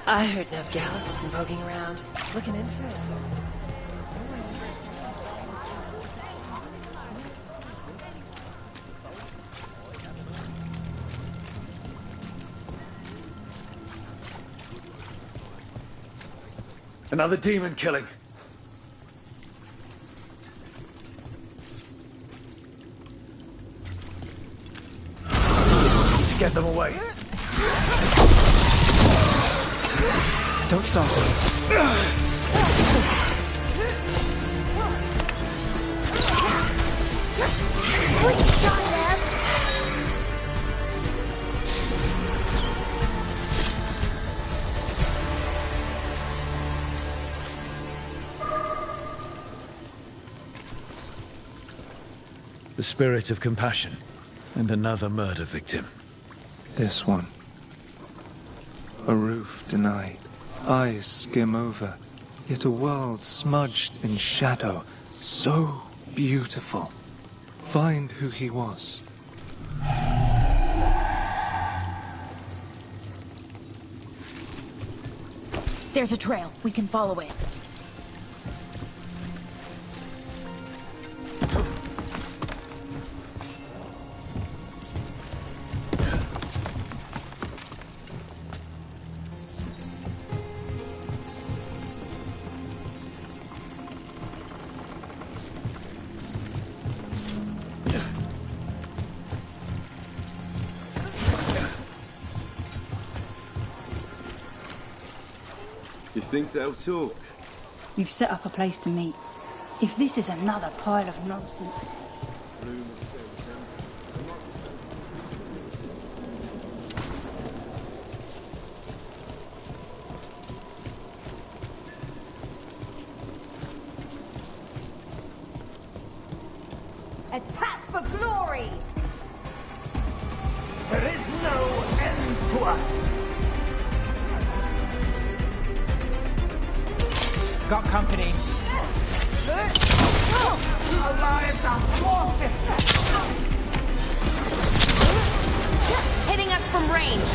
I heard Nev Gallus has been poking around, looking into it. Another demon killing. Need to get them away. Don't stop. The spirit of compassion, and another murder victim. This one. A roof denied. Eyes skim over. Yet a world smudged in shadow. So beautiful. Find who he was. There's a trail. We can follow it. You think they'll talk? We've set up a place to meet. If this is another pile of nonsense... Attack for glory! There is no end to us! Got company. Alive are forfeit! Hitting us from range.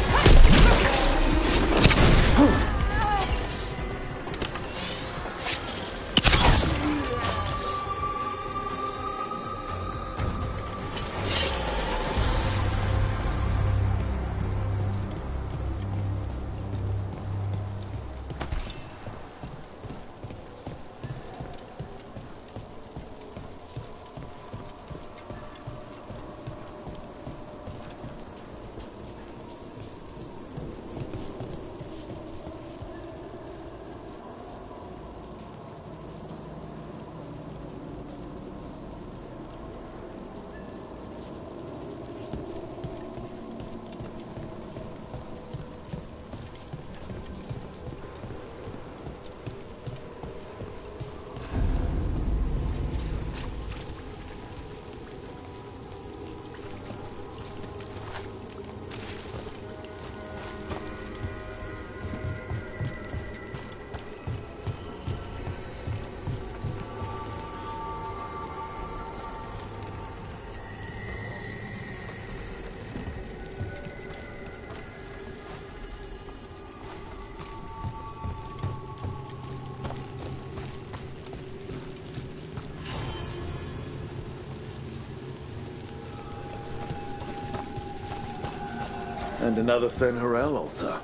And another Fen'Harel altar.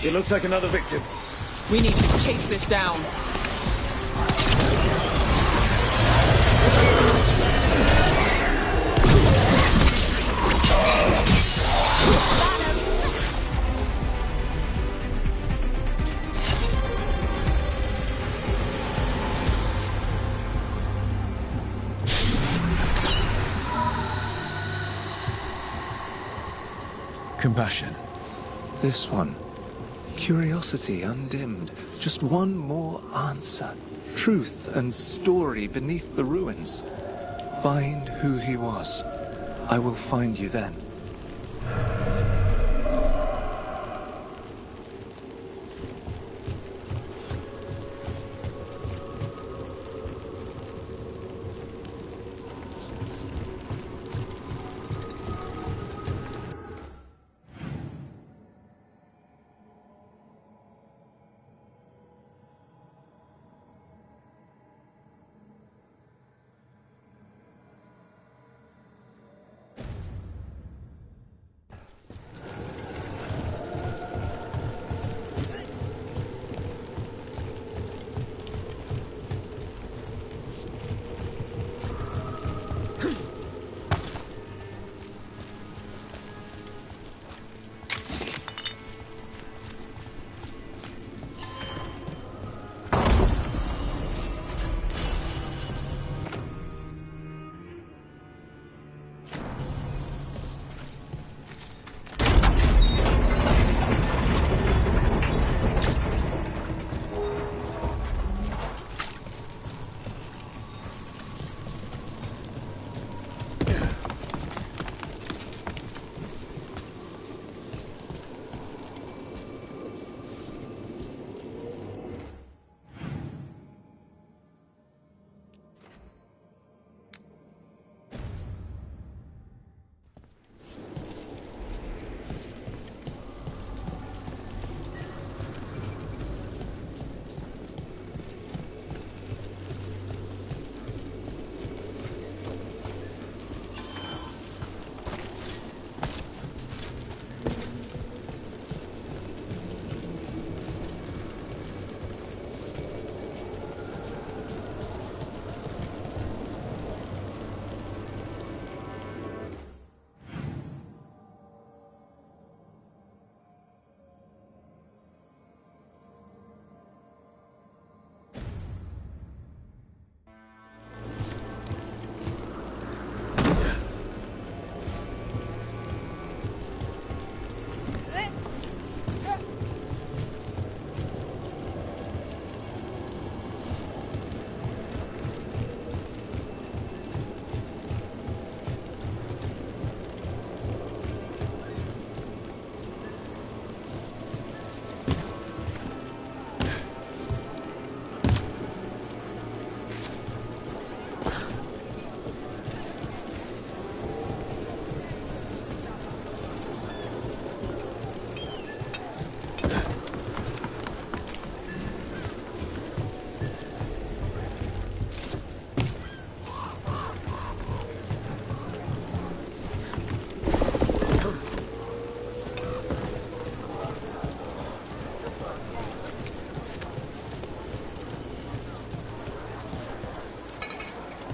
It looks like another victim. We need to chase this down. Compassion. This one. Curiosity undimmed. Just one more answer. Truth and story beneath the ruins. Find who he was. I will find you then.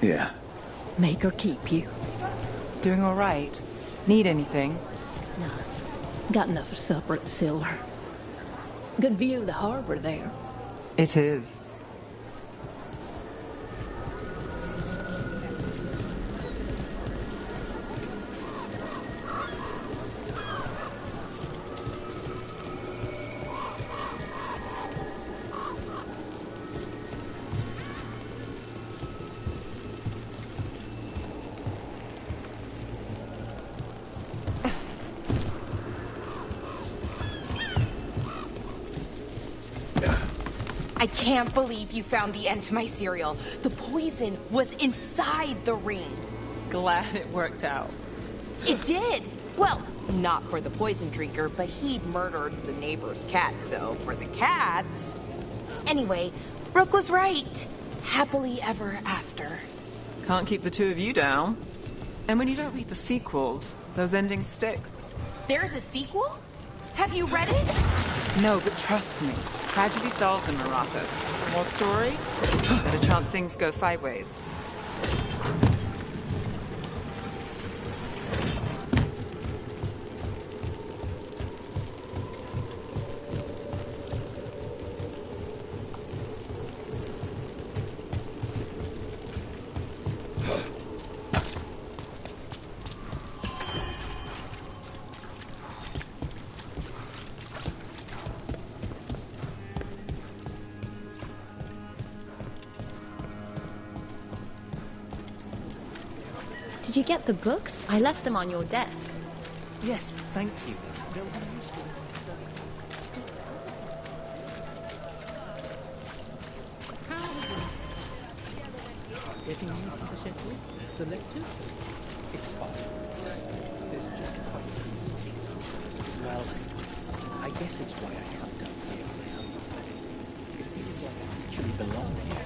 Yeah. Make her keep you. Doing all right? Need anything? No. Got enough for supper at the Silver. Good view of the harbor there. It is. I can't believe you found the end to my cereal. The poison was inside the ring. Glad it worked out. It did. Well, not for the poison drinker, but he'd murdered the neighbor's cat, so for the cats... Anyway, Brooke was right. Happily ever after. Can't keep the two of you down. And when you don't read the sequels, those endings stick. There's a sequel? Have you read it? No, but trust me. Tragedy solves in Marathas. More story? Better chance things go sideways. Did you get the books? I left them on your desk. Yes, thank you. They'll be useful in my study. Getting used to the schedule? Selected? Expired. There's just quite a few. Well, I guess it's why I can't go here now. It feels like I actually belong here.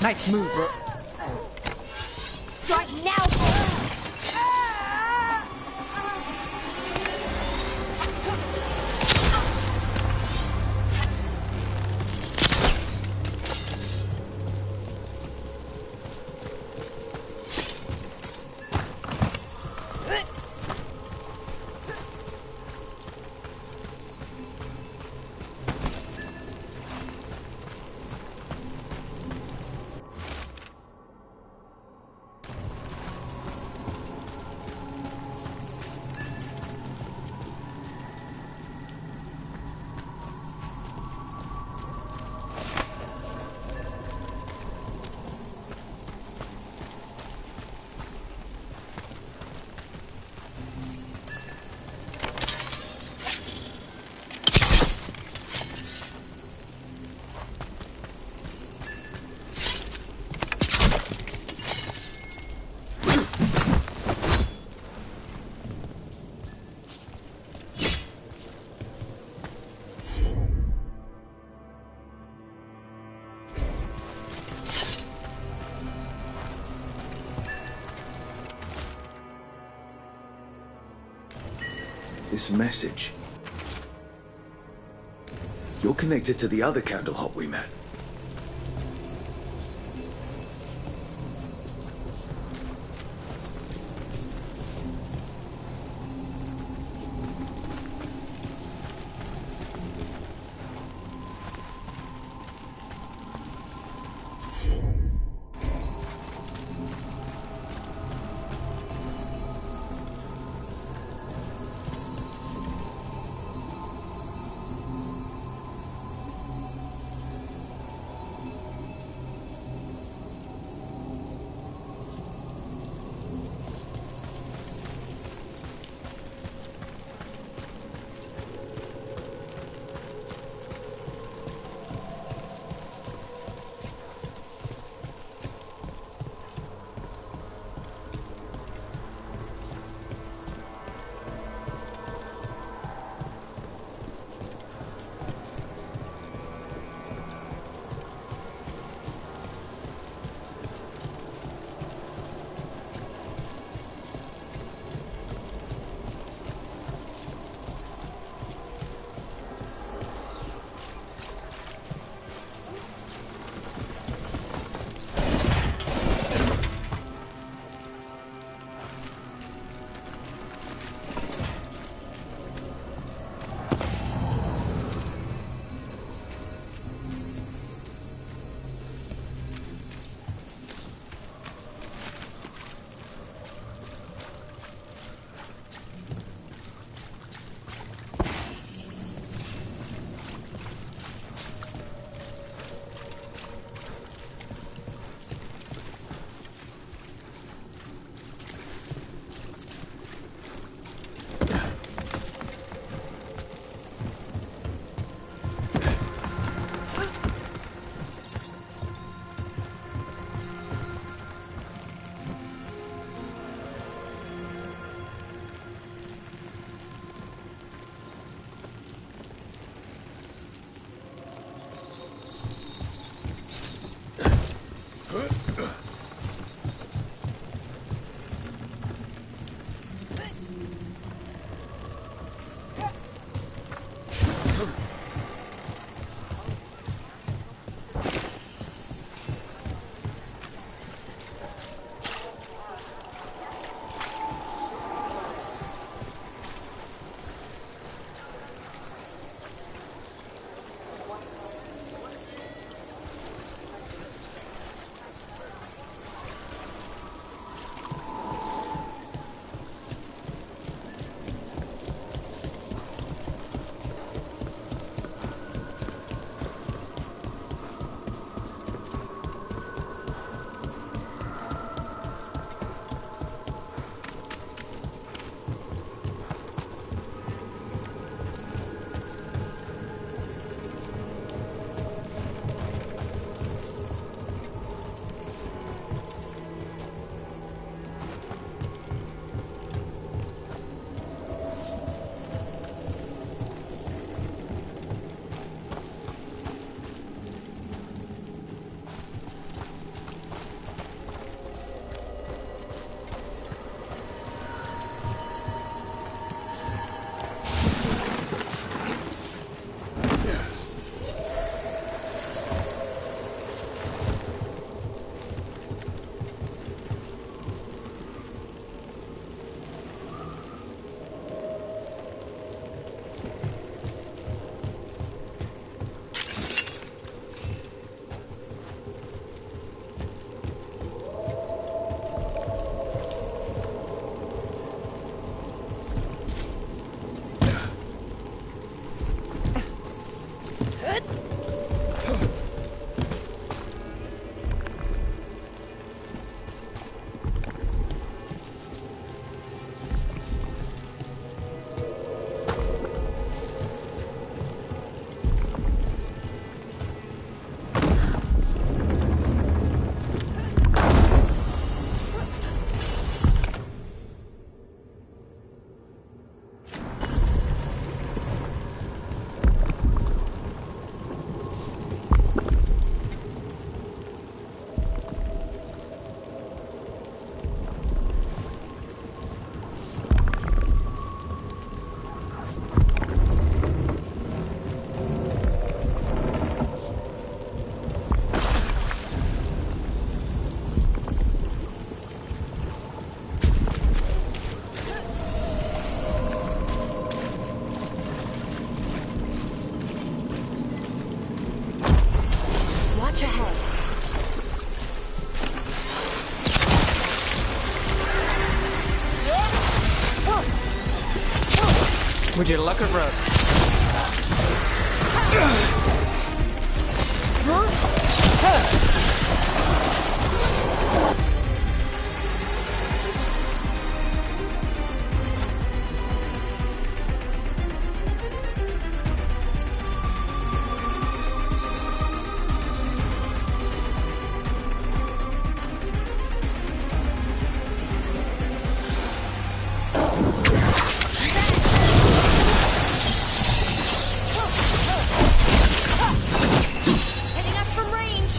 Nice move, bro. Strike now! This message. You're connected to the other Candlehop we met. Watch ahead. Would you look at Rook? Hitting us from range.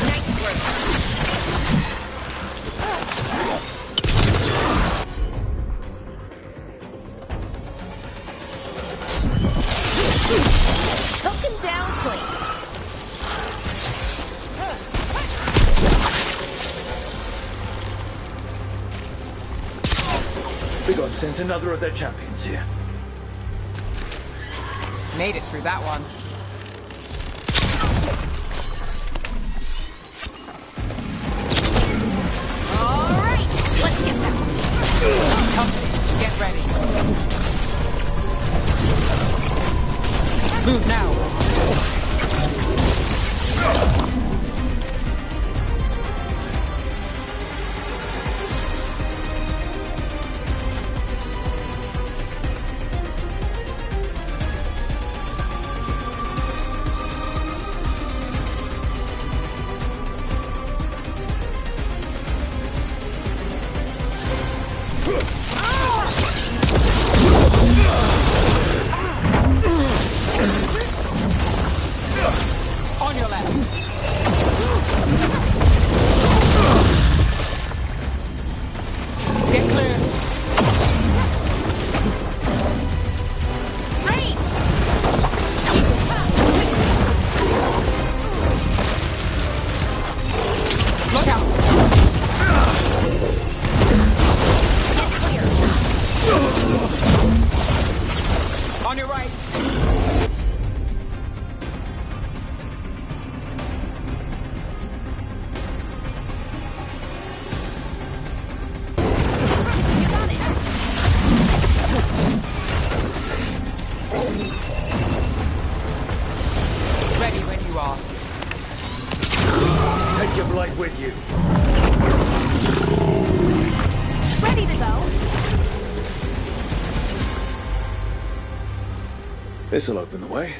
Nice work. Took him down quick. We got sent another of their champions here. Made it through that one. All right, let's get them. Company, get ready. Move now. On your left. Get clear. Range. Look out. Get clear. On your right. You got it. Ready when you are. Take your blade with you. Ready to go. This'll open the way.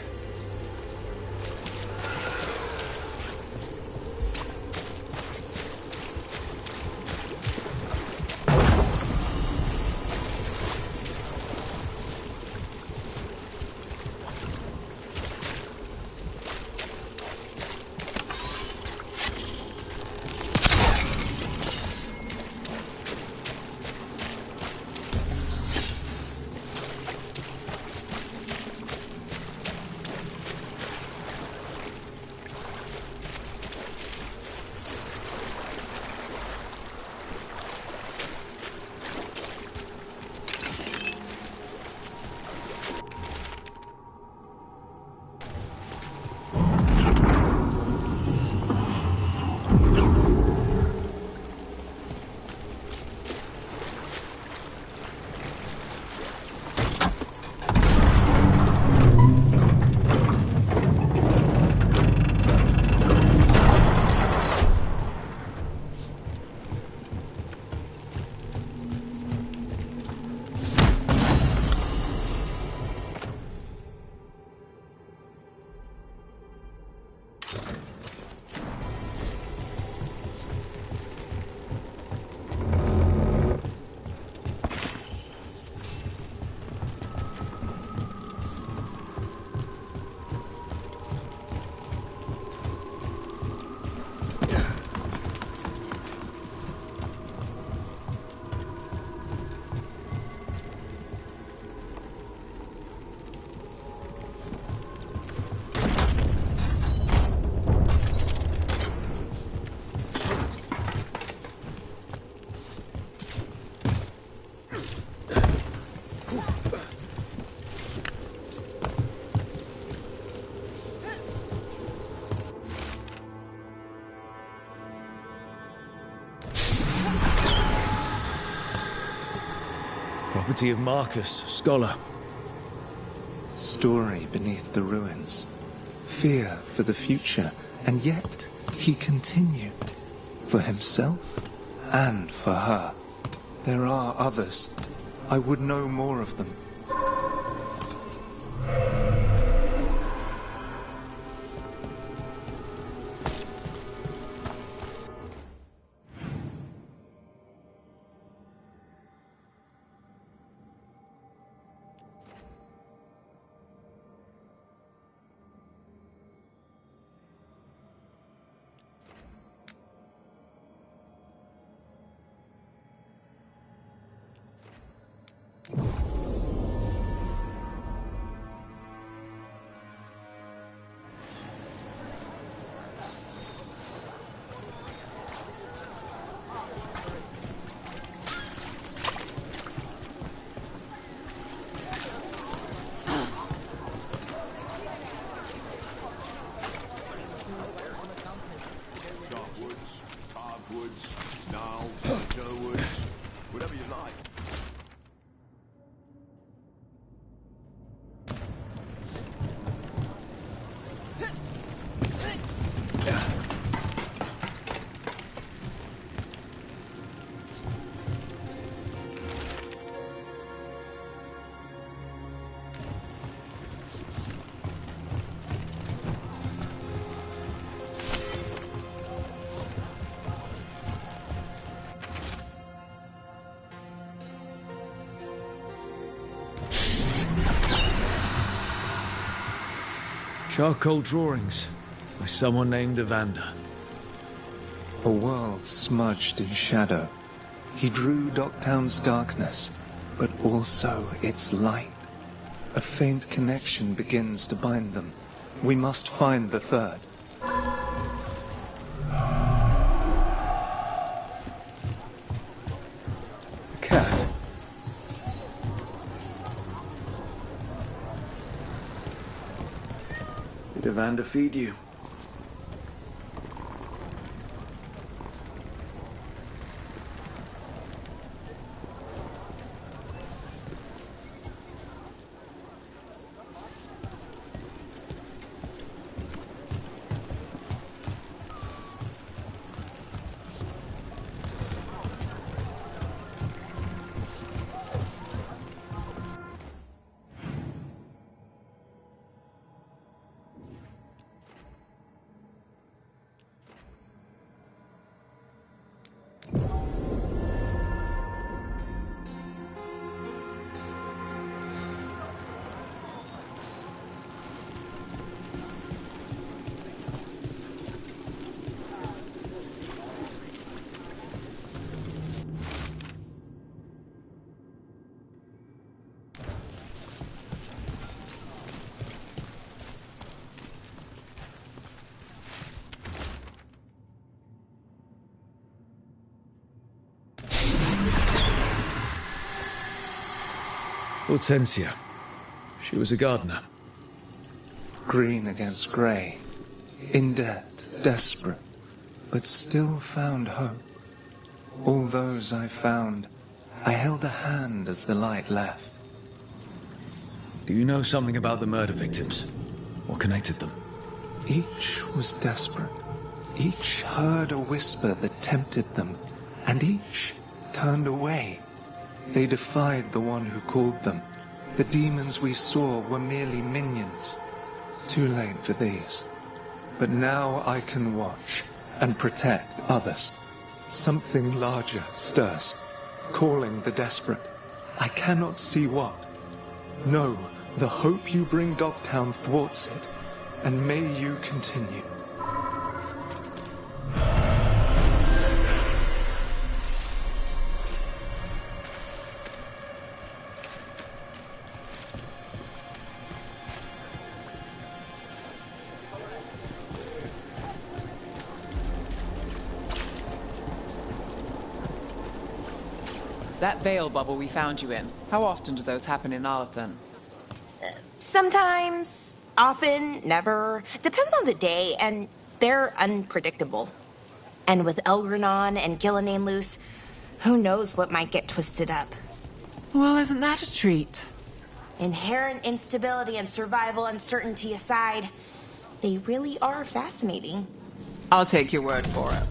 City of Marcus, scholar. Story beneath the ruins. Fear for the future, and yet he continued. For himself and for her. There are others. I would know more of them. Charcoal drawings by someone named Evander. A world smudged in shadow. He drew Docktown's darkness, but also its light. A faint connection begins to bind them. We must find the third. Cat. Did Evander feed you? Hortensia. She was a gardener. Green against grey. In debt, desperate, but still found hope. All those I found, I held a hand as the light left. Do you know something about the murder victims? What connected them? Each was desperate. Each heard a whisper that tempted them, and each turned away. They defied the one who called them. The demons we saw were merely minions. Too late for these. But now I can watch and protect others. Something larger stirs, calling the desperate. I cannot see what. No, the hope you bring Dogtown thwarts it, and may you continue. That veil bubble we found you in, how often do those happen in Arlathan? Sometimes, often, never. Depends on the day, and they're unpredictable. And with Elgranon and Gillenane loose, who knows what might get twisted up. Well, isn't that a treat? Inherent instability and survival uncertainty aside, they really are fascinating. I'll take your word for it.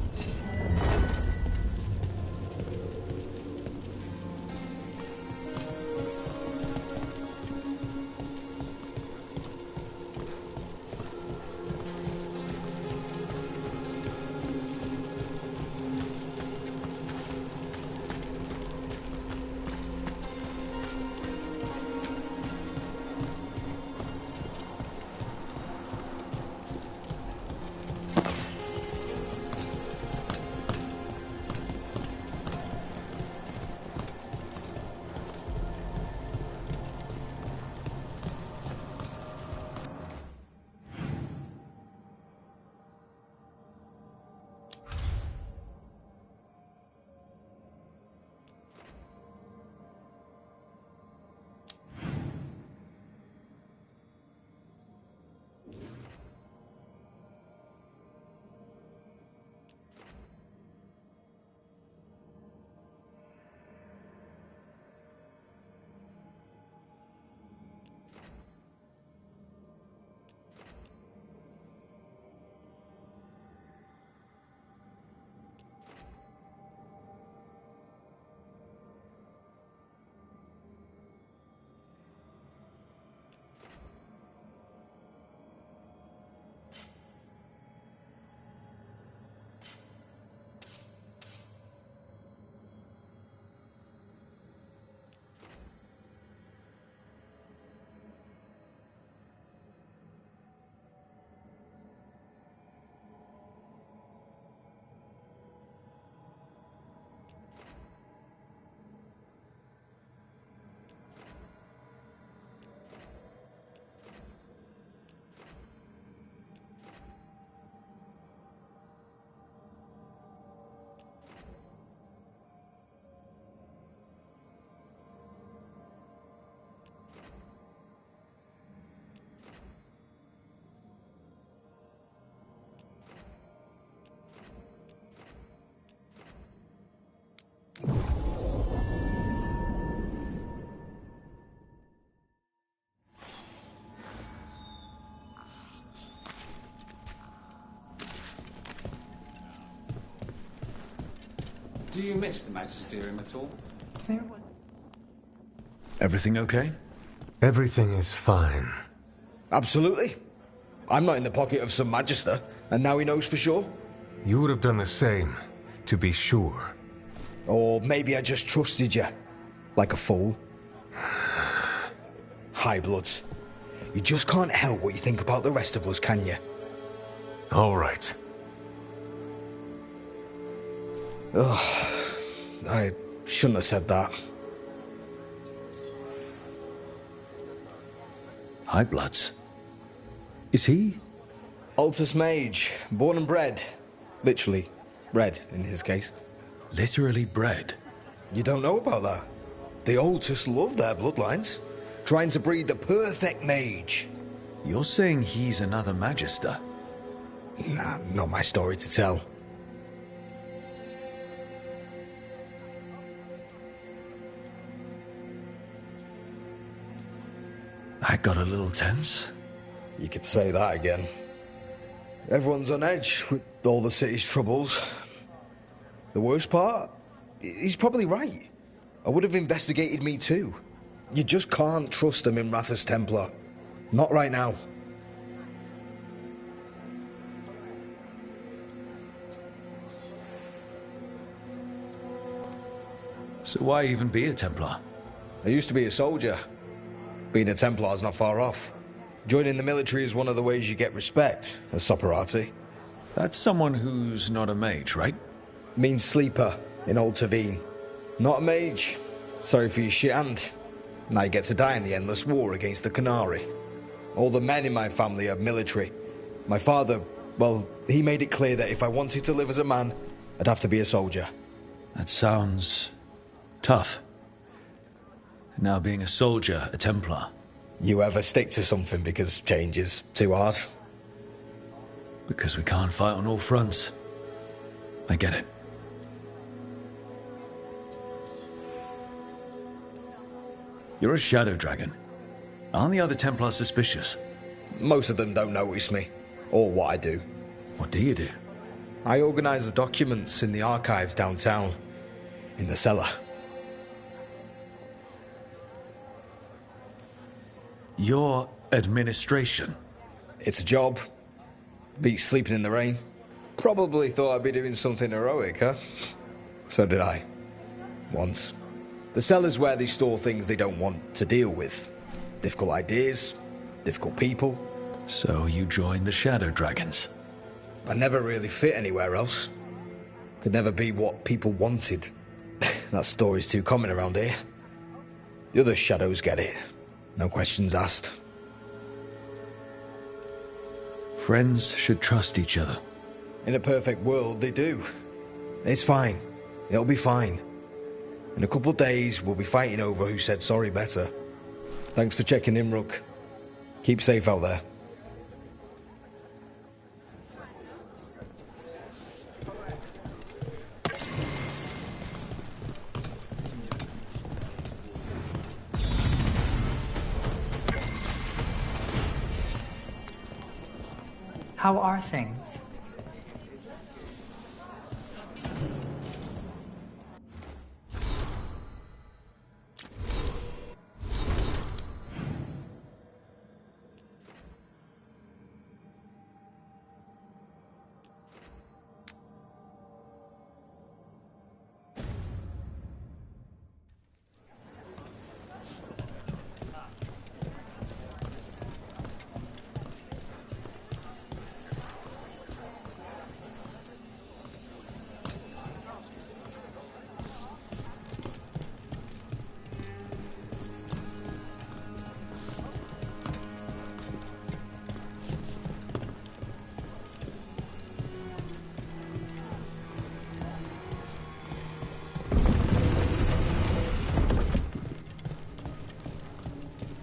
Do you miss the Magisterium at all? Everything okay? Everything is fine. Absolutely. I'm not in the pocket of some Magister, and now he knows for sure. You would have done the same, to be sure. Or maybe I just trusted you. Like a fool. High Bloods. You just can't help what you think about the rest of us, can you? All right. Ugh. I shouldn't have said that. High Bloods. Is he? Altus Mage, born and bred. Literally, bred in his case. Literally bred? You don't know about that? The Altus love their bloodlines, trying to breed the perfect mage. You're saying he's another Magister? Nah, not my story to tell. I got a little tense. You could say that again. Everyone's on edge with all the city's troubles. The worst part? He's probably right. I would have investigated me too. You just can't trust them in Rathus Templar. Not right now. So why even be a Templar? I used to be a soldier. Being a Templar's not far off. Joining the military is one of the ways you get respect, as Soperati. That's someone who's not a mage, right? Means sleeper in Old Tavine. Not a mage. Sorry for your shit hand. Now you get to die in the endless war against the Canary. All the men in my family are military. My father, well, he made it clear that if I wanted to live as a man, I'd have to be a soldier. That sounds tough. Now being a soldier, a Templar. You ever stick to something because change is too hard? Because we can't fight on all fronts. I get it. You're a shadow dragon. Aren't the other Templars suspicious? Most of them don't notice me, or what I do. What do you do? I organise the documents in the archives downtown, in the cellar. Your administration? It's a job. Beats sleeping in the rain. Probably thought I'd be doing something heroic, huh? So did I. Once. The cellar's where they store things they don't want to deal with. Difficult ideas, difficult people. So you joined the Shadow Dragons? I never really fit anywhere else. Could never be what people wanted. That story's too common around here. The other shadows get it. No questions asked. Friends should trust each other. In a perfect world, they do. It's fine. It'll be fine. In a couple of days, we'll be fighting over who said sorry better. Thanks for checking in, Rook. Keep safe out there. How are things?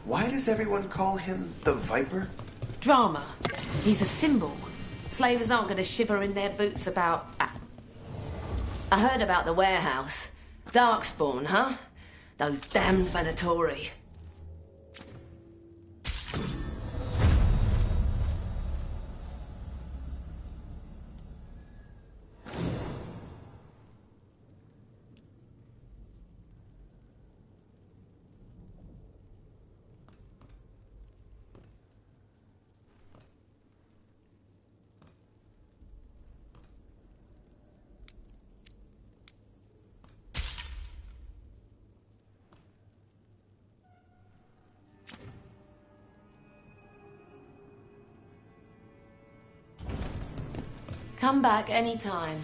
Why does everyone call him the Viper? Drama. He's a symbol. Slavers aren't going to shiver in their boots about... I heard about the warehouse. Darkspawn, huh? Those damned Venatori. Come back anytime.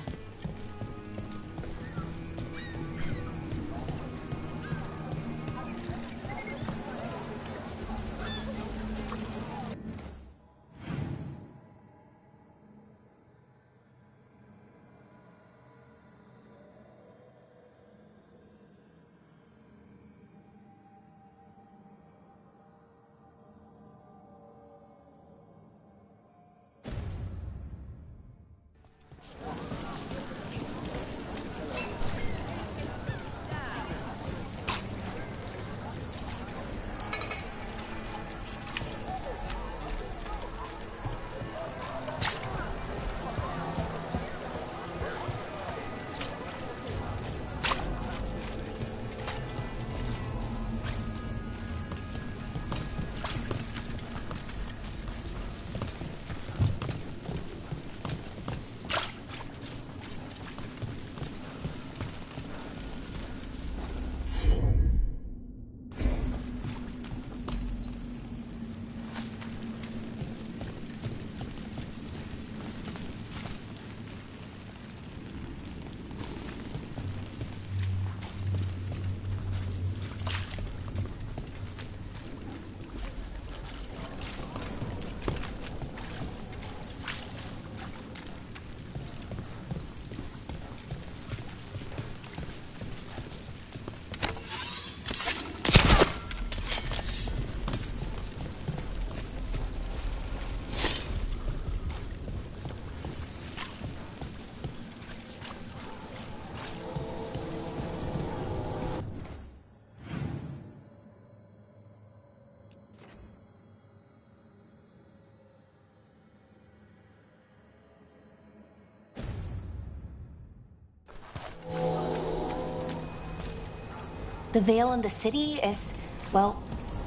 The veil in the city is, well,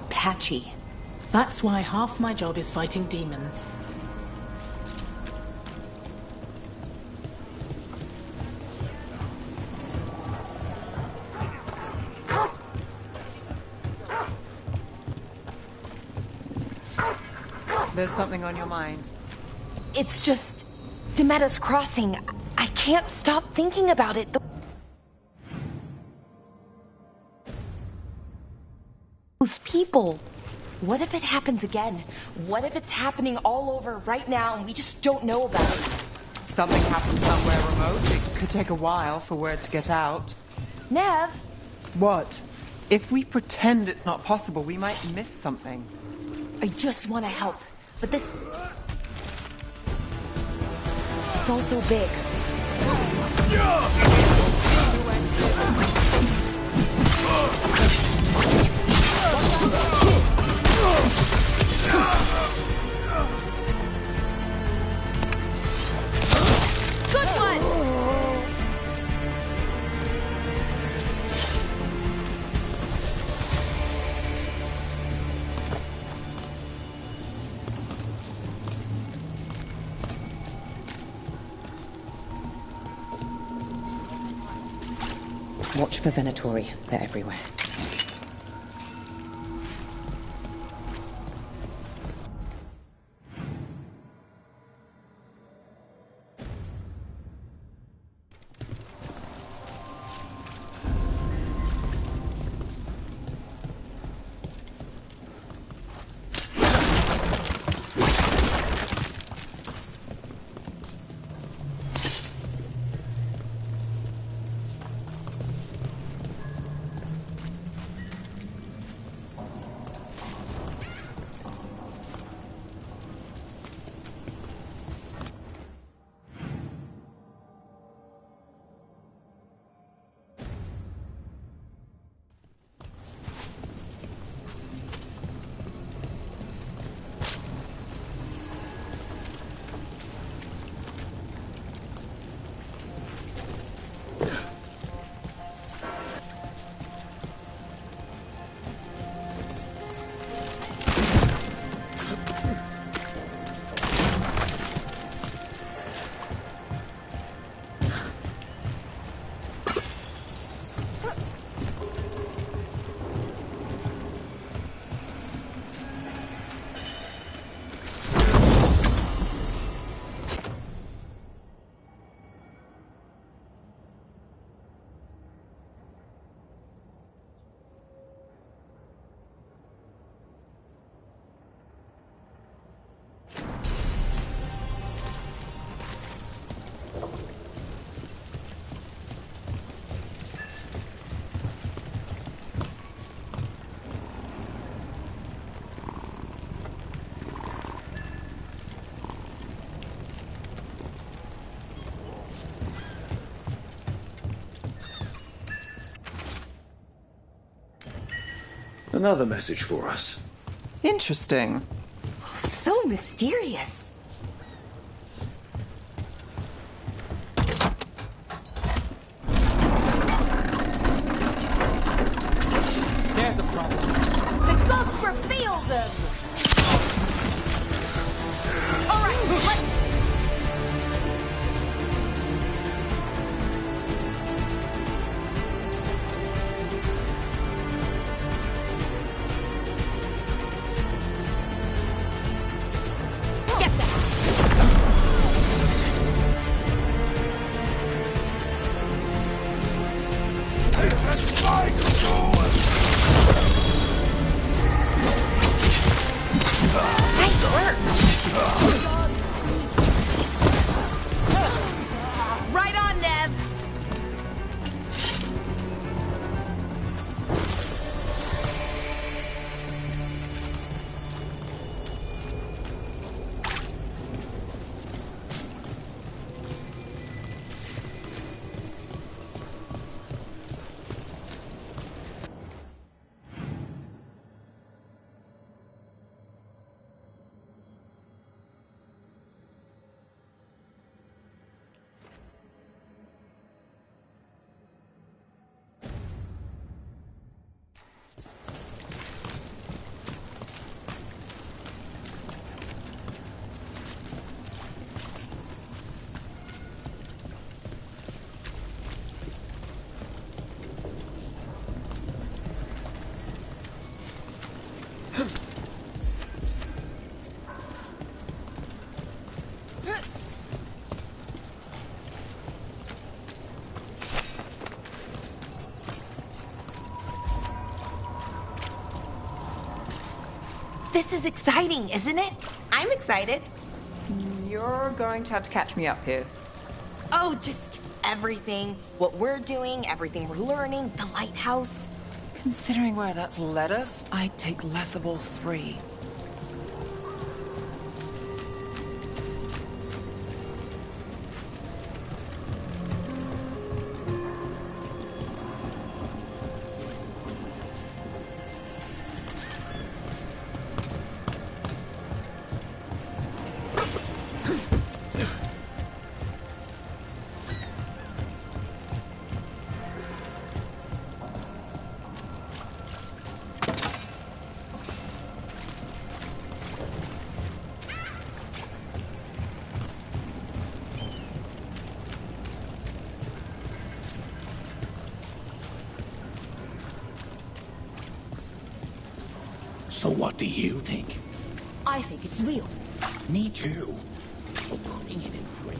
patchy. That's why half my job is fighting demons. There's something on your mind. It's just Demetta's Crossing. I can't stop thinking about it. Those people. What if it happens again? What if it's happening all over right now and we just don't know about it? Something happened somewhere remote. It could take a while for word to get out. Nev? What? If we pretend it's not possible, we might miss something. I just want to help. But this... It's all so big. Good one! Watch for Venatori. They're everywhere. Another message for us. Interesting. So mysterious. There's a problem. The gods reveal them! Alright, let's... Right on, Nev! This is exciting, isn't it? I'm excited. You're going to have to catch me up here. Oh, just everything. What we're doing, everything we're learning, the lighthouse. Considering where that's led us, I'd take less of all three. So what do you think? I think it's real. Me too. Bring it in, Bryn.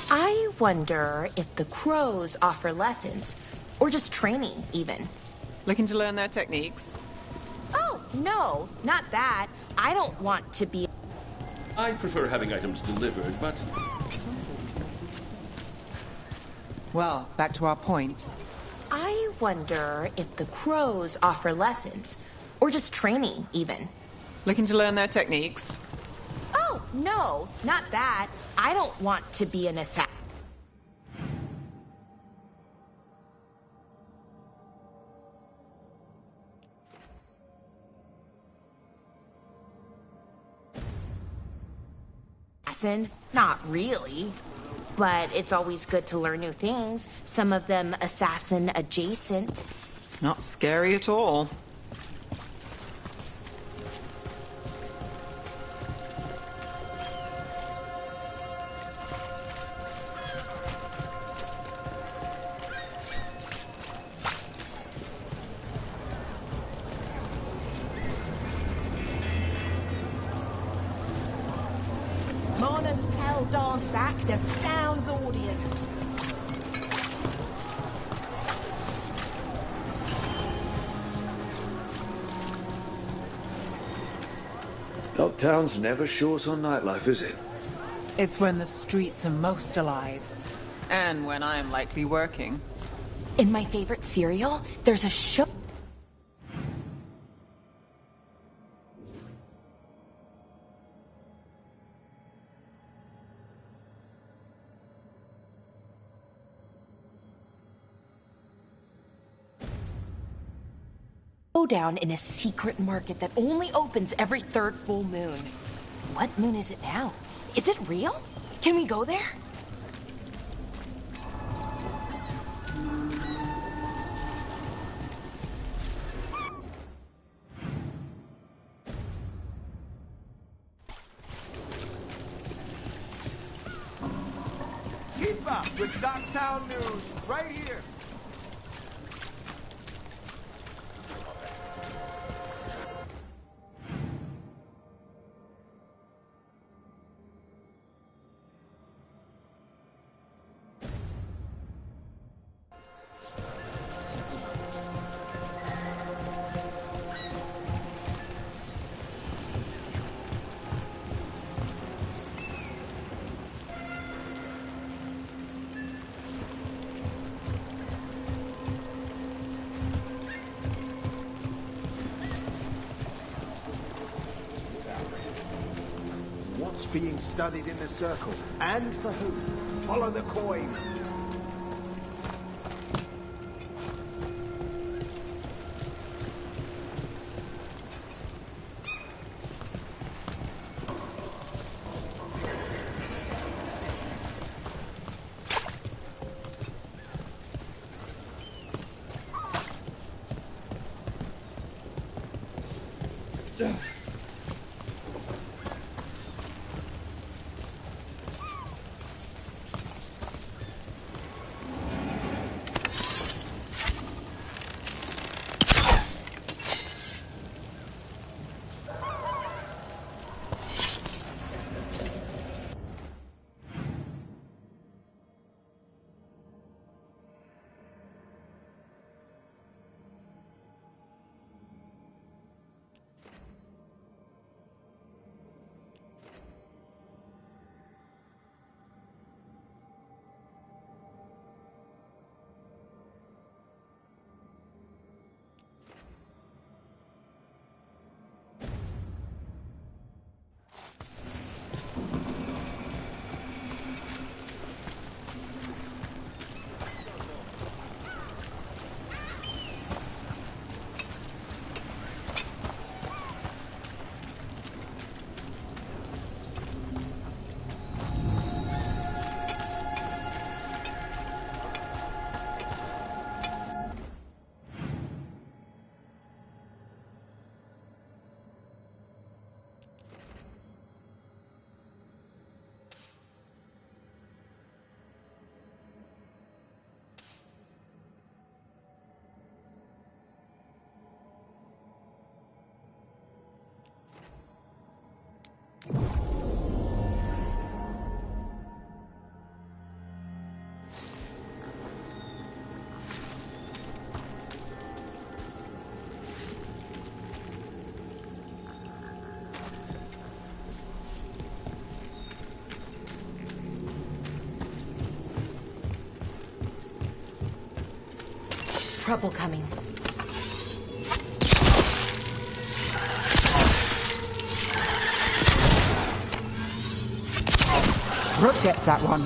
I wonder if the crows offer lessons, or just training, even. Looking to learn their techniques? Oh, no, not that. I don't want to be... I prefer having items delivered, but... Well, back to our point. I wonder if the crows offer lessons, or just training, even. Looking to learn their techniques? Oh, no, not that. I don't want to be an assassin. Not really. But it's always good to learn new things. Some of them assassin adjacent. Not scary at all. Mona's Pell Dance Act astounds audience. Dogtown's never short on nightlife, is it? It's when the streets are most alive. And when I'm likely working. In my favorite cereal, there's a show... Down in a secret market that only opens every third full moon. What moon is it now? Is it real? Can we go there? Keep up with Darktown News right here. What's being studied in the circle, and for who? Follow the coin. Trouble coming. Rook gets that one.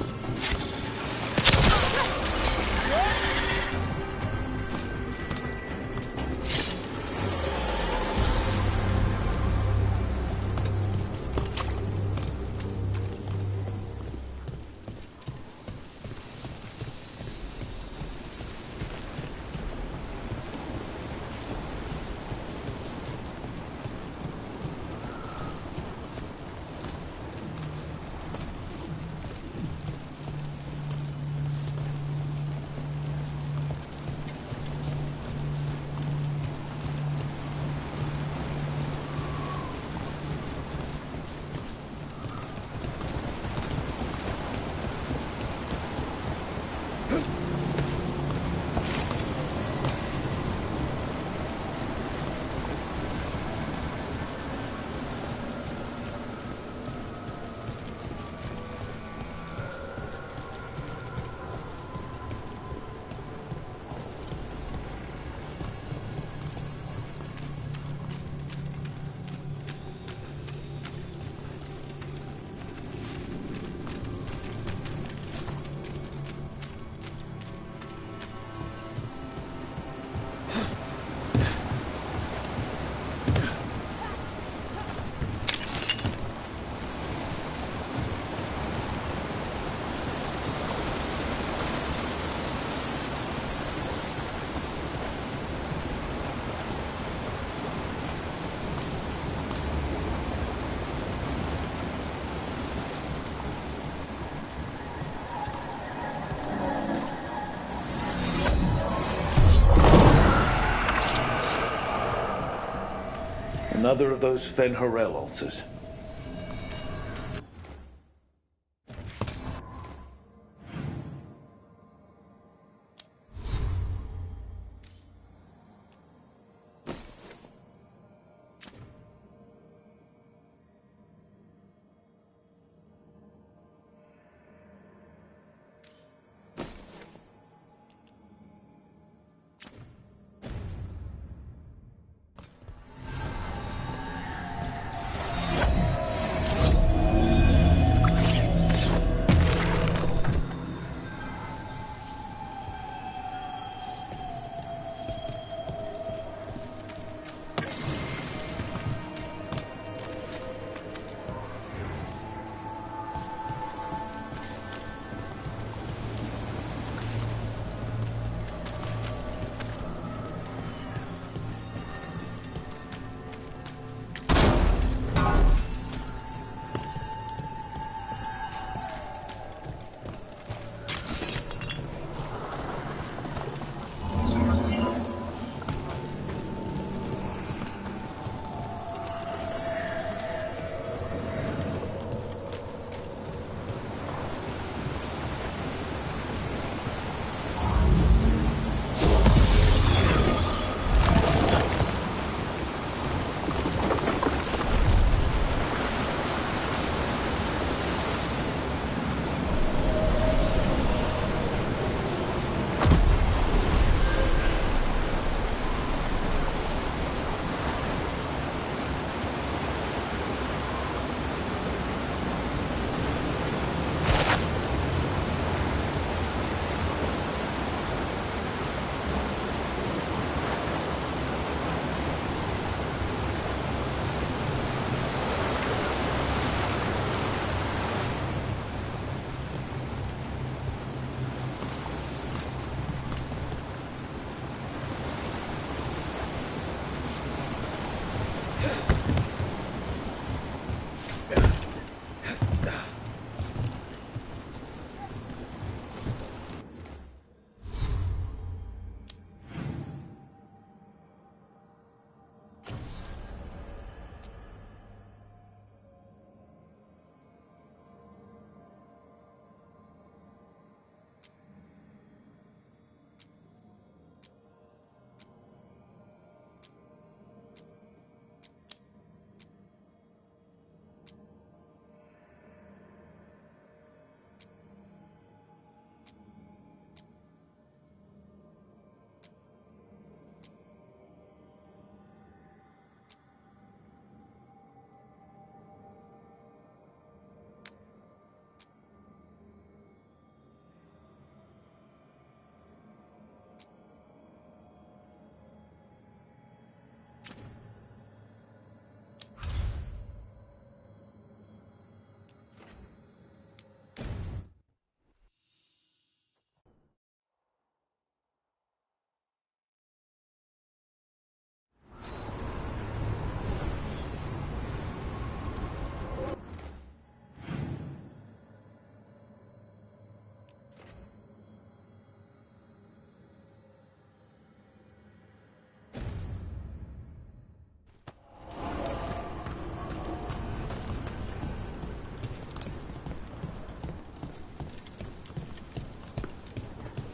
Another of those Fen-Harel altars.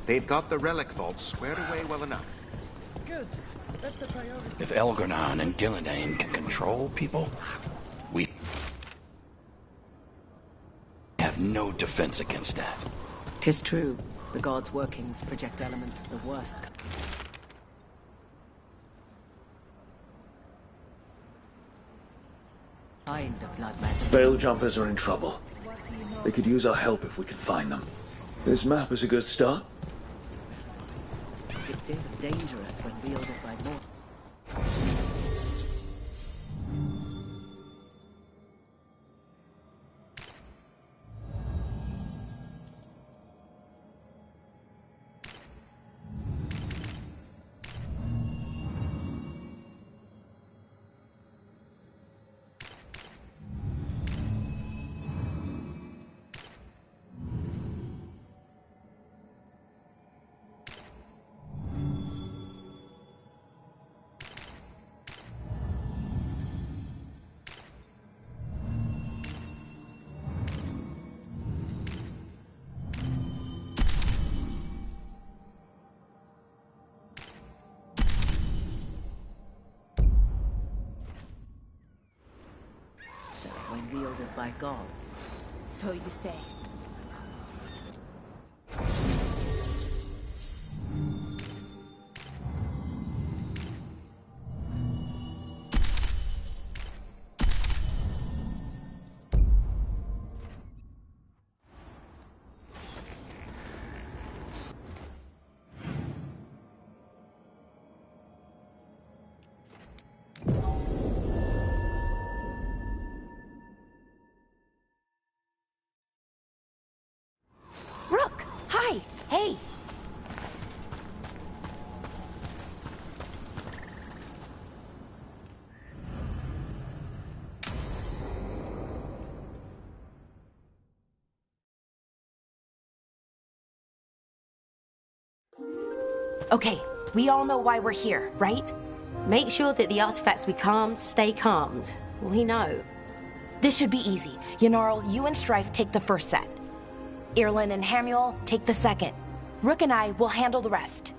They've got the relic vault squared away well enough. Good. That's the priority. If Elgar'nan and Gillidan can control people, we have no defense against that. 'Tis true. The gods' workings project elements of the worst. Kind of blood magic. Veil jumpers are in trouble. They could use our help if we can find them. This map is a good start. It is dangerous when wielded by more. by gods. So you say. Rook! Hi! Hey! Okay, we all know why we're here, right? Make sure that the artifacts we calmed stay calmed. We know. This should be easy. Yanarl, you and Strife take the first set. Irlin and Hamuel take the second. Rook and I will handle the rest.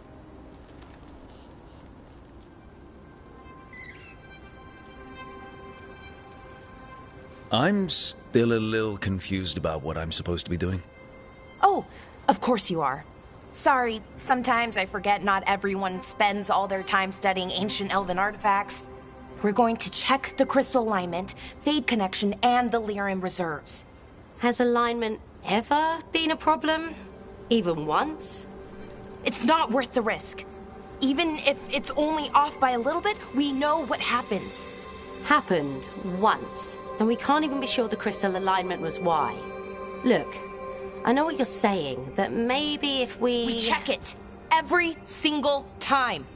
I'm still a little confused about what I'm supposed to be doing. Oh, of course you are. Sorry, sometimes I forget not everyone spends all their time studying ancient elven artifacts. We're going to check the crystal alignment, fade connection, and the lyrium reserves. Has alignment ever been a problem? Even once? It's not worth the risk. Even if it's only off by a little bit, we know what happens. Happened once, and we can't even be sure the crystal alignment was why. Look, I know what you're saying, but maybe if We check it every single time.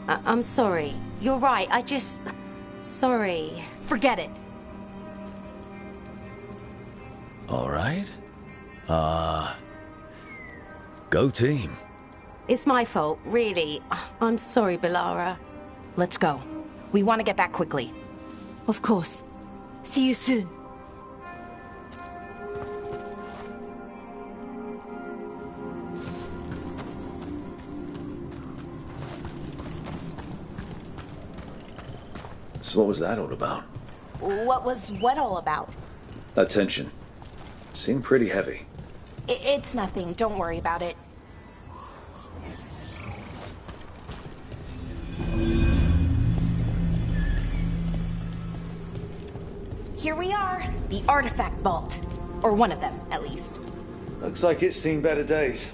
I'm sorry. You're right, sorry. Forget it. All right. Go team. It's my fault, really. I'm sorry, Belara. Let's go. We want to get back quickly. Of course. See you soon. So what was that all about? What was what all about? That tension. Seemed pretty heavy. It's nothing. Don't worry about it. Here we are. The artifact vault. Or one of them, at least. Looks like it's seen better days.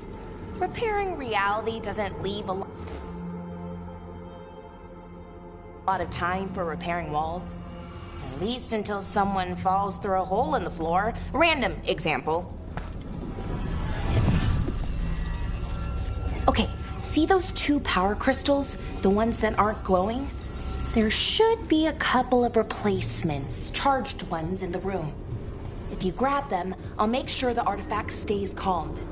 Repairing reality doesn't leave a lot of time for repairing walls. At least until someone falls through a hole in the floor. Random example. Okay, see those two power crystals? The ones that aren't glowing? There should be a couple of replacements, charged ones, in the room. If you grab them, I'll make sure the artifact stays calmed.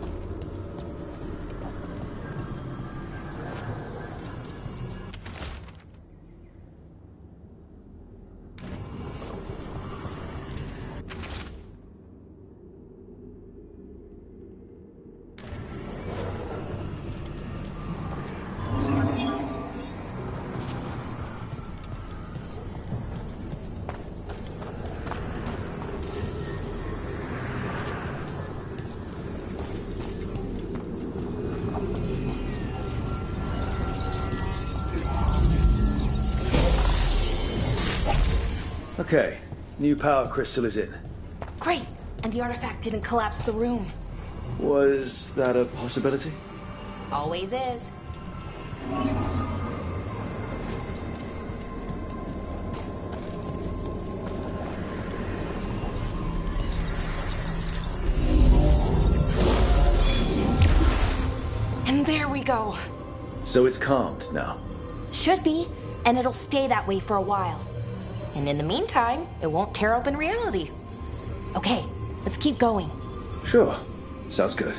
Okay, new power crystal is in. Great, and the artifact didn't collapse the room. Was that a possibility? Always is. And there we go. So it's calmed now. Should be, and it'll stay that way for a while. And in the meantime, it won't tear open reality. Okay, let's keep going. Sure. Sounds good.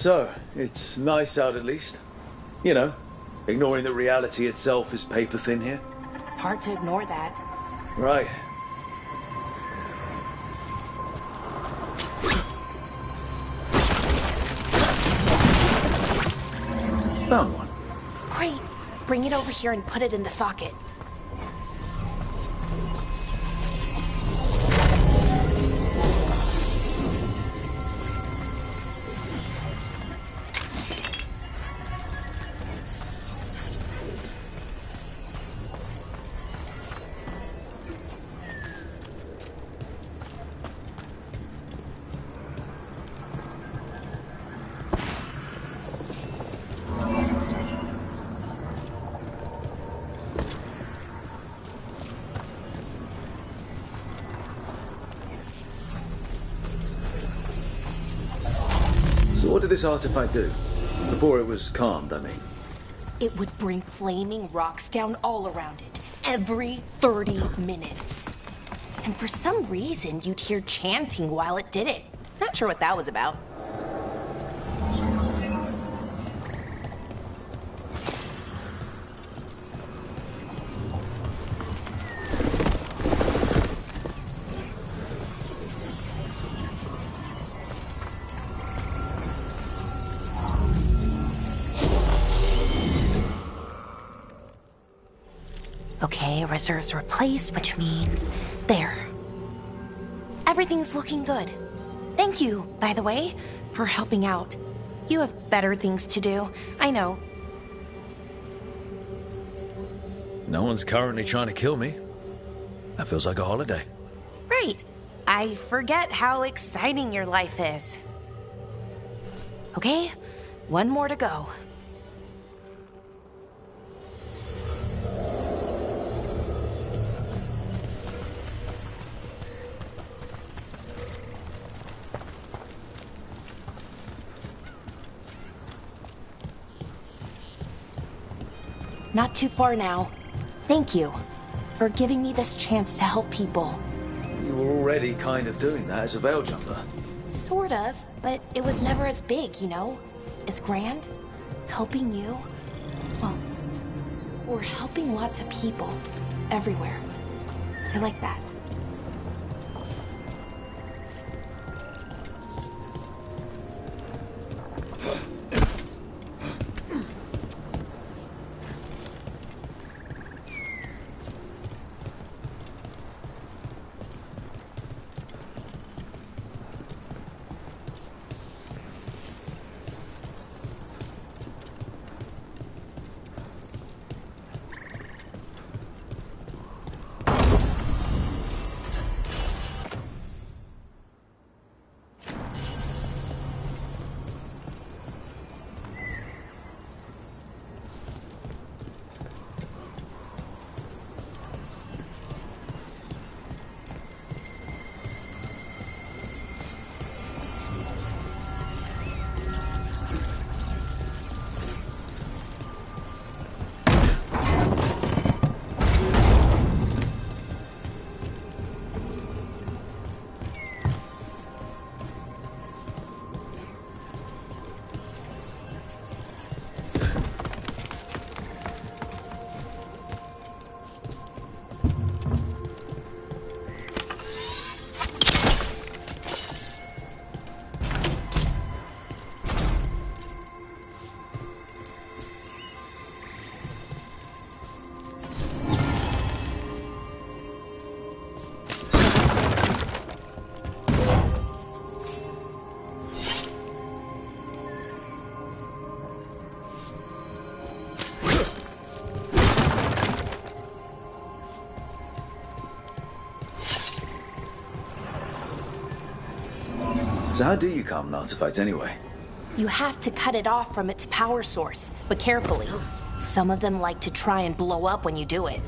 So, it's nice out at least. You know, ignoring that reality itself is paper thin here. Hard to ignore that. Right. Found one. Great. Bring it over here and put it in the socket. So what did this artifact do? Before it was calmed, I mean. It would bring flaming rocks down all around it, every 30 minutes. And for some reason, you'd hear chanting while it did it. Not sure what that was about. Okay, reserves replaced, which means there. Everything's looking good. Thank you, by the way, for helping out. You have better things to do, I know. No one's currently trying to kill me. That feels like a holiday. Right. I forget how exciting your life is. Okay, one more to go. Not too far now. Thank you for giving me this chance to help people. You were already kind of doing that as a veil jumper. Sort of, but it was never as big, you know? As grand. Helping you. Well, we're helping lots of people. Everywhere. I like that. So how do you calm an artifact anyway? You have to cut it off from its power source, but carefully. Some of them like to try and blow up when you do it.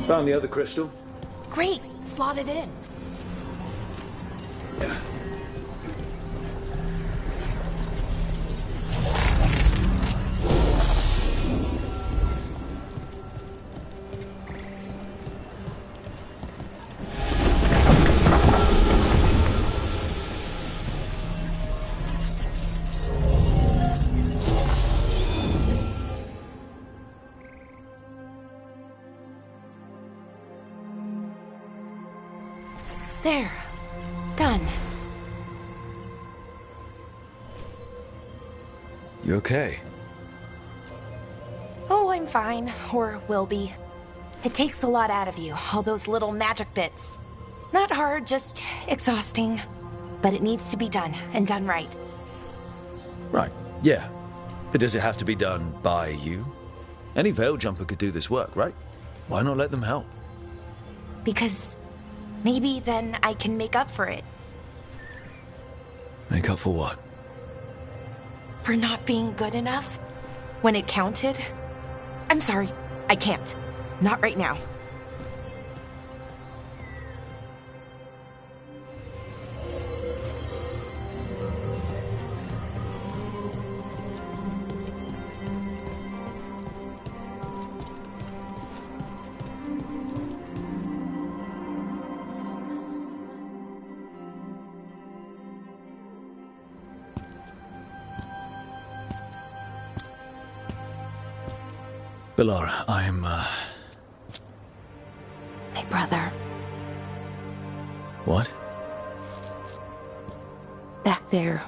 Found the other crystal. Great, slot it in. There. Done. You okay? Oh, I'm fine. Or will be. It takes a lot out of you, all those little magic bits. Not hard, just exhausting. But it needs to be done, and done right. Right, yeah. But does it have to be done by you? Any Veil Jumper could do this work, right? Why not let them help? Because maybe then I can make up for it. Make up for what? For not being good enough when it counted. I'm sorry, I can't. Not right now. Bellara, I'm, My brother. What? Back there,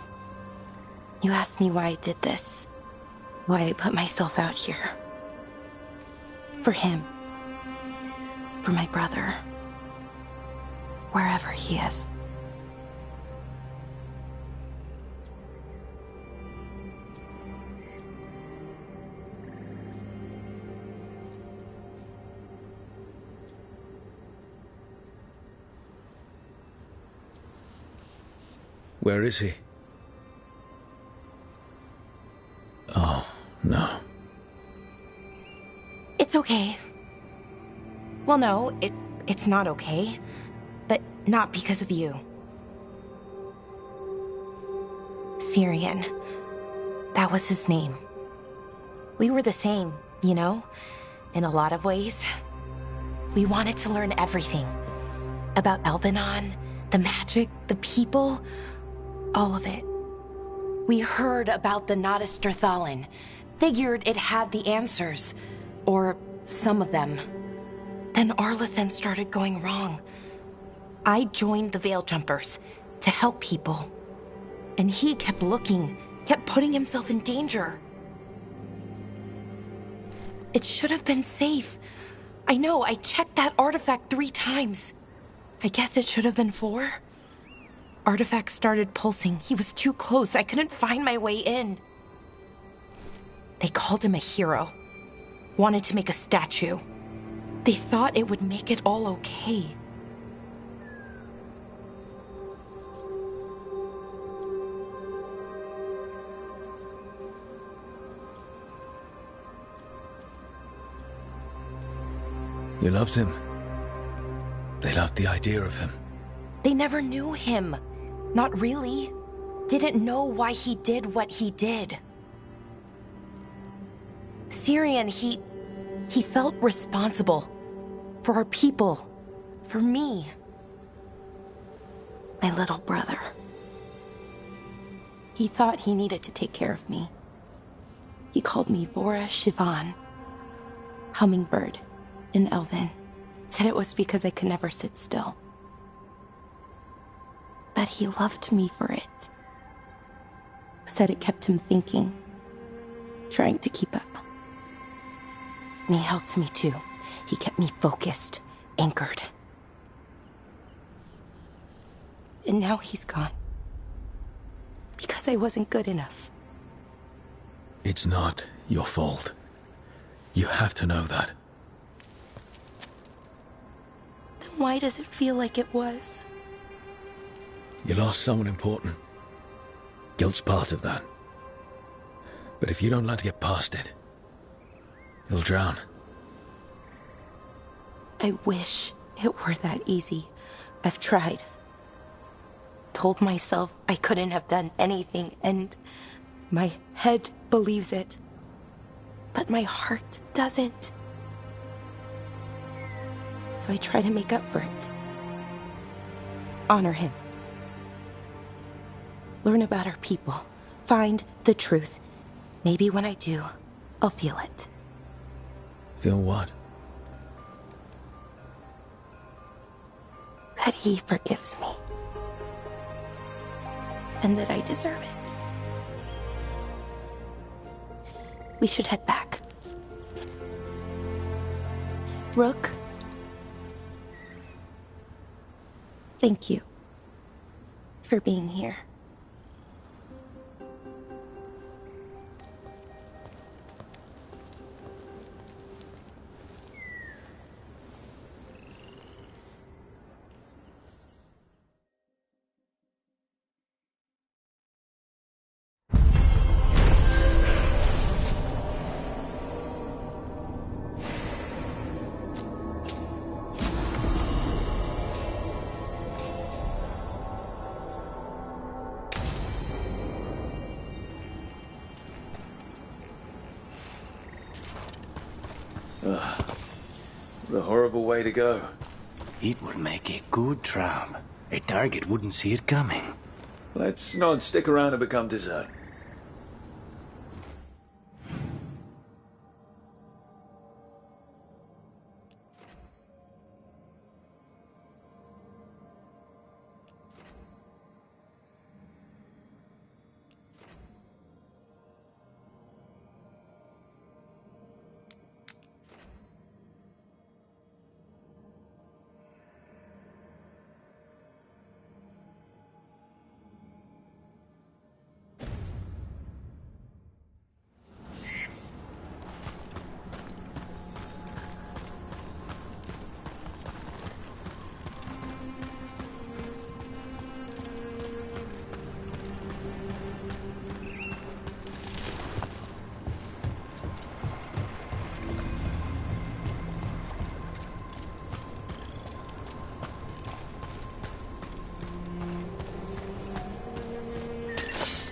you asked me why I did this. Why I put myself out here. For him. For my brother. Wherever he is. Where is he? Oh, no. It's okay. Well, no, it's not okay. But not because of you. Syrian. That was his name. We were the same, you know? In a lot of ways. We wanted to learn everything. About Elvenon, the magic, the people, all of it. We heard about the Notisterthalin, figured it had the answers, or some of them. Then Arlathan started going wrong. I joined the Veil Jumpers to help people. And he kept looking, kept putting himself in danger. It should have been safe. I know, I checked that artifact 3 times. I guess it should have been 4. Artifact started pulsing. He was too close. I couldn't find my way in. They called him a hero. Wanted to make a statue. They thought it would make it all okay. You loved him. They loved the idea of him. They never knew him. Not really. Didn't know why he did what he did. Syrian, he felt responsible. For our people. For me. My little brother. He thought he needed to take care of me. He called me Vora Shivan. Hummingbird in Elven. Said it was because I could never sit still. But he loved me for it. Said it kept him thinking. Trying to keep up. And he helped me too. He kept me focused, anchored. And now he's gone. Because I wasn't good enough. It's not your fault. You have to know that. Then why does it feel like it was? You lost someone important. Guilt's part of that. But if you don't learn to get past it, you'll drown. I wish it were that easy. I've tried. Told myself I couldn't have done anything, and my head believes it. But my heart doesn't. So I try to make up for it. Honor him. Learn about our people. Find the truth. Maybe when I do, I'll feel it. Feel what? That he forgives me. And that I deserve it. We should head back. Rook, thank you for being here. The horrible way to go. It would make a good trap. A target wouldn't see it coming. Let's not stick around and become dessert.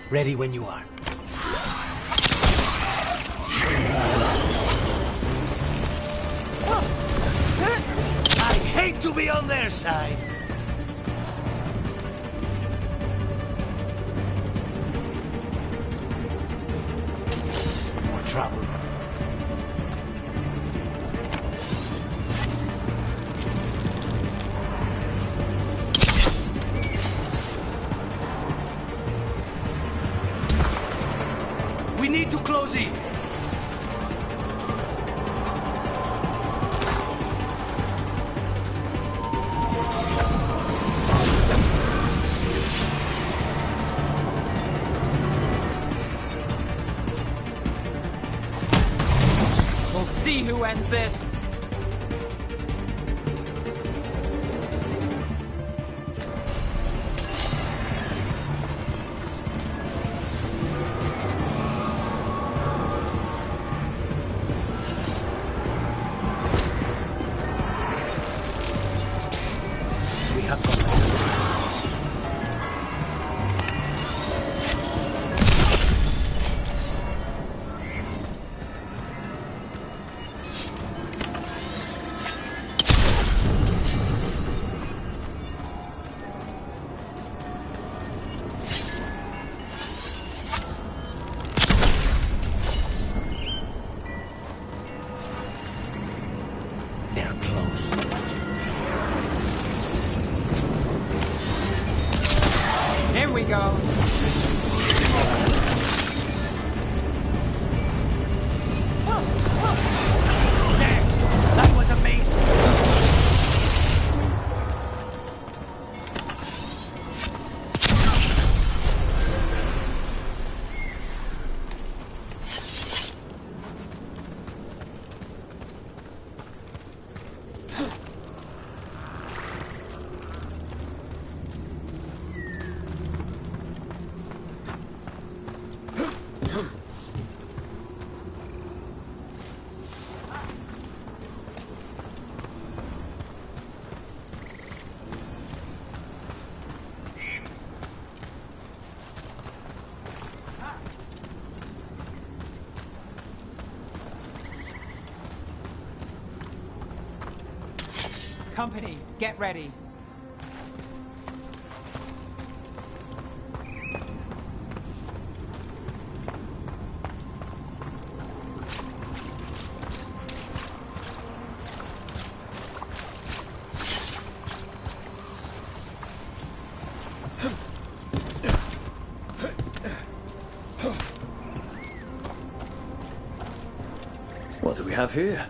Ready when you are. I hate to be on their side. More trouble. We need to close in. We'll see who ends this. Here we go. That was amazing. Company, get ready. What do we have here?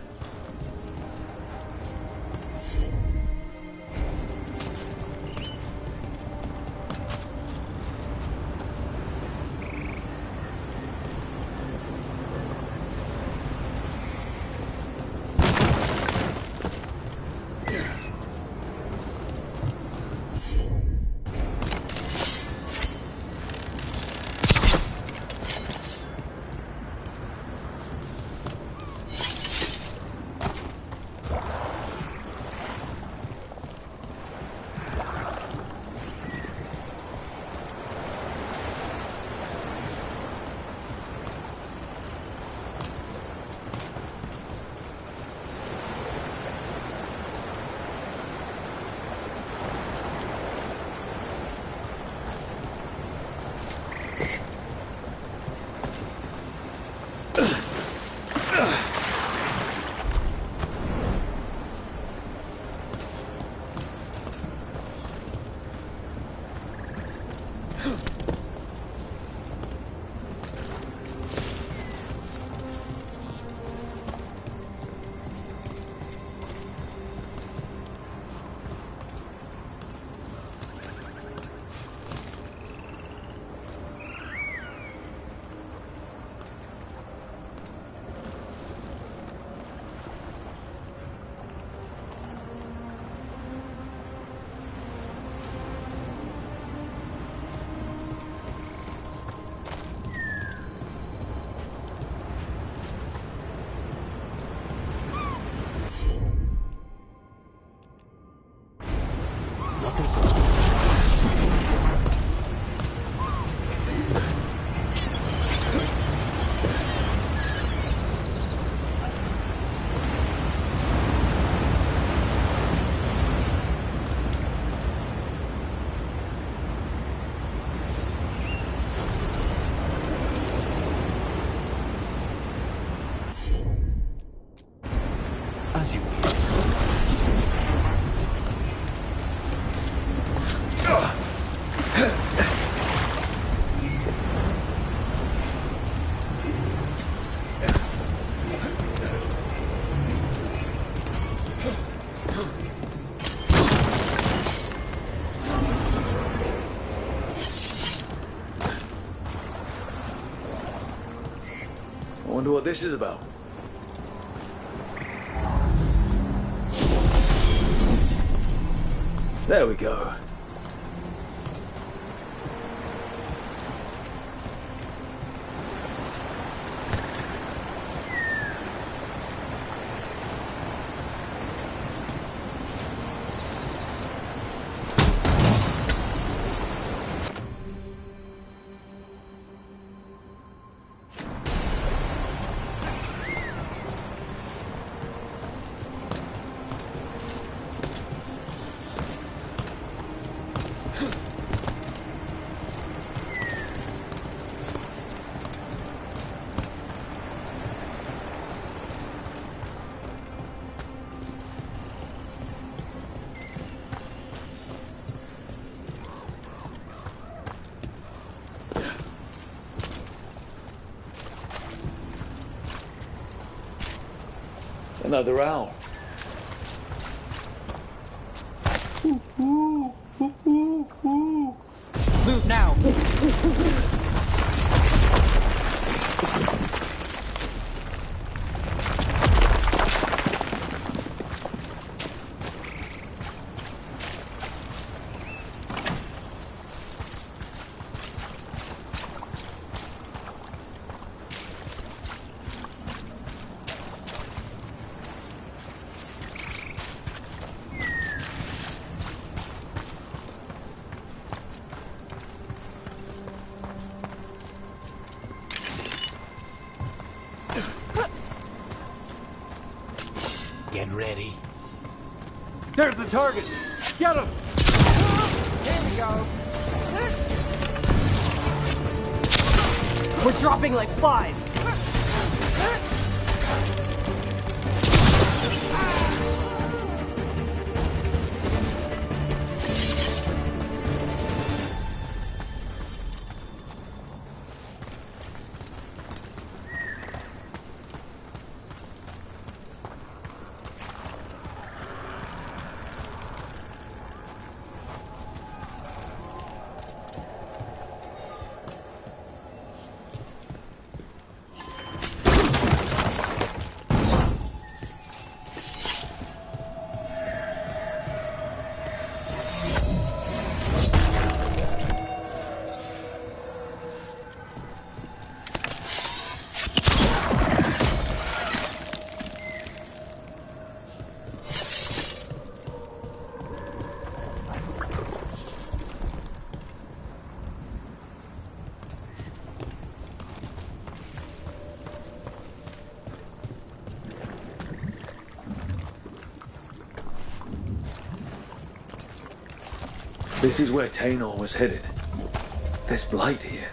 I wonder what this is about. There we go. Another owl. Move now. Get ready. There's the target! Get him! Here we go! We're dropping like flies! This is where Tainor was headed. This blight here.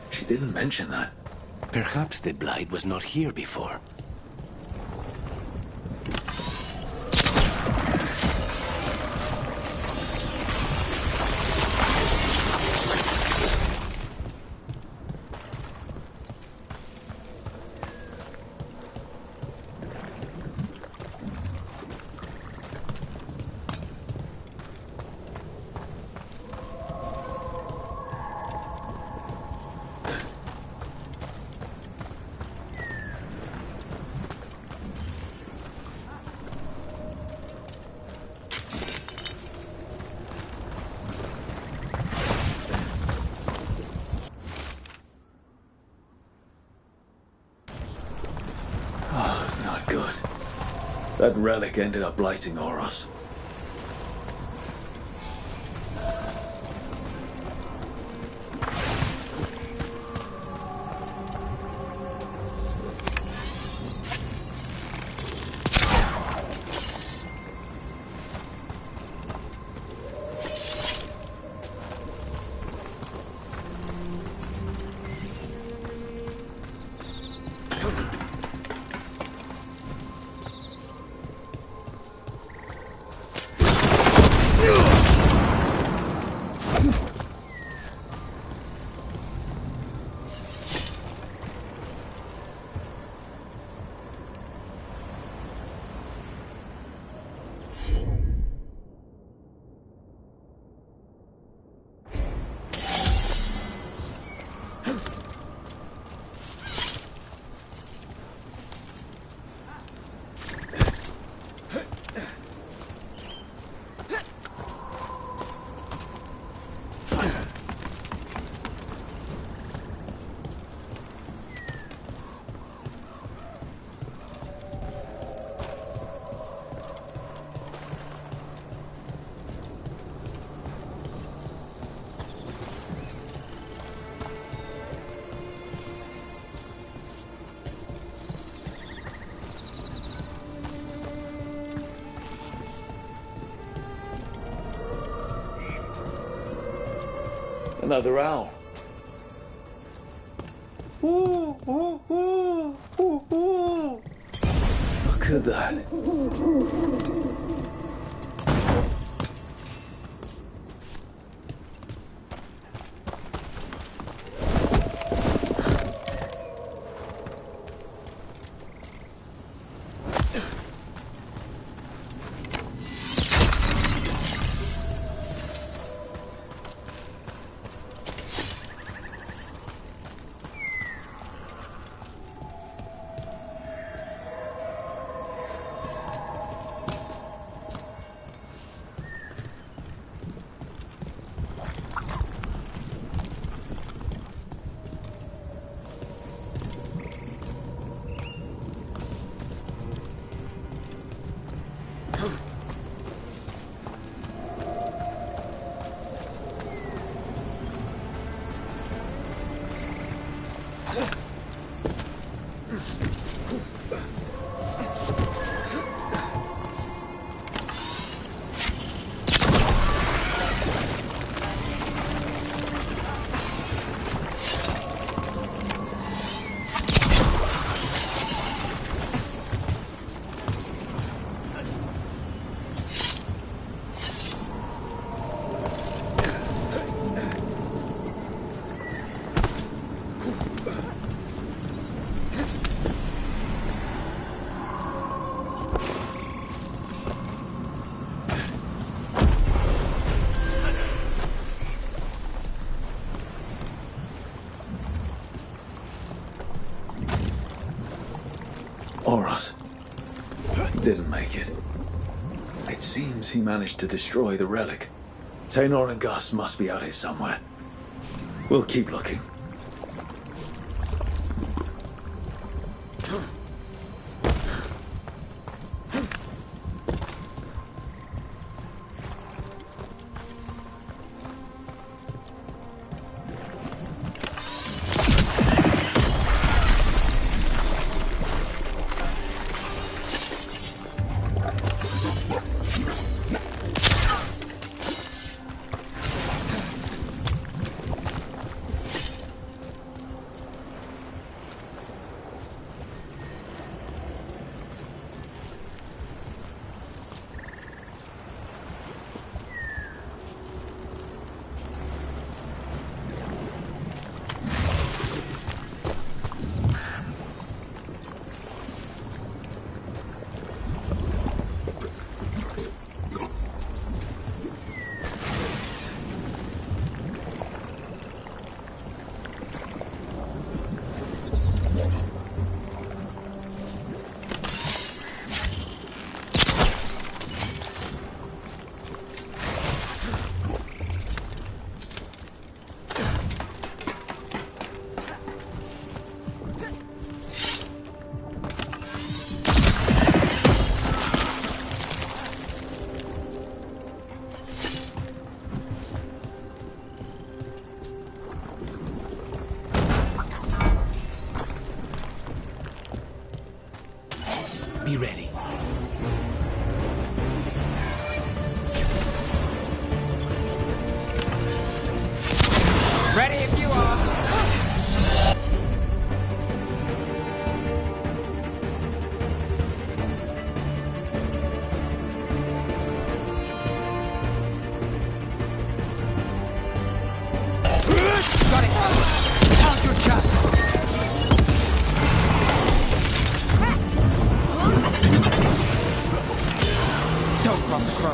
She didn't mention that. Perhaps the blight was not here before. That relic ended up blighting Oros. Another owl. Ooh, ooh, ooh, ooh, ooh. Look at that. Oros. Didn't make it. It seems he managed to destroy the relic. Taynor and Gus must be out here somewhere. We'll keep looking. Be ready. Ready if you are. Got it. Now's your chance. Don't cross the crow.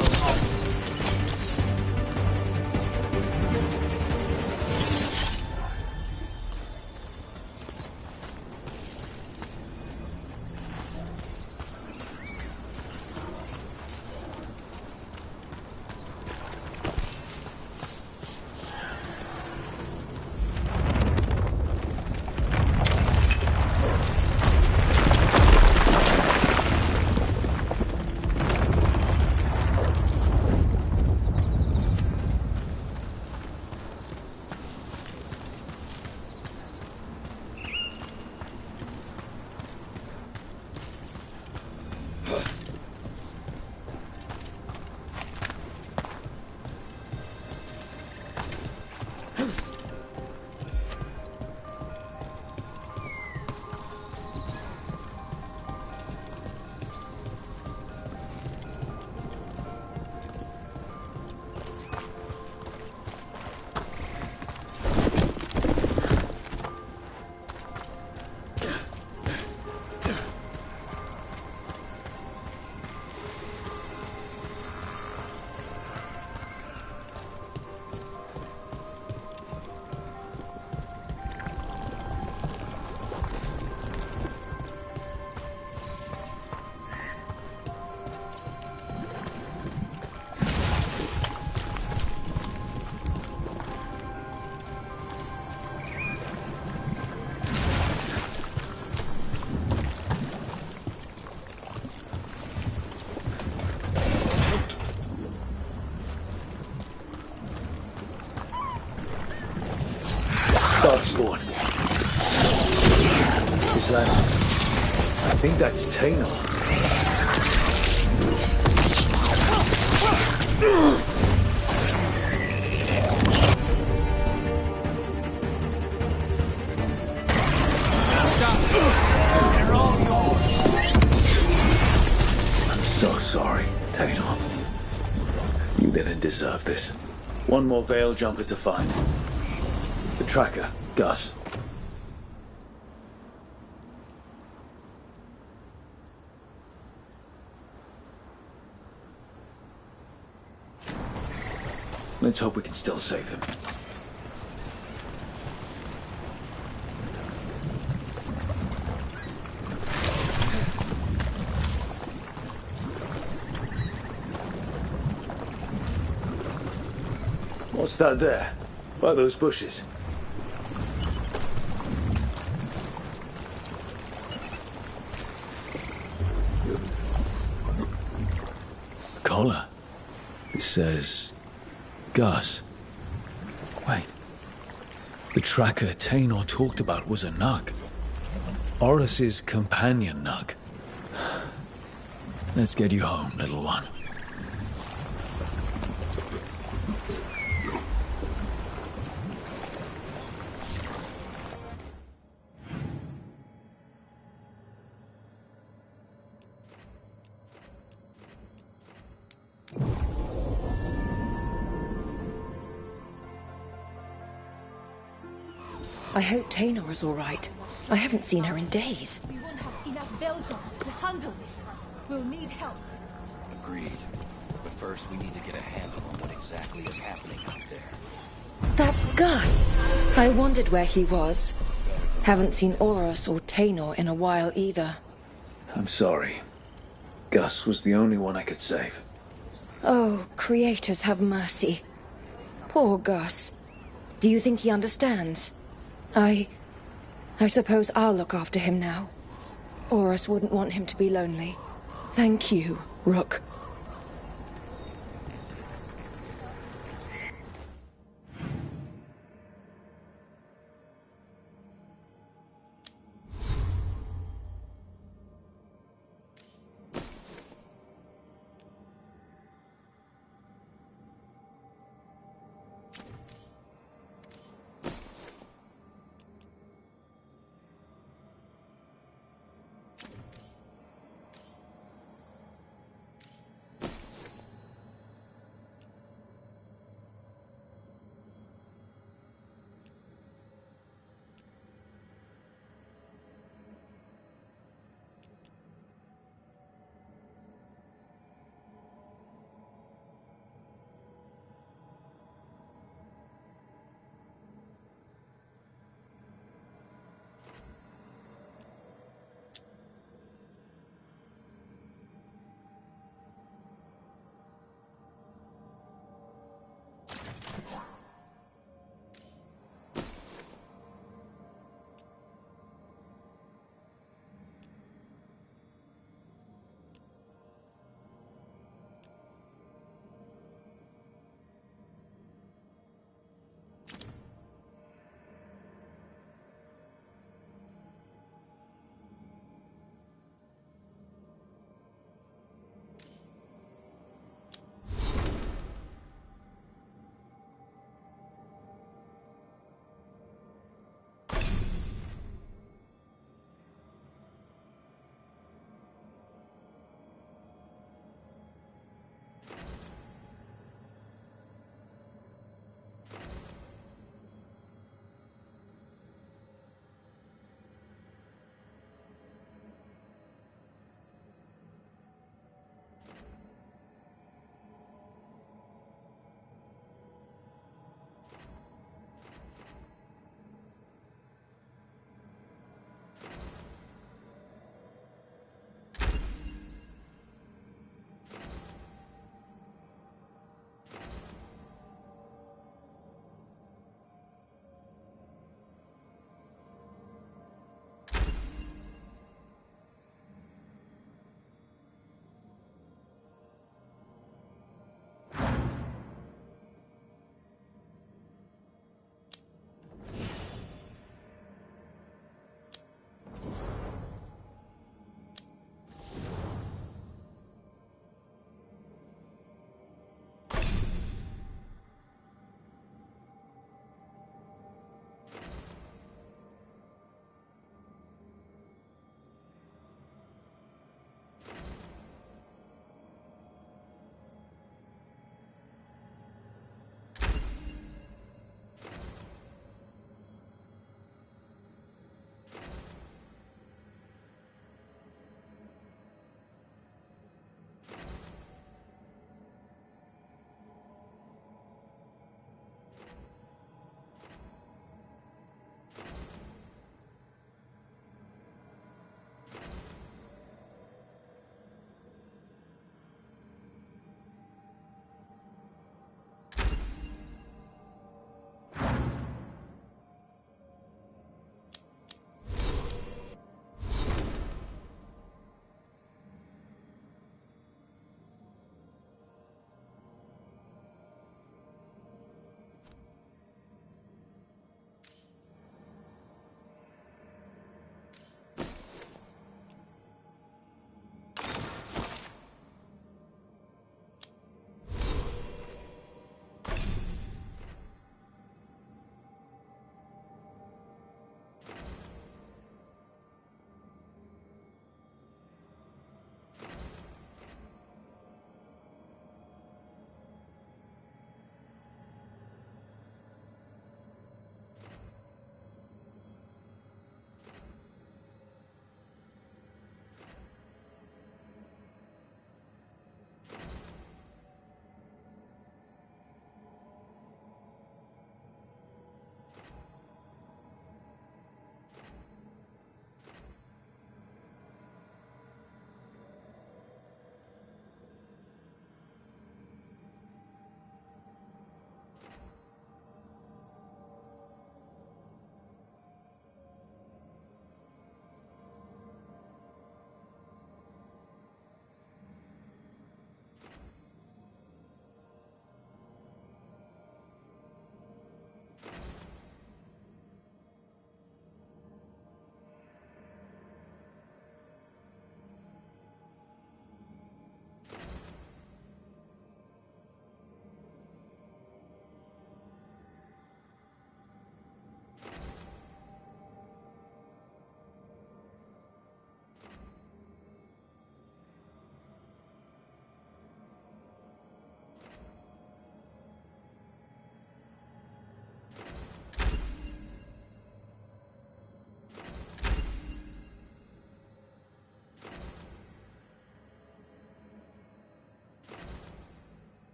Darkspawn. Is that... I think that's Taynor. They're all yours. I'm so sorry, Taynor. You didn't deserve this. One more Veil Jumper to find. The tracker, Gus. Let's hope we can still save him. What's that there? By those bushes? Collar. It says... Gus. Wait. The tracker Tainor talked about was a Nug. Horus's companion Nug. Let's get you home, little one. I hope Tainor is all right. I haven't seen her in days. We won't have enough Belgians to handle this. We'll need help. Agreed. But first, we need to get a handle on what exactly is happening out there. That's Gus. I wondered where he was. Haven't seen Horus or Tainor in a while either. I'm sorry. Gus was the only one I could save. Oh, creators have mercy. Poor Gus. Do you think he understands? I suppose I'll look after him now. Horus wouldn't want him to be lonely. Thank you, Rook.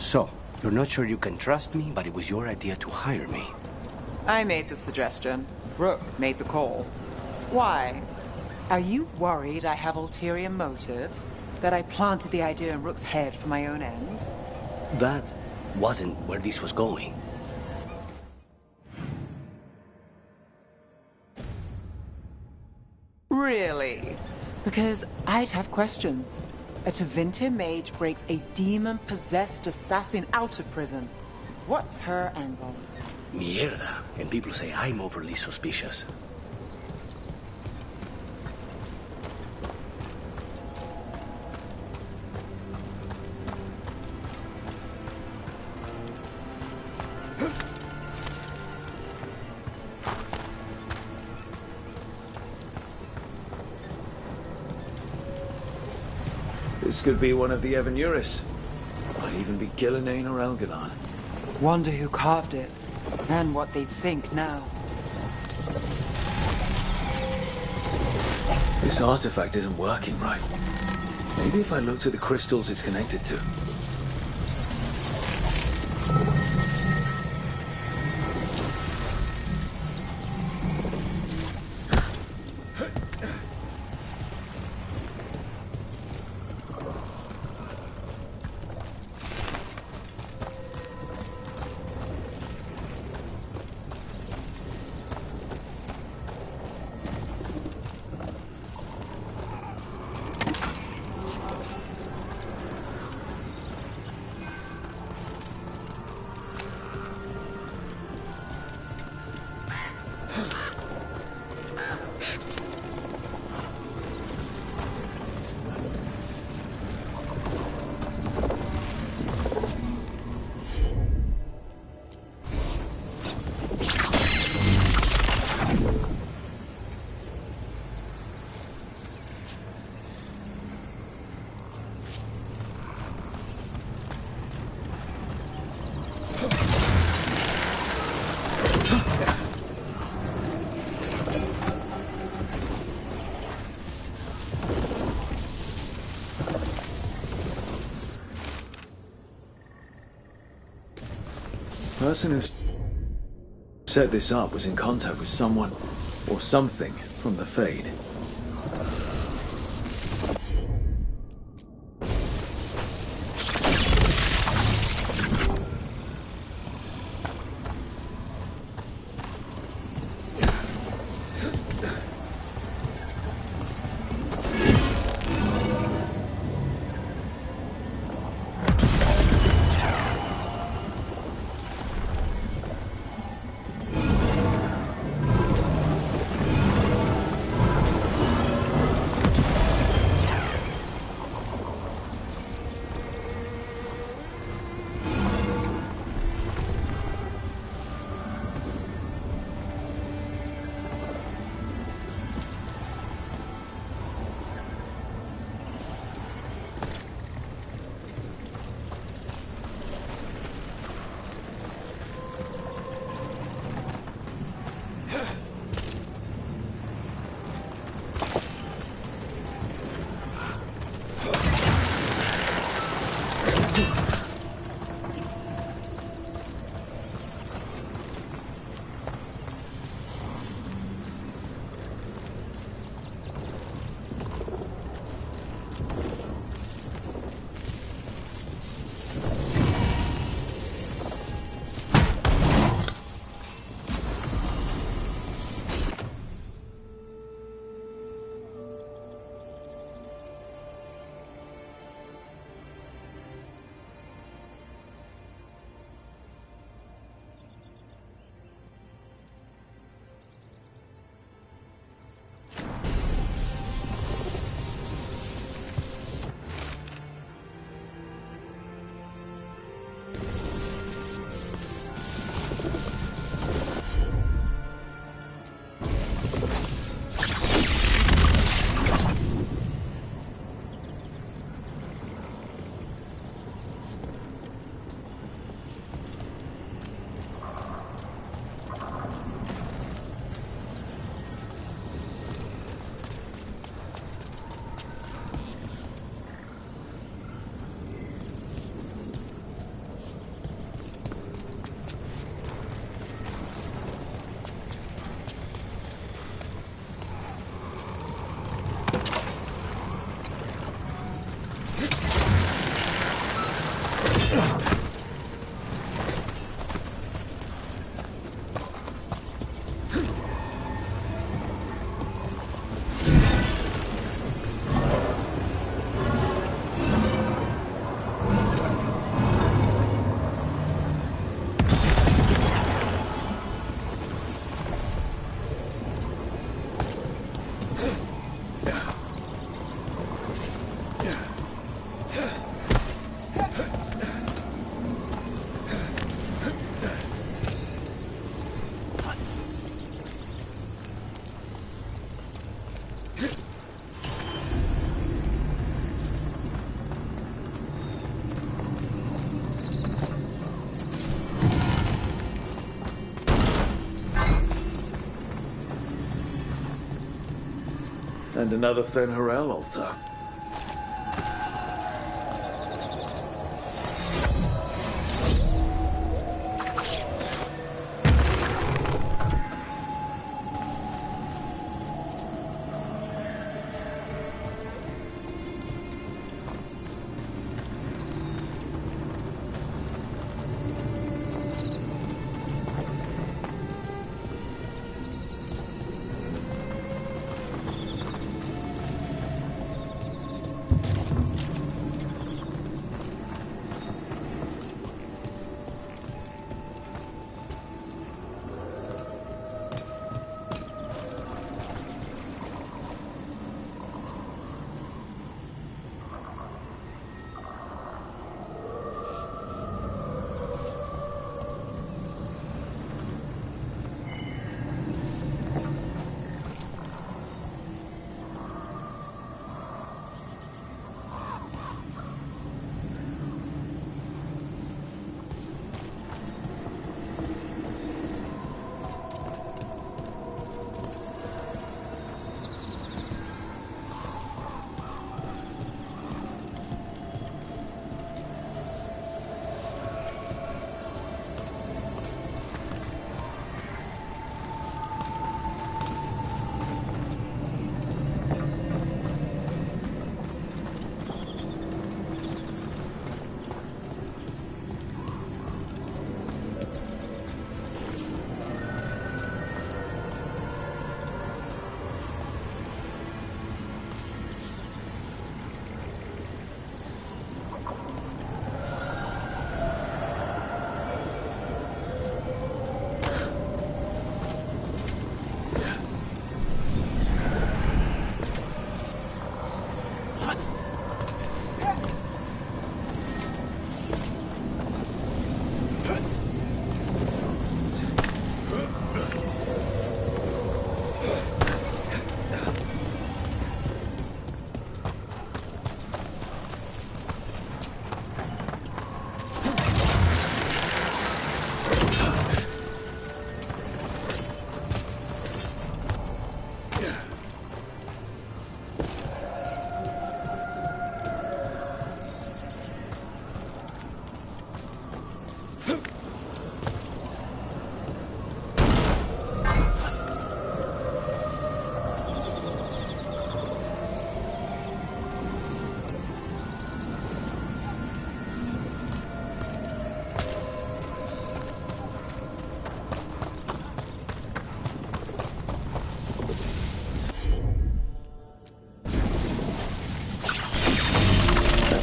So, you're not sure you can trust me, but it was your idea to hire me. I made the suggestion. Rook made the call. Why? Are you worried I have ulterior motives? That I planted the idea in Rook's head for my own ends? That wasn't where this was going. Really? Because I'd have questions. A Tevinter mage breaks a demon-possessed assassin out of prison. What's her angle? Mierda. And people say I'm overly suspicious. This could be one of the Evanuris. Might even be Gillenane or Elgadon. Wonder who carved it, and what they think now. This artifact isn't working right. Maybe if I look to the crystals it's connected to. The person who set this up was in contact with someone or something from the Fade. And another Fen'Harel altar.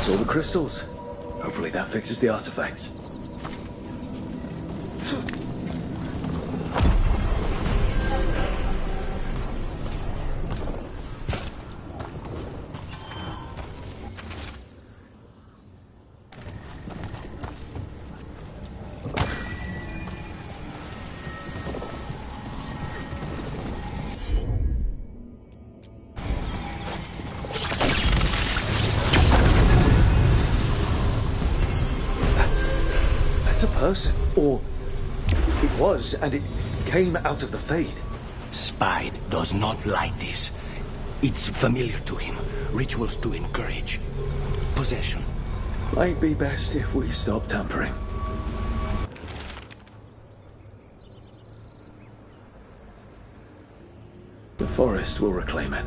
All the crystals. Hopefully that fixes the artifacts. Person, or it was, and it came out of the Fade. Spide does not like this. It's familiar to him. Rituals to encourage possession. Might be best if we stop tampering. The forest will reclaim it.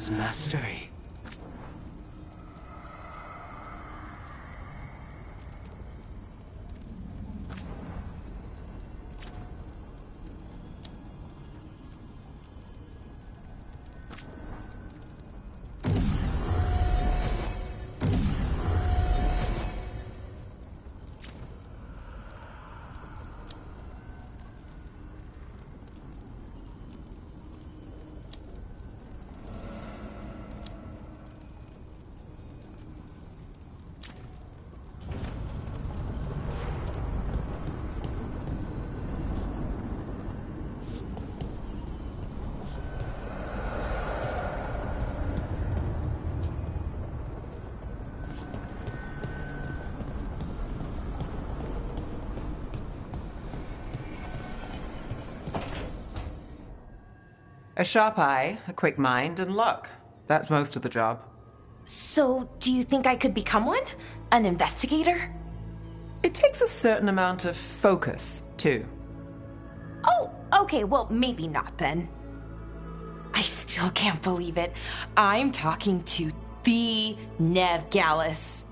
His mastery. A sharp eye, a quick mind, and luck. That's most of the job. So, do you think I could become one? An investigator? It takes a certain amount of focus, too. Oh, okay, well, maybe not then. I still can't believe it. I'm talking to the Nev Gallus.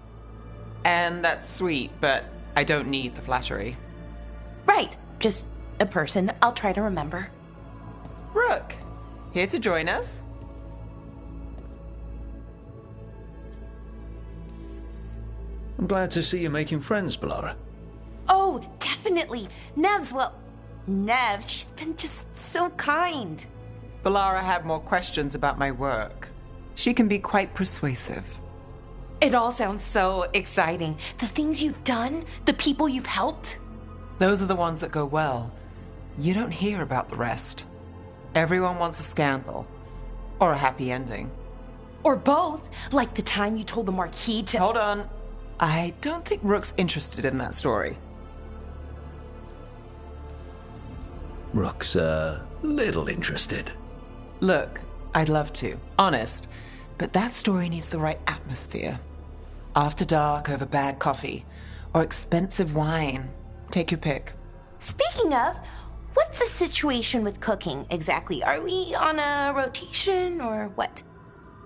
And that's sweet, but I don't need the flattery. Right, just a person I'll try to remember. Rook, here to join us? I'm glad to see you making friends, Bellara. Oh, definitely. Nev's, well, Nev, she's been just so kind. Bellara had more questions about my work. She can be quite persuasive. It all sounds so exciting. The things you've done, the people you've helped. Those are the ones that go well. You don't hear about the rest. Everyone wants a scandal. Or a happy ending. Or both, like the time you told the Marquis to— Hold on. I don't think Rook's interested in that story. Rook's a little interested. Look, I'd love to, honest, but that story needs the right atmosphere. After dark over bad coffee, or expensive wine. Take your pick. Speaking of, what's the situation with cooking exactly? Are we on a rotation or what?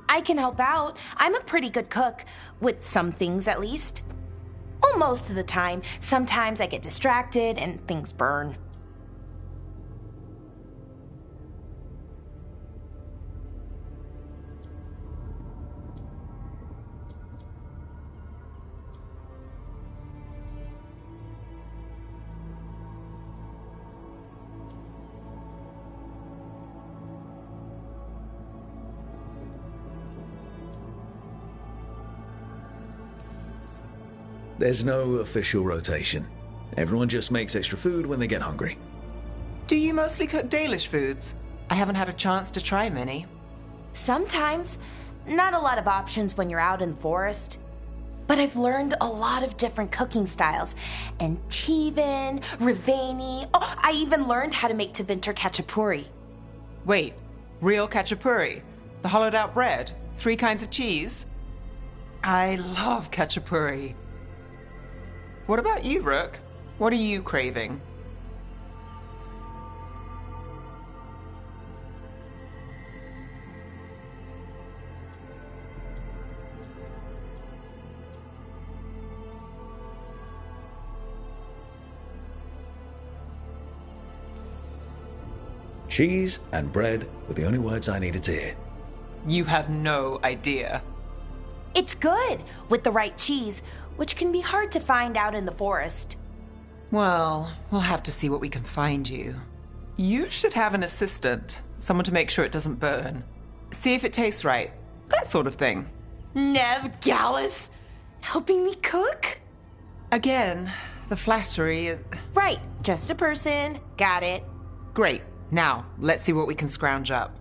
I can help out. I'm a pretty good cook, with some things at least. Well, most of the time. Sometimes I get distracted and things burn. There's no official rotation. Everyone just makes extra food when they get hungry. Do you mostly cook Dalish foods? I haven't had a chance to try many. Sometimes. Not a lot of options when you're out in the forest. But I've learned a lot of different cooking styles. And Tivin, Rivani. Oh, I even learned how to make Tevinter Khachapuri. Wait, real Khachapuri? The hollowed out bread? 3 kinds of cheese? I love Khachapuri. What about you, Rook? What are you craving? Cheese and bread were the only words I needed to hear. You have no idea. It's good, with the right cheese, which can be hard to find out in the forest. Well, we'll have to see what we can find you. You should have an assistant, someone to make sure it doesn't burn. See if it tastes right, that sort of thing. Nev Gallus, helping me cook? Again, the flattery. Right, just a person, got it. Great, now let's see what we can scrounge up.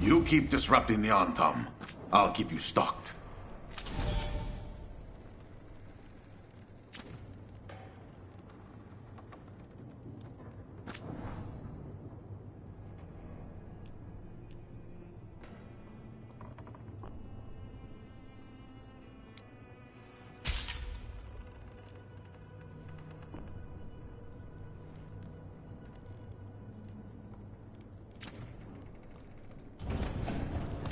You keep disrupting the Antam. I'll keep you stocked.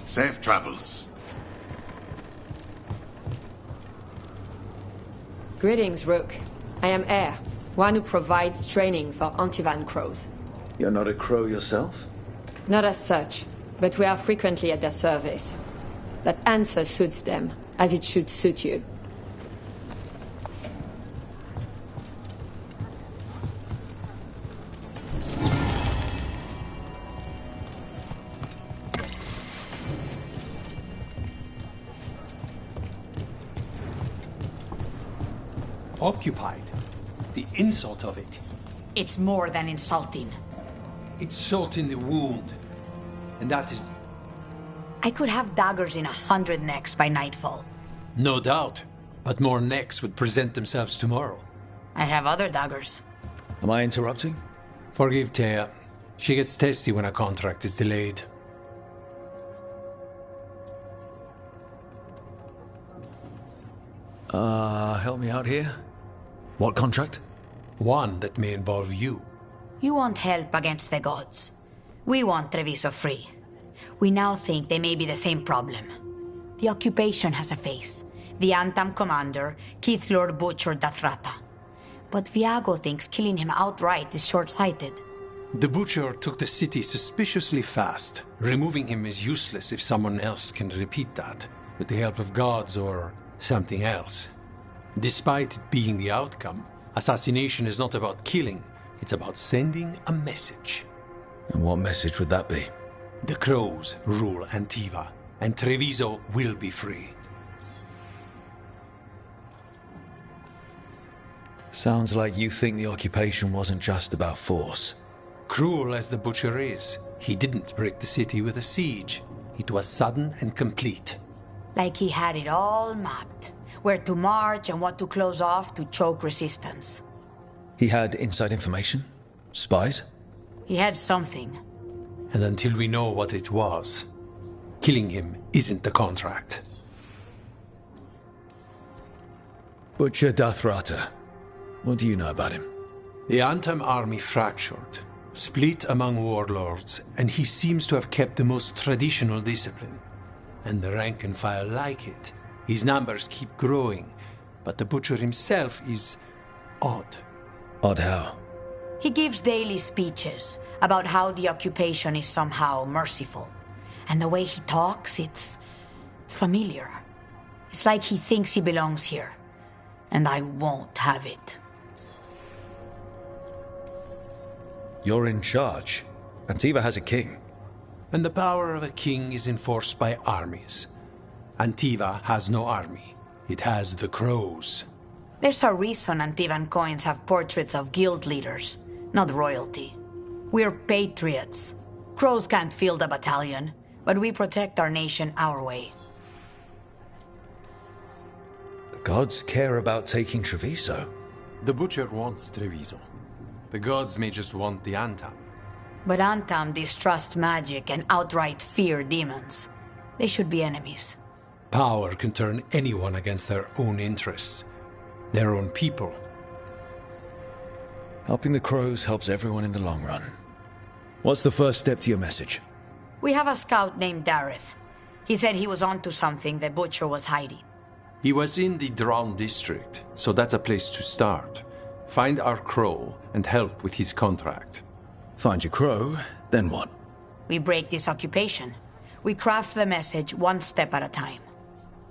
Safe travels. Greetings, Rook. I am Air, one who provides training for Antivan crows. You're not a crow yourself? Not as such, but we are frequently at their service. That answer suits them, as it should suit you. Occupied. The insult of it. It's more than insulting. It's salt in the wound. And that is... I could have daggers in 100 necks by nightfall. No doubt. But more necks would present themselves tomorrow. I have other daggers. Am I interrupting? Forgive Thea. She gets testy when a contract is delayed. Help me out here. What contract? One that may involve you. You want help against the gods. We want Treviso free. We now think they may be the same problem. The occupation has a face. The Antam commander, Keith Lord Butcher Dathrata. But Viago thinks killing him outright is short-sighted. The Butcher took the city suspiciously fast. Removing him is useless if someone else can repeat that, with the help of gods or something else. Despite it being the outcome, assassination is not about killing, it's about sending a message. And what message would that be? The crows rule Antiva, and Treviso will be free. Sounds like you think the occupation wasn't just about force. Cruel as the Butcher is, he didn't break the city with a siege. It was sudden and complete. Like he had it all mapped. Where to march and what to close off to choke resistance. He had inside information? Spies? He had something. And until we know what it was, killing him isn't the contract. Butcher Dathrata. What do you know about him? The Antam army fractured, split among warlords, and he seems to have kept the most traditional discipline. And the rank and file like it. His numbers keep growing, but the Butcher himself is odd. Odd how? He gives daily speeches about how the occupation is somehow merciful. And the way he talks, it's familiar. It's like he thinks he belongs here. And I won't have it. You're in charge. Antiva has a king. And the power of a king is enforced by armies. Antiva has no army. It has the crows. There's a reason Antivan coins have portraits of guild leaders, not royalty. We're patriots. Crows can't field a battalion, but we protect our nation our way. The gods care about taking Treviso. The Butcher wants Treviso. The gods may just want the Antam. But Antam distrust magic and outright fear demons. They should be enemies. Power can turn anyone against their own interests, their own people. Helping the crows helps everyone in the long run. What's the first step to your message? We have a scout named Dareth. He said he was onto something the Butcher was hiding. He was in the Drown district, so that's a place to start. Find our crow and help with his contract. Find your crow, then what? We break this occupation. We craft the message one step at a time.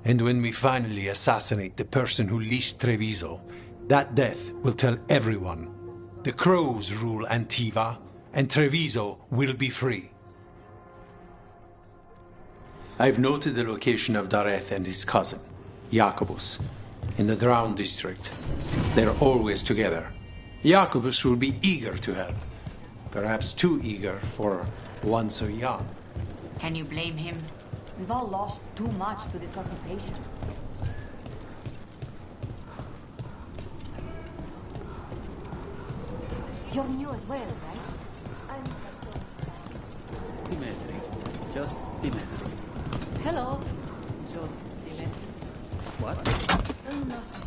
And when we finally assassinate the person who leashed Treviso, that death will tell everyone. The crows rule Antiva, and Treviso will be free. I've noted the location of Dareth and his cousin, Jacobus, in the Drown district. They're always together. Jacobus will be eager to help. Perhaps too eager for one so young. Can you blame him? We've all lost too much to this occupation. You're new as well, right? Dimitri. Just Dimitri. Hello. Just Dimitri. What? Oh, nothing.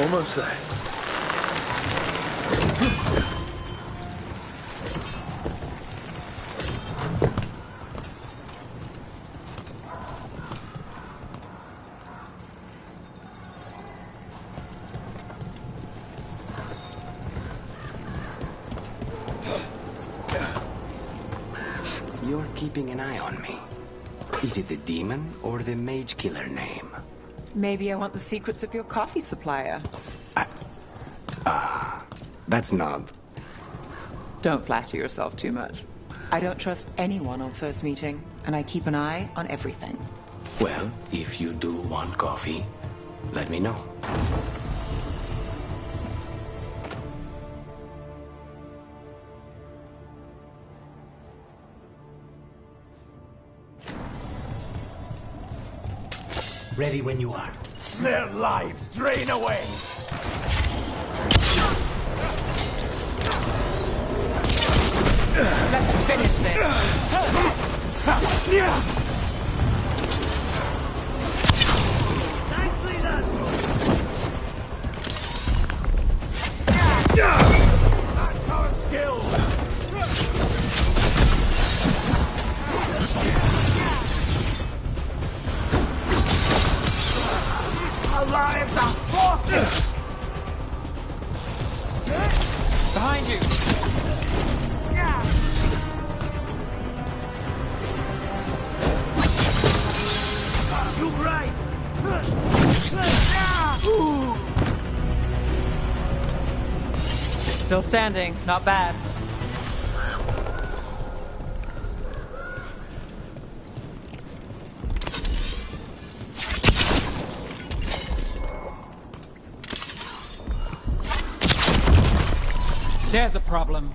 Almost there. You're keeping an eye on me. Is it the demon or the mage killer name? Maybe I want the secrets of your coffee supplier. That's not. Don't flatter yourself too much. I don't trust anyone on first meeting, and I keep an eye on everything. Well, if you do want coffee, let me know. Ready when you are. Their lives drain away! Let's finish this! Nicely done! That's our skill! Our lives are forfeit! Behind you! You right! Still standing, not bad. There's a problem.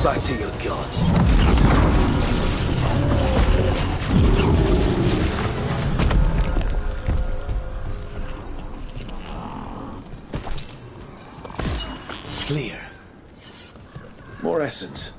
Back to your gods. Clear. More essence.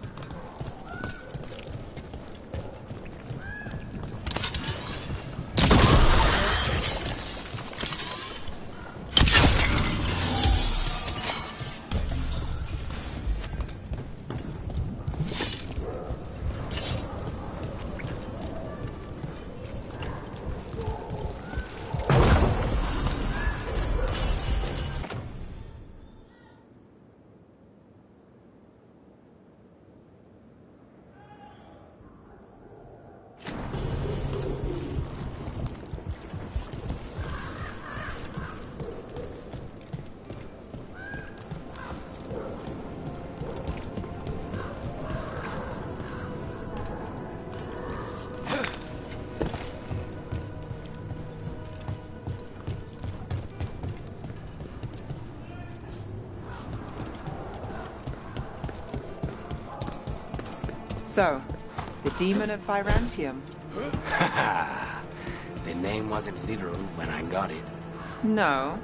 So, the Demon of Virantium. The name wasn't literal when I got it. No,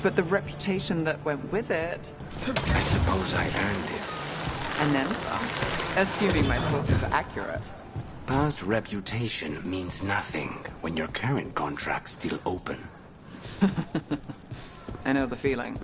but the reputation that went with it. I suppose I earned it. And then some, assuming my sources are accurate. Past reputation means nothing when your current contract's still open. I know the feeling.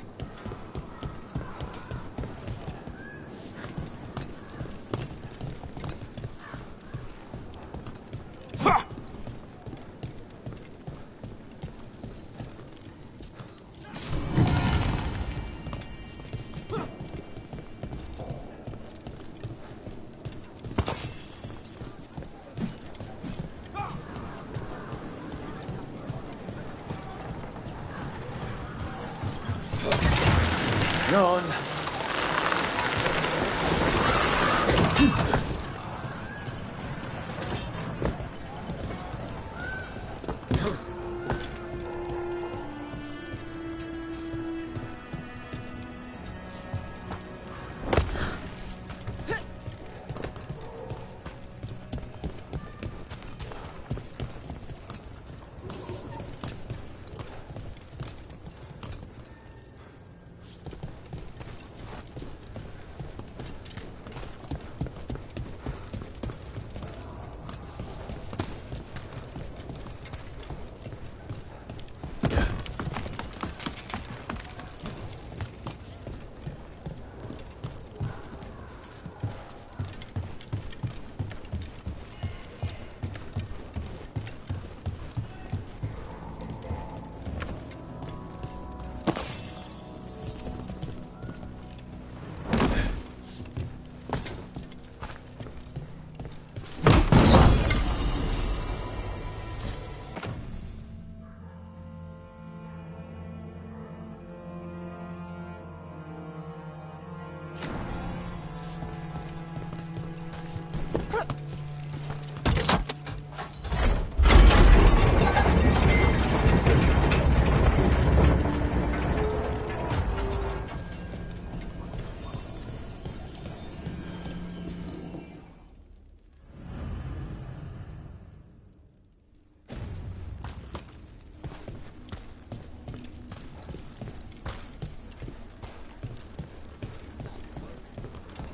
Yawn.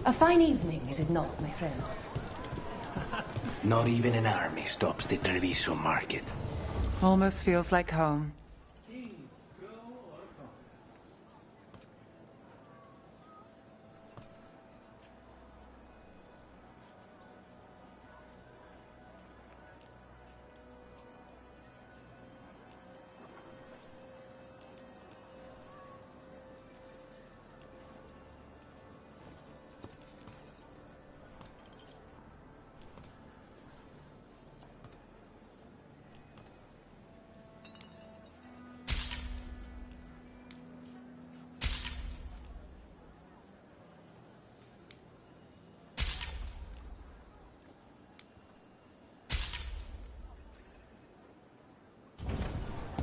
A fine evening, is it not, my friends? Not even an army stops the DrBrynzo market. Almost feels like home.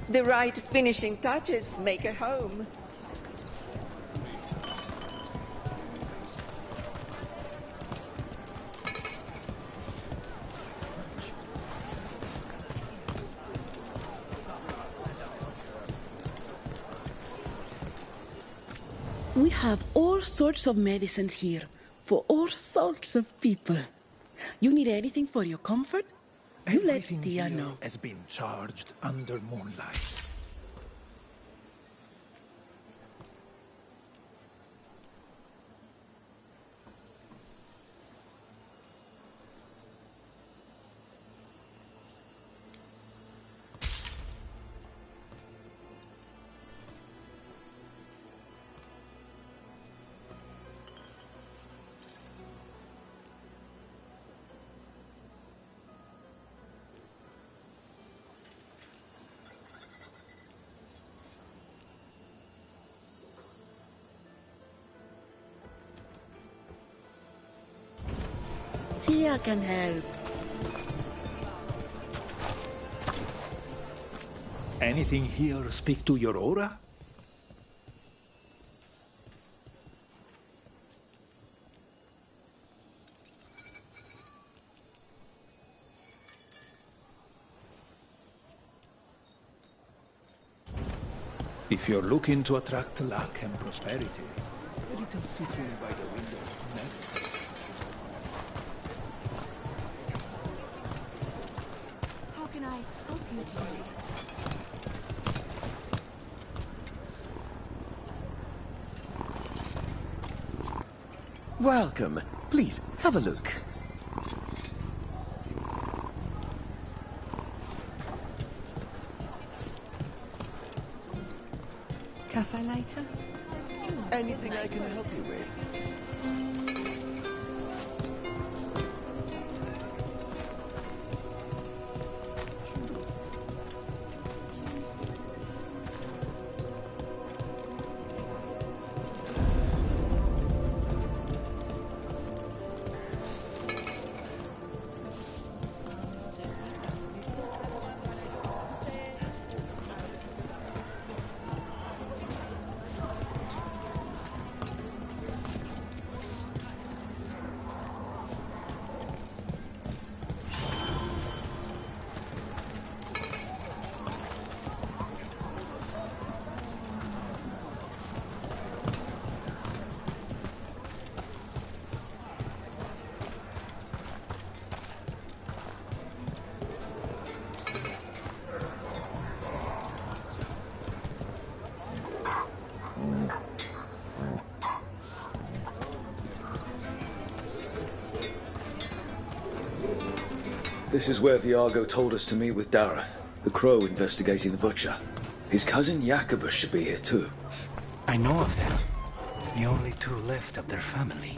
The right finishing touches make a home. We have all sorts of medicines here, for all sorts of people. You need anything for your comfort? You let Tia know. Has been charged under moonlight. Tia can help. Anything here speak to your aura? If you're looking to attract luck and prosperity, a little sitting by the window never. How can I help you today? Welcome. Please, have a look. Cafe later? Anything I can help you with? This is where Viago told us to meet with Dareth, the crow investigating the butcher. His cousin Jacobus should be here too. I know of them. The only two left of their family.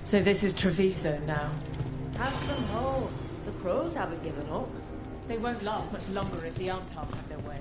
So this is DrBrynzo now. Have some hope. The crows haven't given up. They won't last much longer if the Antarms have their way.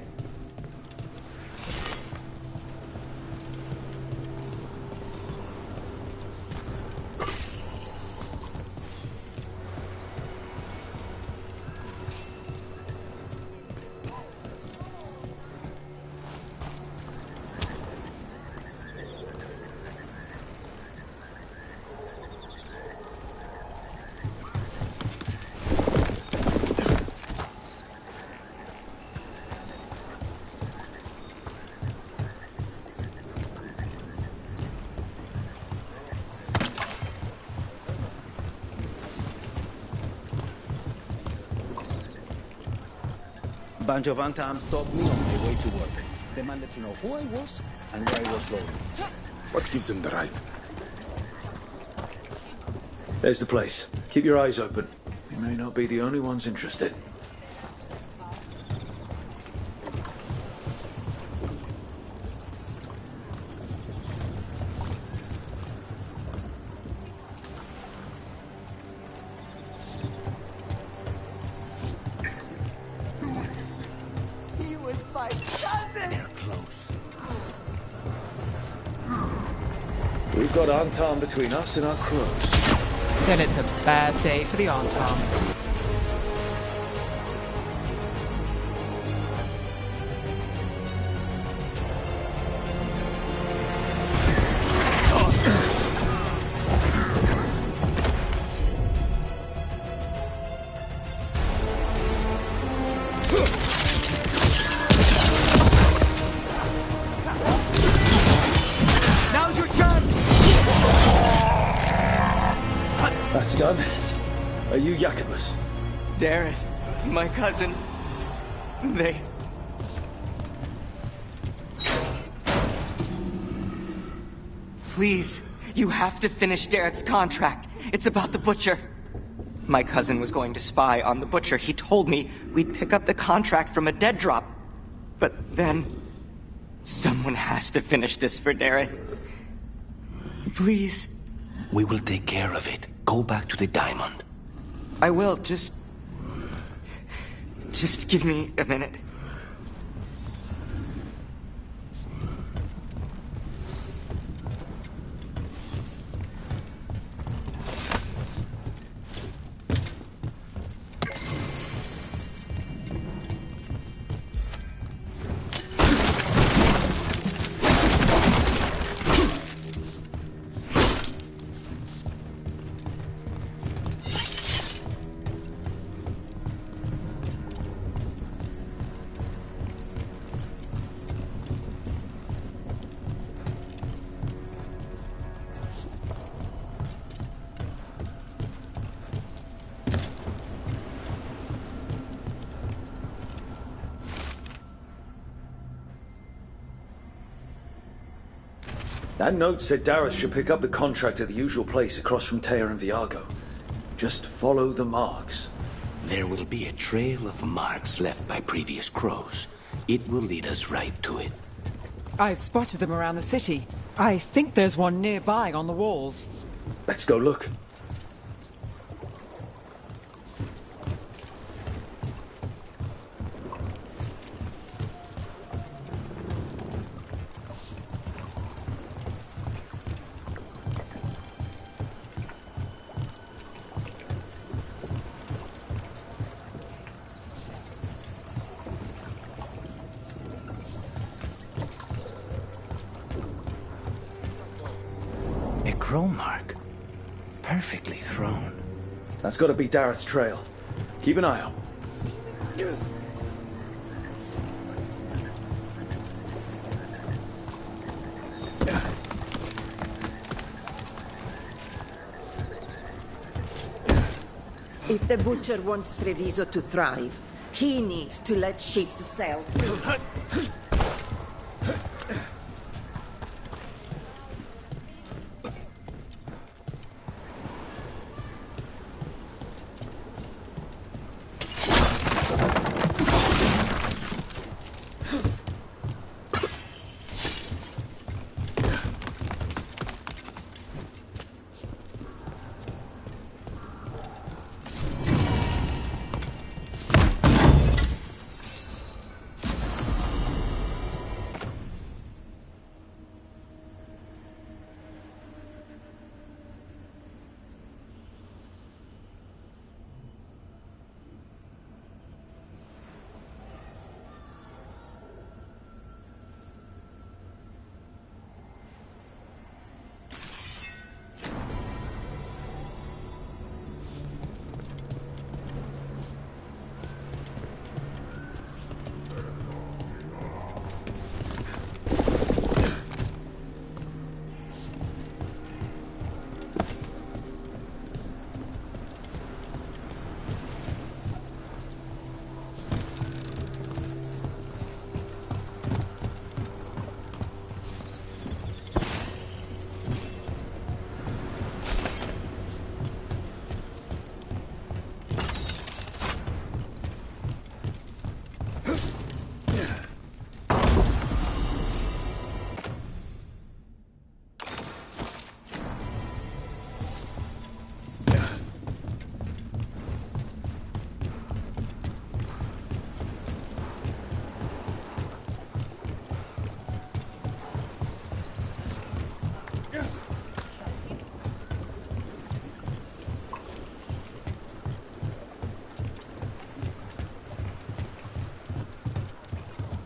Bunch of Antam stopped me on my way to work. Demanded to know who I was and where I was going. What gives them the right? There's the place. Keep your eyes open. We may not be the only ones interested. He was my cousin! They're close. We've got Antam between us and our crows. Then it's a bad day for the Antam. Now's your chance! That's done. Are you Jacobus? Dareth, my cousin. They... Please, you have to finish Dareth's contract. It's about the butcher. My cousin was going to spy on the butcher. He told me we'd pick up the contract from a dead drop. But then... someone has to finish this for Dareth. Please. We will take care of it. Go back to the diamond. I will, just give me a minute. That note said Dareth should pick up the contract at the usual place across from Teir and Viago. Just follow the marks. There will be a trail of marks left by previous crows. It will lead us right to it. I've spotted them around the city. I think there's one nearby on the walls. Let's go look. Crow mark. Perfectly thrown. That's gotta be Dareth's trail. Keep an eye out. If the butcher wants DrBrynzo to thrive, he needs to let sheep sell.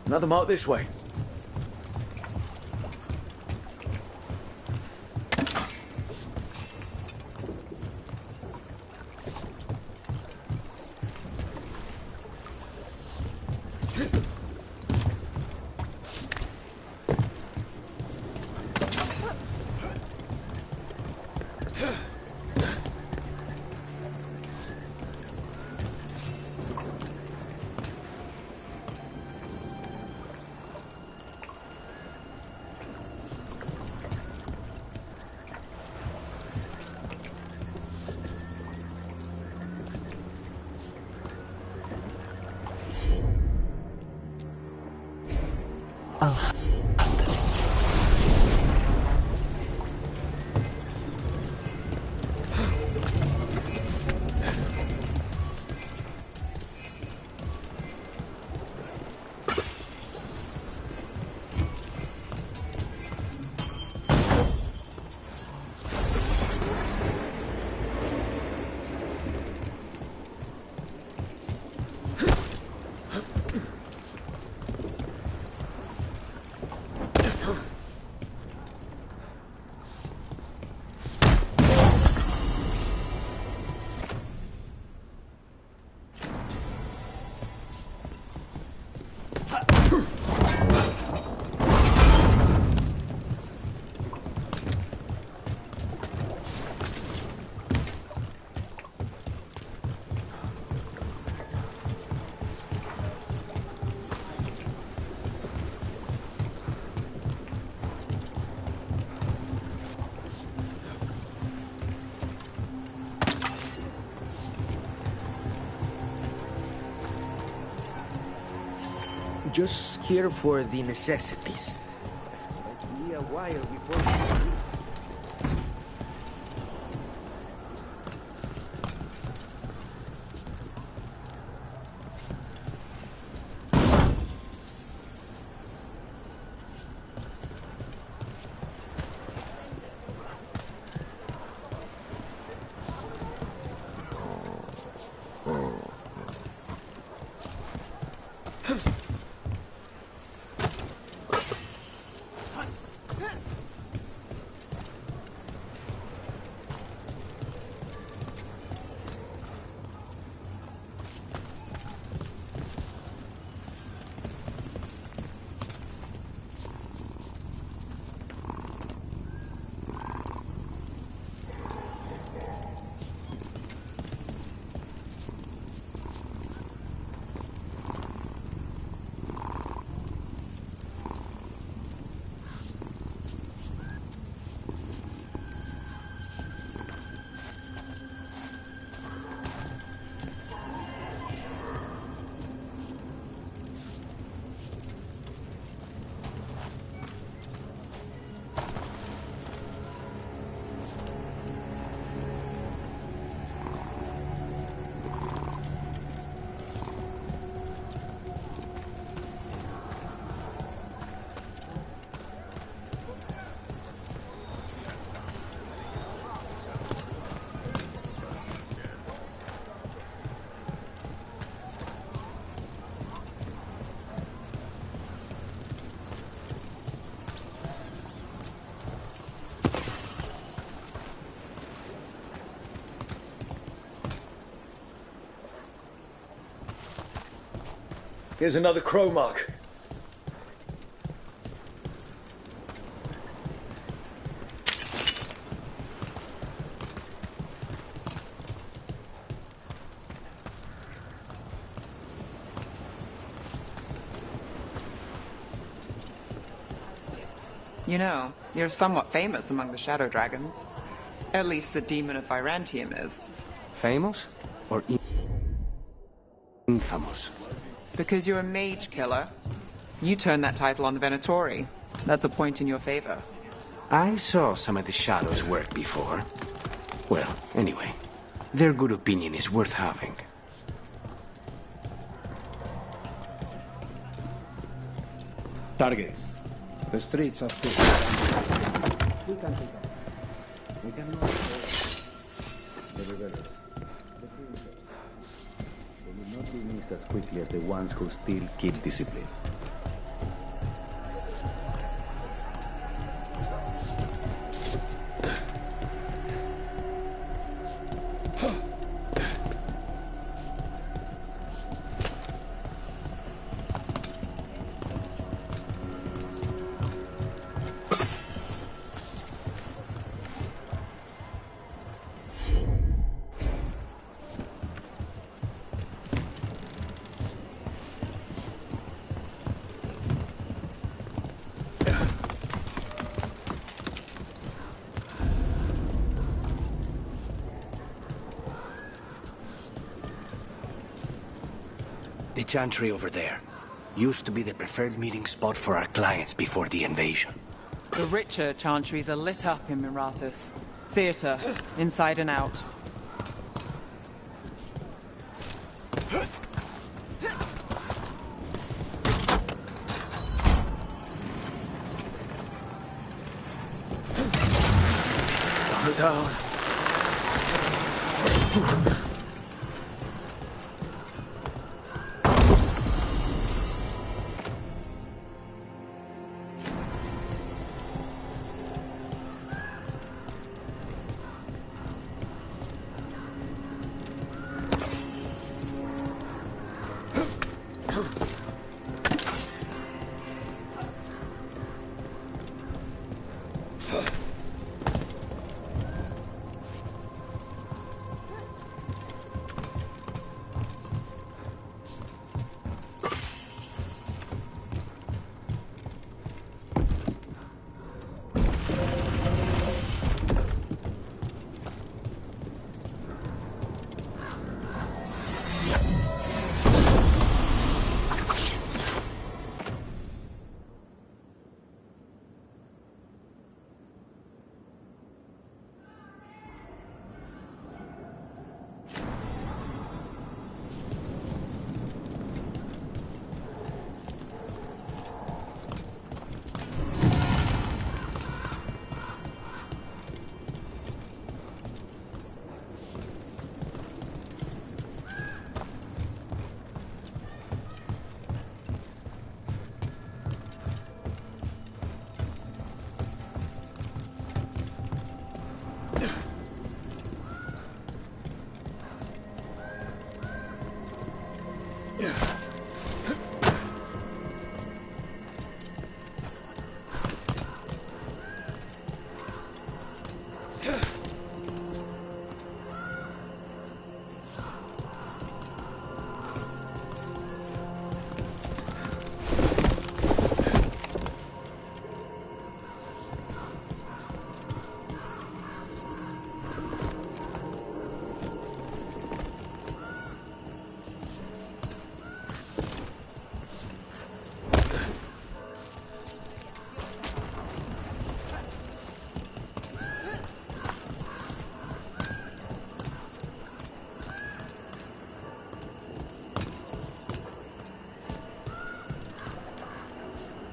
Another mark this way. just here for the necessities. Be a while before... Here's another crow mark. You know, you're somewhat famous among the Shadow Dragons. At least the Demon of Virantium is. Famous? Or infamous? Because you're a mage killer. You turned that title on the Venatori. That's a point in your favor. I saw some of the Shadows work before. Well, anyway, their good opinion is worth having. Targets. The streets are still... We can take up. We can not... The rebellion. The princess. They will not be missed as quickly as the ones who still keep discipline. The chantry over there used to be the preferred meeting spot for our clients before the invasion. The richer chantries are lit up in Mirathus. Theater, inside and out. Down.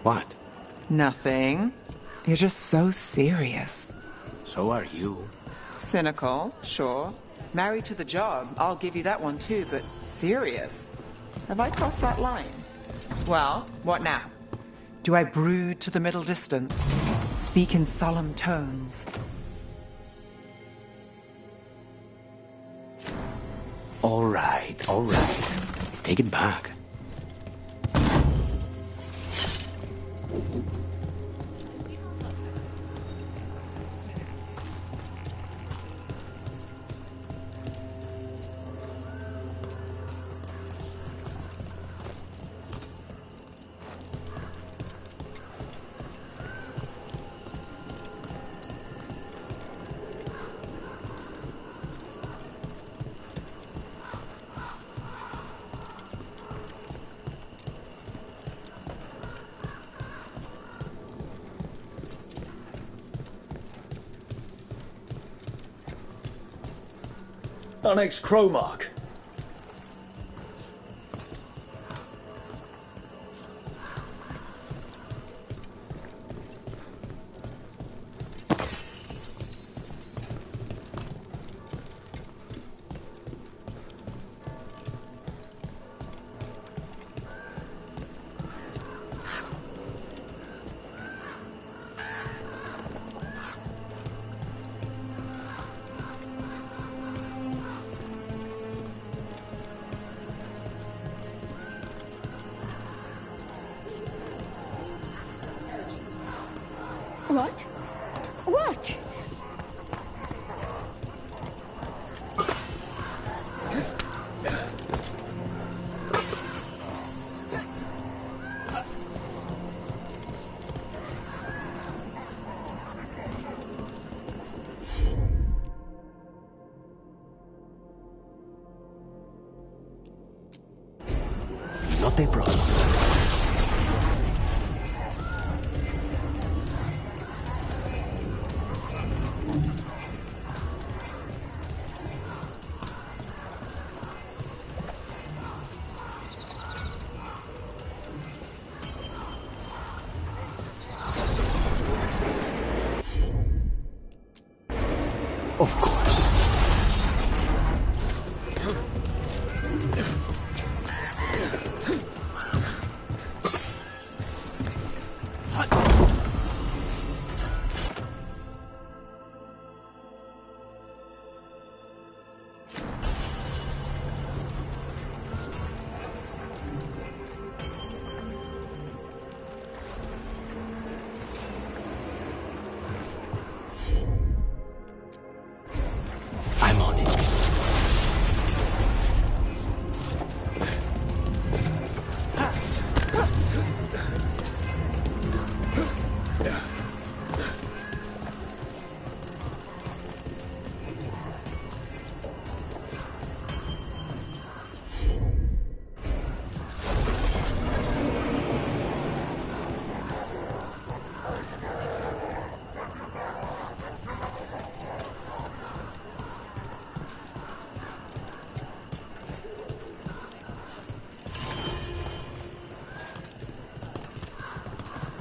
What? Nothing. You're just so serious. So are you. Cynical, sure. Married to the job, I'll give you that one too, but serious? Have I crossed that line? Well, what now? Do I brood to the middle distance? Speak in solemn tones? All right. Take it back. Onyx Cromark. What? What? Not a problem. Of course. I'm on it.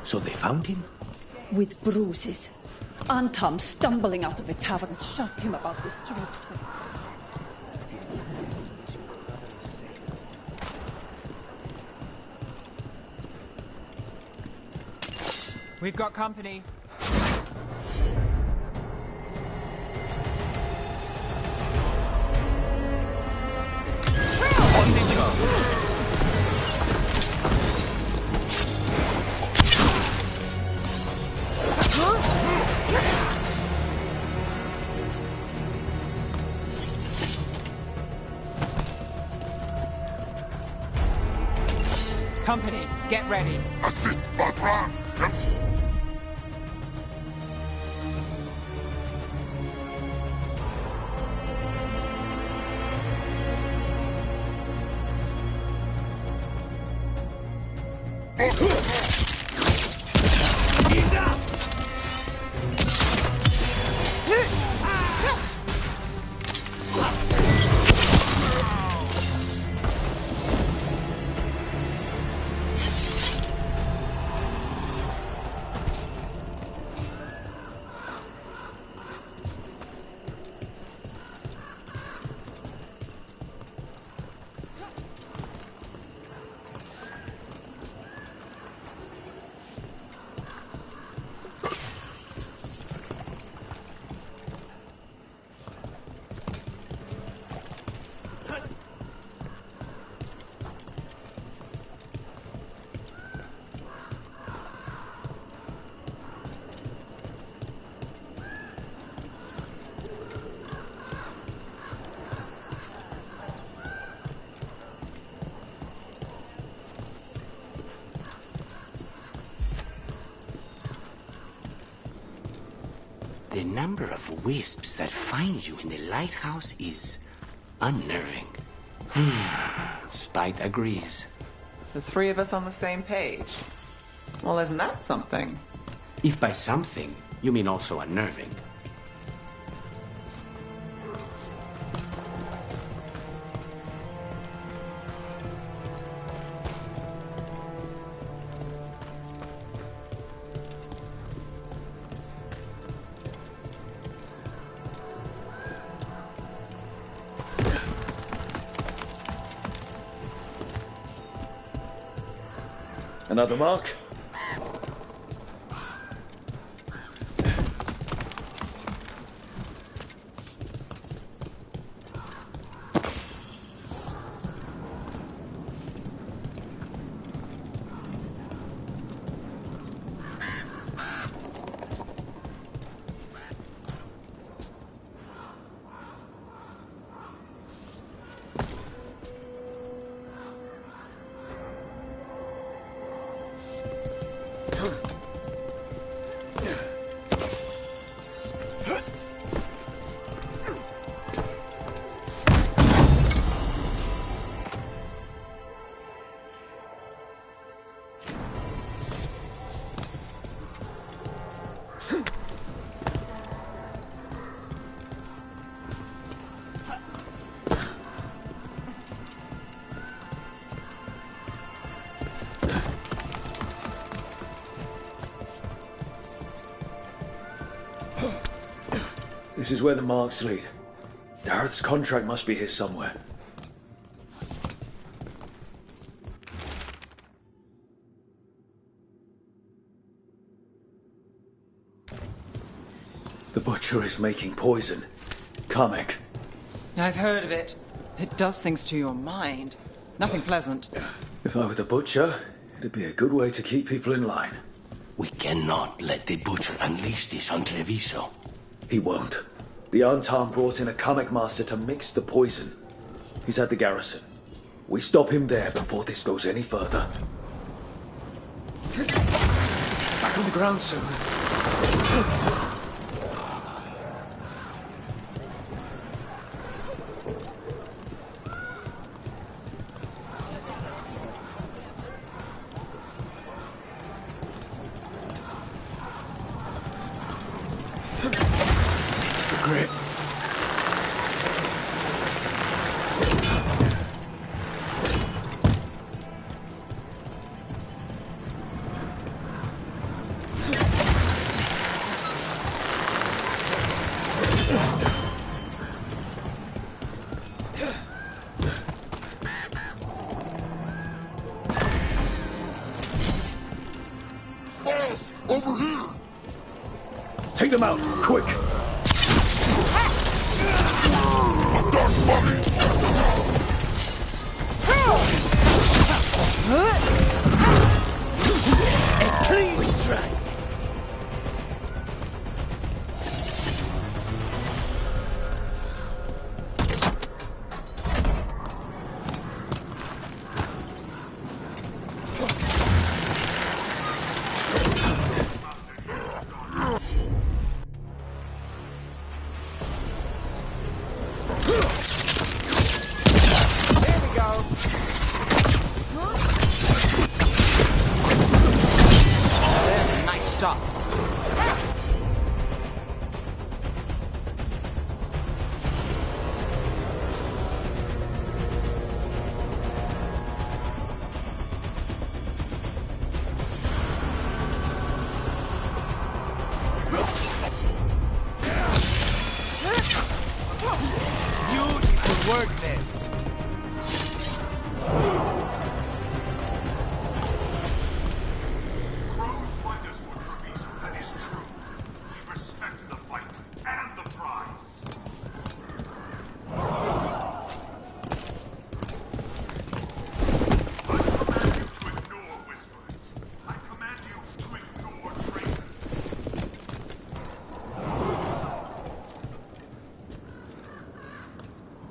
So they found him? With bruises. Antam, stumbling out of the tavern, shot him about the street. We've got company. Company, get ready. The number of wisps that find you in the lighthouse is unnerving. Spite agrees. The three of us on the same page. Well, isn't that something? If by something, you mean also unnerving. Another mark? This is where the marks lead. Dareth's contract must be here somewhere. The butcher is making poison. Kamek. I've heard of it. It does things to your mind. Nothing pleasant. If I were the butcher, it'd be a good way to keep people in line. We cannot let the butcher unleash this on DrBrynzo. He won't. The Antam brought in a Kamek master to mix the poison. He's at the garrison. We stop him there before this goes any further. Back on the ground soon. Grip. Boss, over here! Take them out, quick! A clean strike! Here we go. There's a nice shot. Beautiful work there. Crows fight us for DrBrynzo, that is true. We respect the fight and the prize. I command you to ignore whispers. I command you to ignore traitors.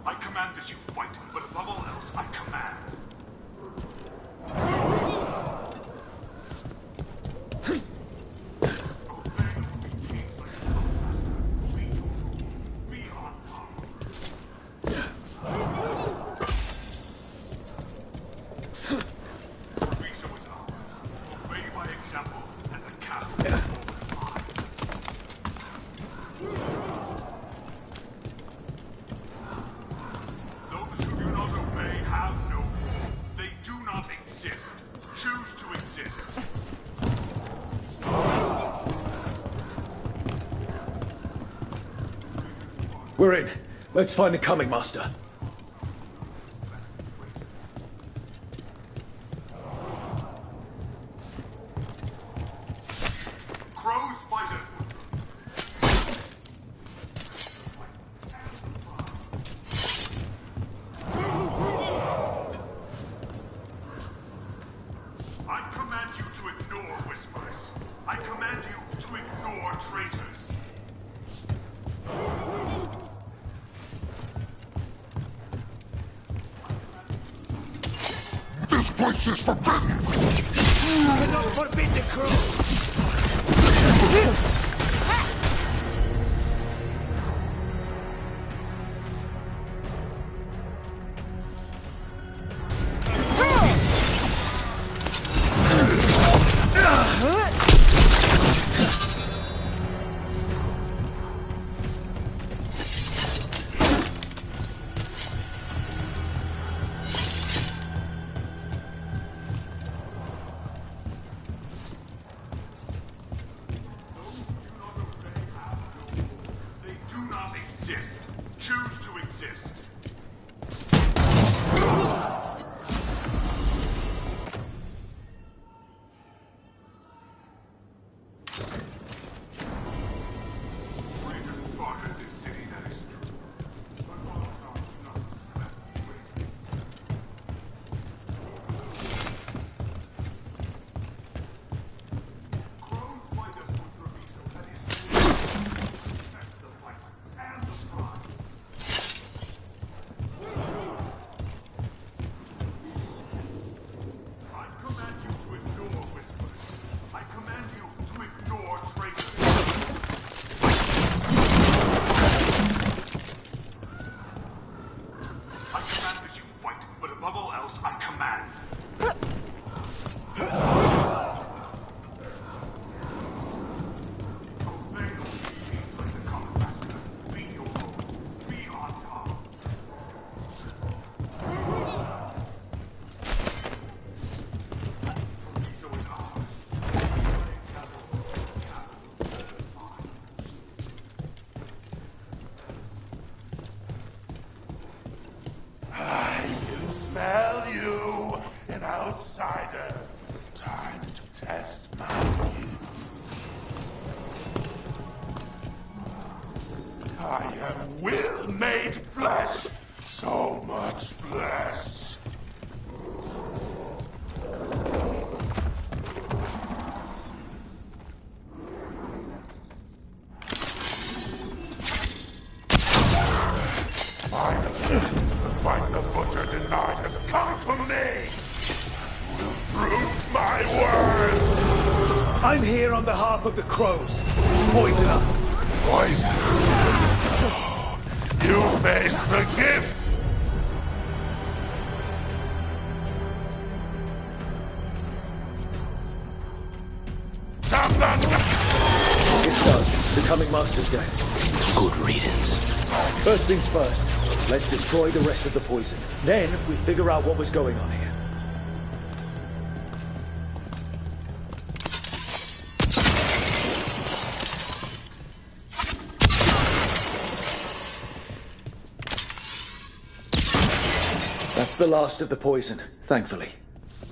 I command that you fight, but above all else, I command. DrBrynzo is ours. Obey by example, and the castle will fall Those who do not obey have no rule. They do not exist. Choose to exist. We're in. Let's find the coming master. Crows fight us. I command you to ignore whispers. I command you to ignore traitors. This place is forbidden! But don't forbid the crew! They do not exist. Choose to exist. Traitors guarded this city, that is true. But all gods do not respect traitors. Crows fight us for DrBrynzo, that is true. Respect the fight and the prize. I command you to ignore whispers. I command you to ignore traitors. I command that you fight, but above all else, I command. Obey the teachings like the common master. Be your own. Be on top. DrBrynzo is ours. I can smell you, an outsider. Time to test my skill. I am will made flesh, so much flesh. Finally, the fight the butcher denied has come to me. Will prove my worth. I'm here on behalf of the crows. Poison up. Poison. You face is the gift! It's done. The coming master's dead. Good riddance. First things first. Let's destroy the rest of the poison. Then we figure out what was going on here. That's the last of the poison, thankfully.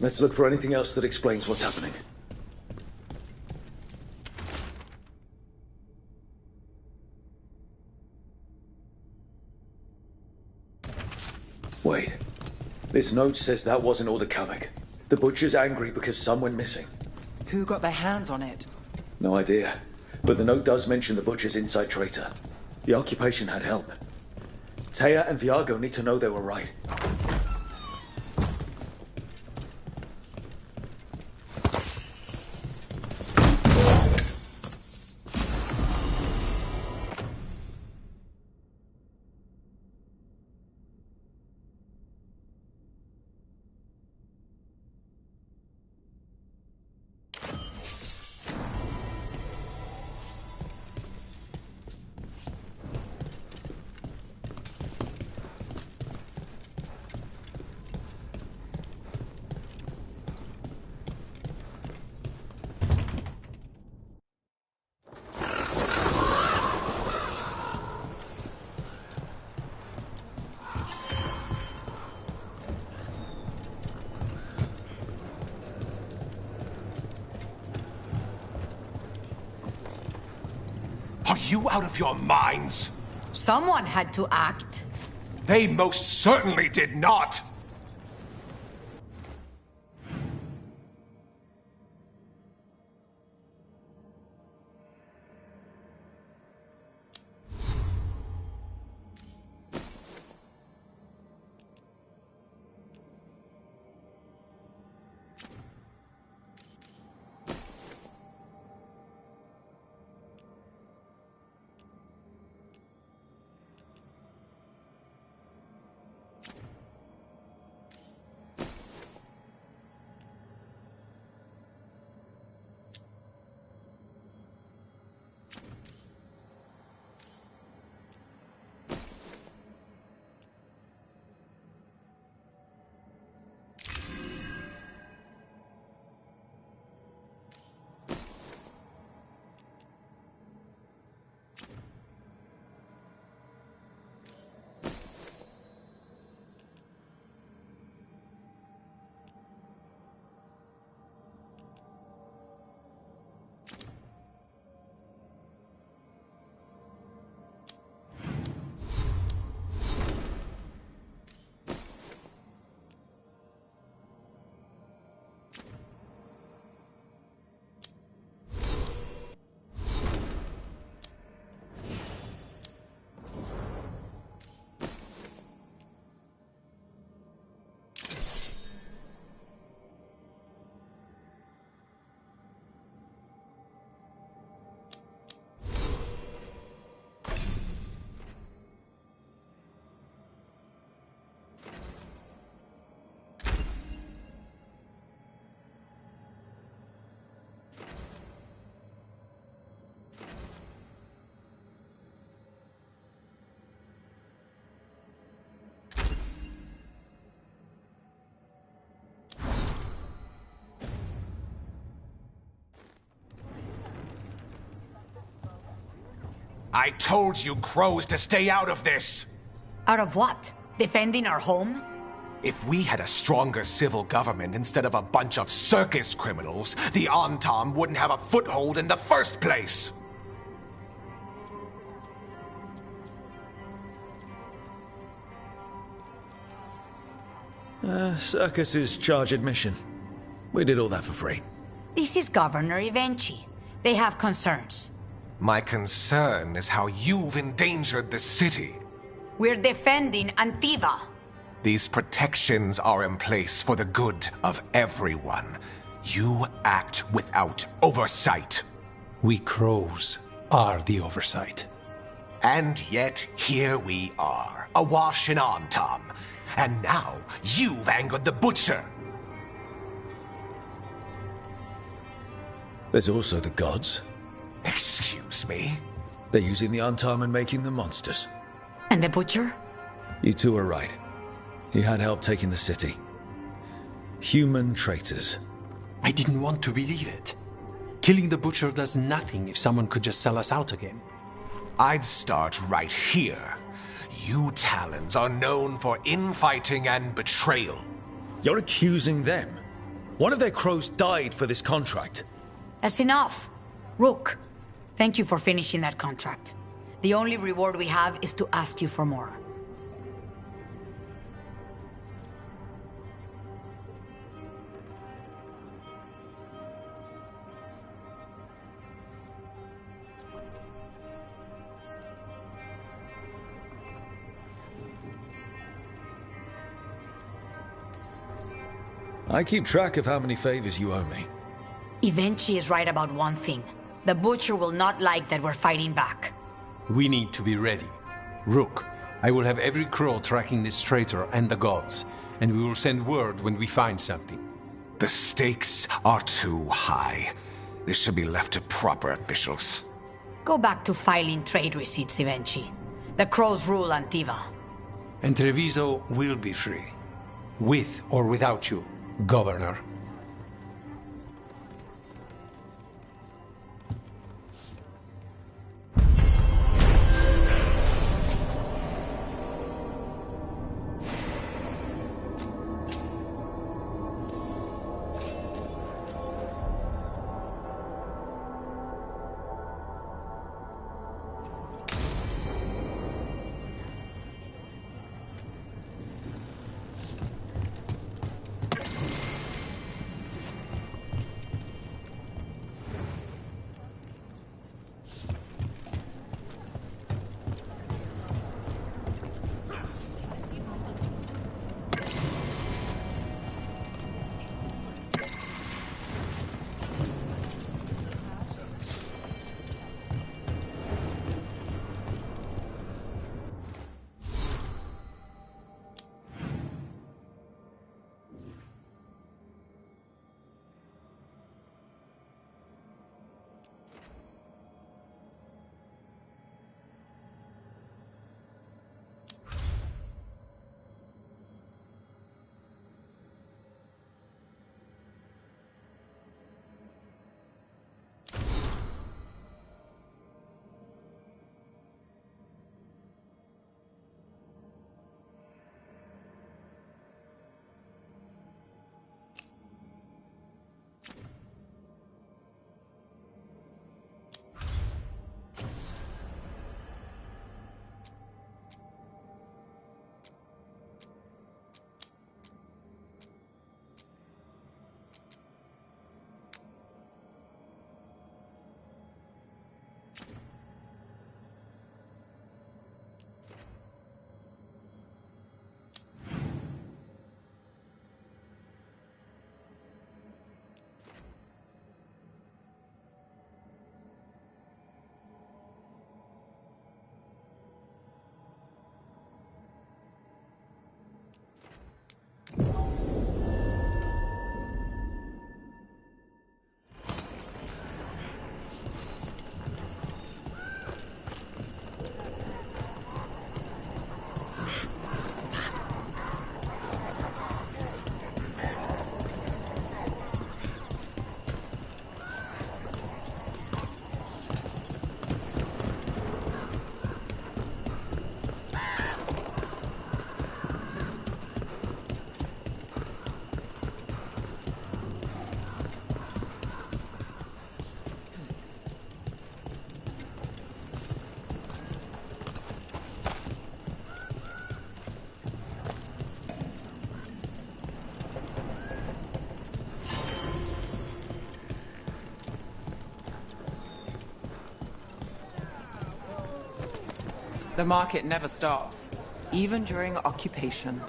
Let's look for anything else that explains what's happening. Wait. This note says that wasn't all the Kamek. The Butcher's angry because some went missing. Who got their hands on it? No idea. But the note does mention the Butcher's inside traitor. The occupation had help. Taya and Viago need to know they were right. Are you out of your minds? Someone had to act. They most certainly did not! I told you crows to stay out of this! Out of what? Defending our home? If we had a stronger civil government instead of a bunch of circus criminals, the Antam wouldn't have a foothold in the first place! Circuses charge admission. We did all that for free. This is Governor Evenchi. They have concerns. My concern is how you've endangered the city. We're defending Antiva. These protections are in place for the good of everyone. You act without oversight. We crows are the oversight. And yet, here we are, awash in Antam. And now, you've angered the Butcher. There's also the gods. Excuse me? They're using the Antam and making them monsters. And the Butcher? You two are right. He had help taking the city. Human traitors. I didn't want to believe it. Killing the Butcher does nothing if someone could just sell us out again. I'd start right here. You Talons are known for infighting and betrayal. You're accusing them. One of their crows died for this contract. That's enough. Rook, thank you for finishing that contract. The only reward we have is to ask you for more. I keep track of how many favors you owe me. Evenchi is right about one thing. The Butcher will not like that we're fighting back. We need to be ready. Rook, I will have every crow tracking this traitor and the gods, and we will send word when we find something. The stakes are too high. This should be left to proper officials. Go back to filing trade receipts, Evenchi. The crows rule Antiva. And Treviso will be free. With or without you, Governor. The market never stops, even during occupation.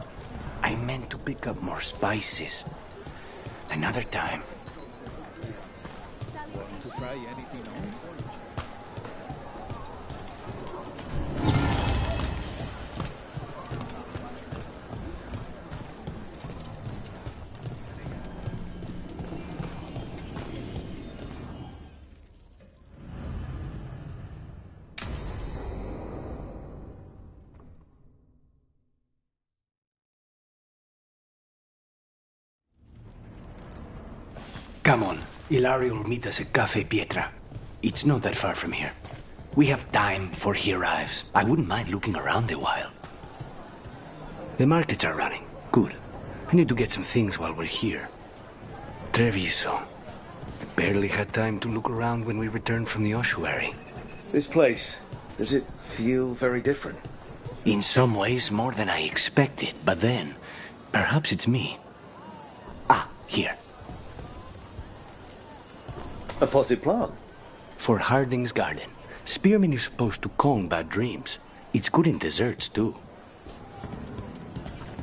I meant to pick up more spices. Another time. Want to try anything on? Come on. Ilario will meet us at Cafe Pietra. It's not that far from here. We have time before he arrives. I wouldn't mind looking around a while. The markets are running. Good. I need to get some things while we're here. DrBrynzo. I barely had time to look around when we returned from the ossuary. This place, does it feel very different? In some ways, more than I expected. But then, perhaps it's me. Ah, here. A potted plant? For Harding's garden. Spearmint is supposed to calm bad dreams. It's good in desserts, too.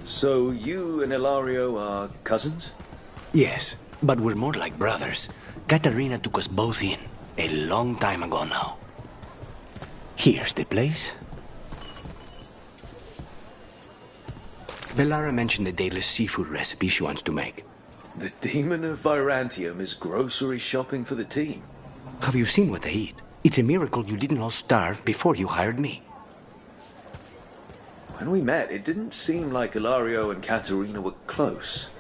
So you and Ilario are cousins? Yes, but we're more like brothers. Katarina took us both in, a long time ago now. Here's the place. Bellara mentioned the daily seafood recipe she wants to make. The demon of Virantium is grocery shopping for the team. Have you seen what they eat? It's a miracle you didn't all starve before you hired me. When we met, it didn't seem like Ilario and Katarina were close.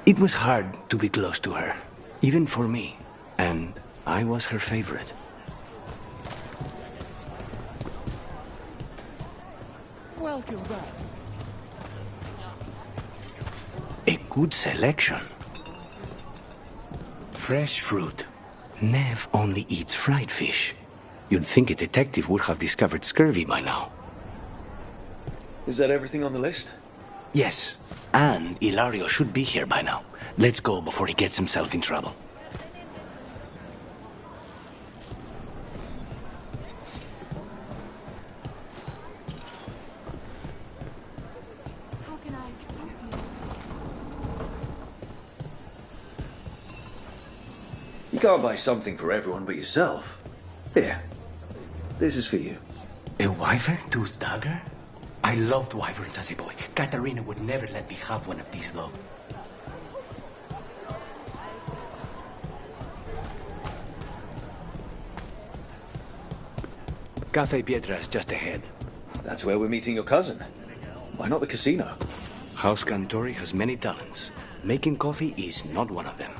It was hard to be close to her, even for me. And I was her favorite. Welcome back. A good selection. Fresh fruit. Nev only eats fried fish. You'd think a detective would have discovered scurvy by now. Is that everything on the list? Yes, and Ilario should be here by now. Let's go before he gets himself in trouble. You can't buy something for everyone but yourself. Here, this is for you. A wyvern-toothed dagger? I loved wyverns as a boy. Katarina would never let me have one of these, though. Cafe Pietra is just ahead. That's where we're meeting your cousin. Why not the casino? House Cantori has many talents. Making coffee is not one of them.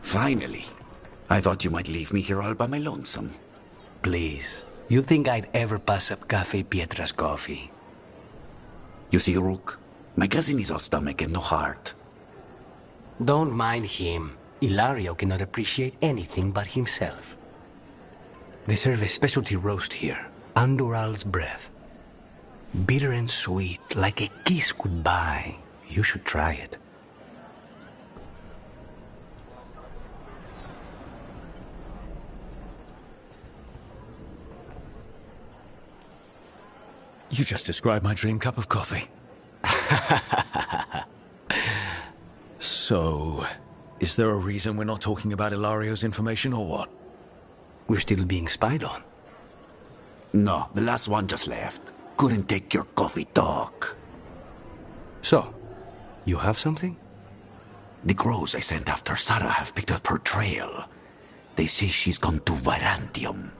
Finally. I thought you might leave me here all by my lonesome. Please. You think I'd ever pass up Cafe Pietra's coffee? You see, Rook, my cousin is all stomach and no heart. Don't mind him. Ilario cannot appreciate anything but himself. They serve a specialty roast here, Andoral's breath. Bitter and sweet, like a kiss goodbye. You should try it. You just described my dream cup of coffee. So, is there a reason we're not talking about Ilario's information or what? We're still being spied on. No, the last one just left. Couldn't take your coffee talk. So, you have something? The crows I sent after Sarah have picked up her trail. They say she's gone to Virantium.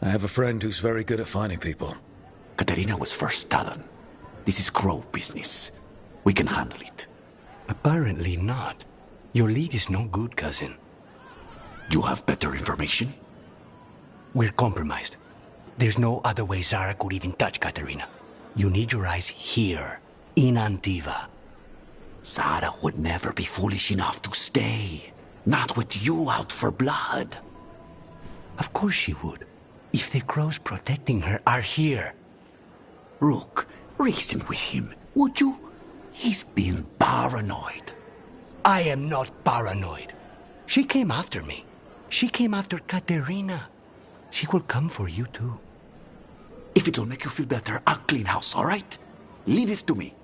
I have a friend who's very good at finding people. Katerina was first Talon. This is Crow business. We can handle it. Apparently not. Your lead is no good, cousin. You have better information? We're compromised. There's no other way Zara could even touch Katerina. You need your eyes here, in Antiva. Zara would never be foolish enough to stay. Not with you out for blood. Of course she would. If the crows protecting her are here. Rook, reason with him, would you? He's being paranoid. I am not paranoid. She came after me. She came after Katerina. She will come for you too. If it'll make you feel better, I'll clean house, all right? Leave it to me.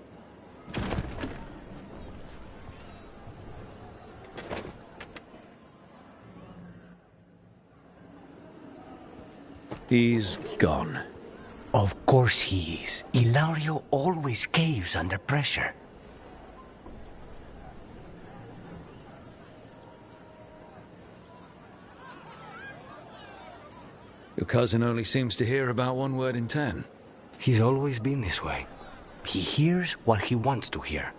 He's gone. Of course he is. Ilario always caves under pressure. Your cousin only seems to hear about one word in 10. He's always been this way. He hears what he wants to hear.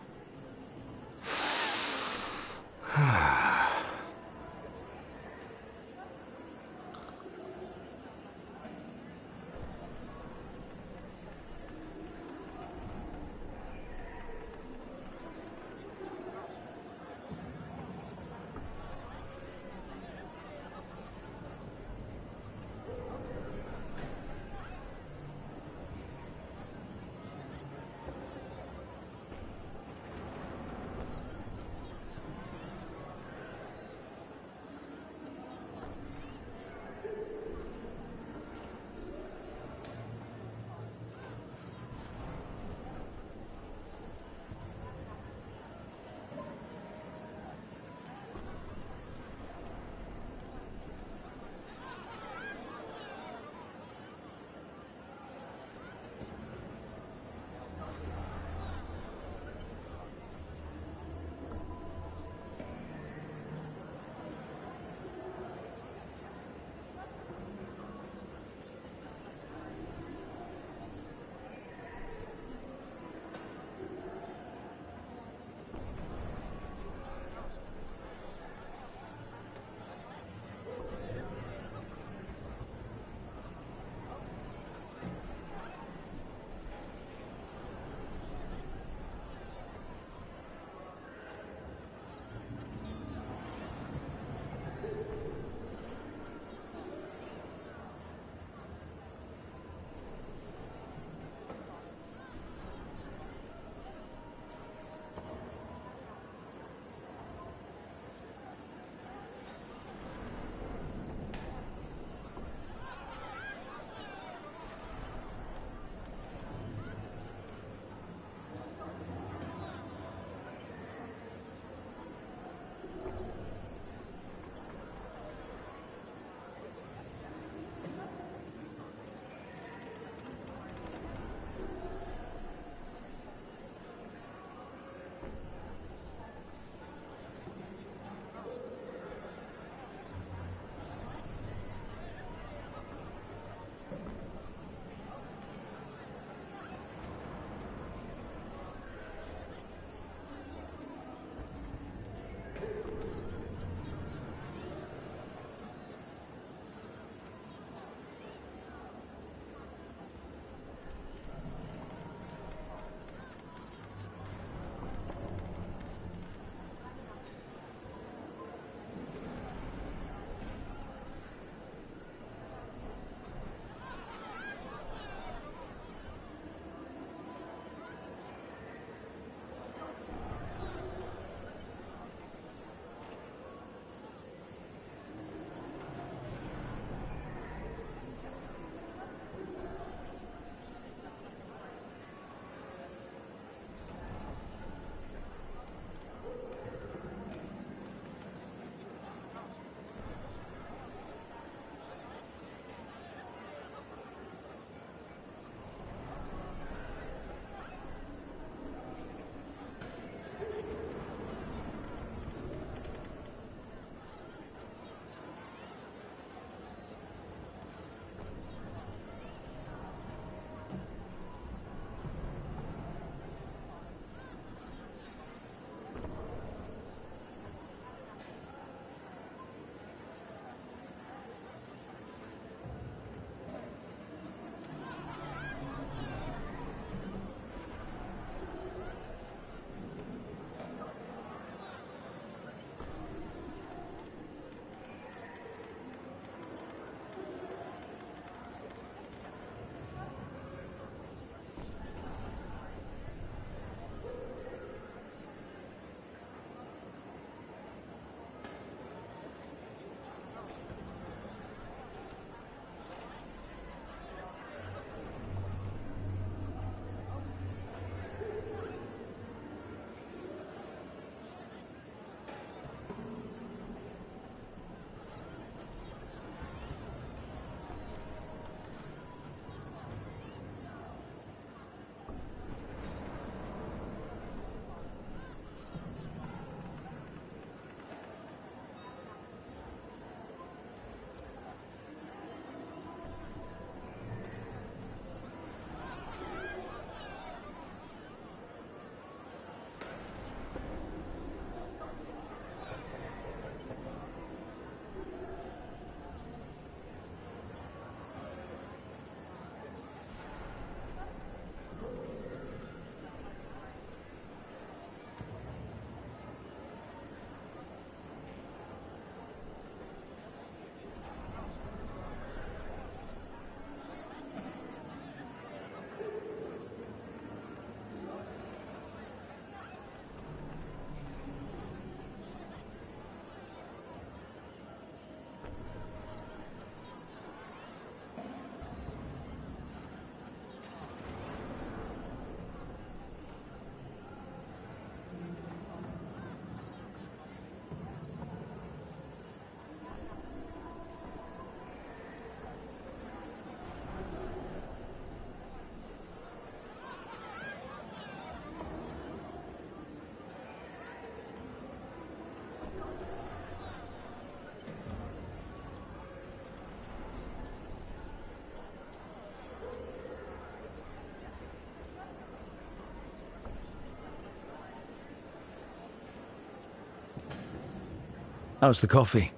How's the coffee?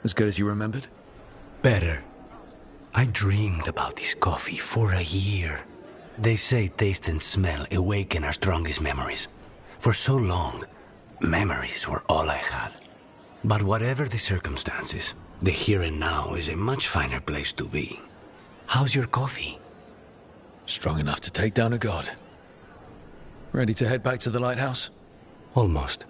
As good as you remembered? Better. I dreamed about this coffee for a year. They say taste and smell awaken our strongest memories. For so long, memories were all I had. But whatever the circumstances, the here and now is a much finer place to be. How's your coffee? Strong enough to take down a god. Ready to head back to the lighthouse? Almost.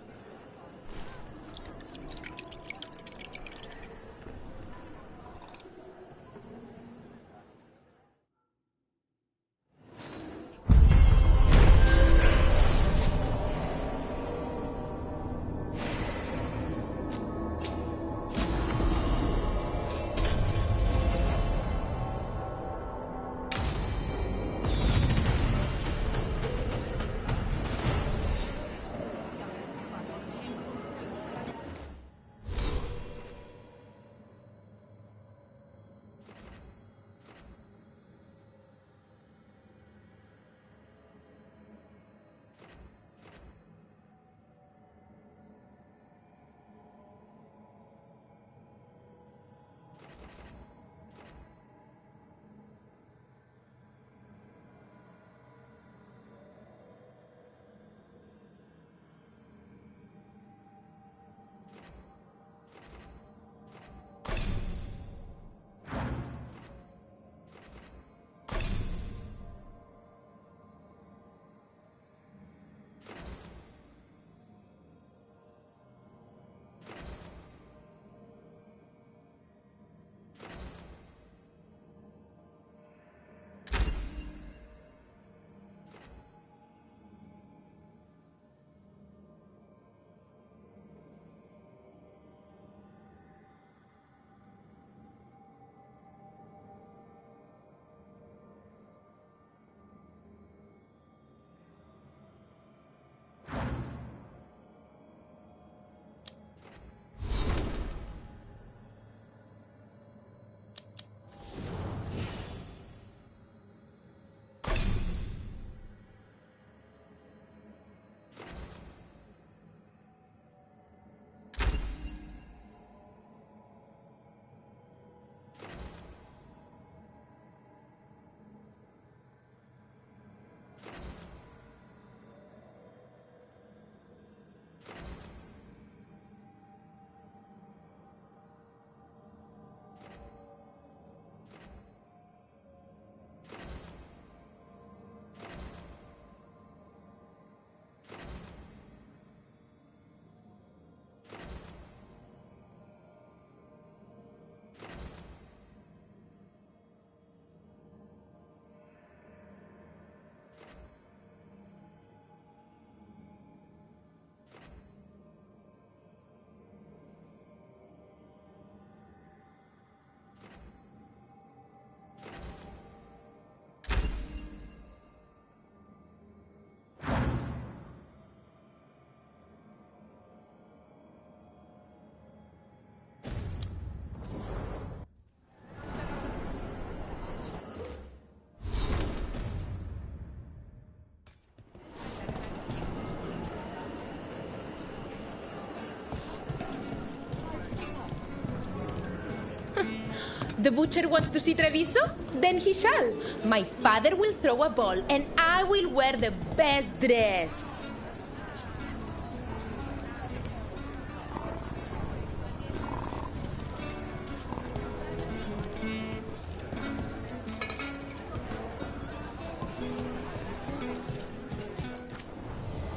The butcher wants to see Treviso? Then he shall. My father will throw a ball, and I will wear the best dress.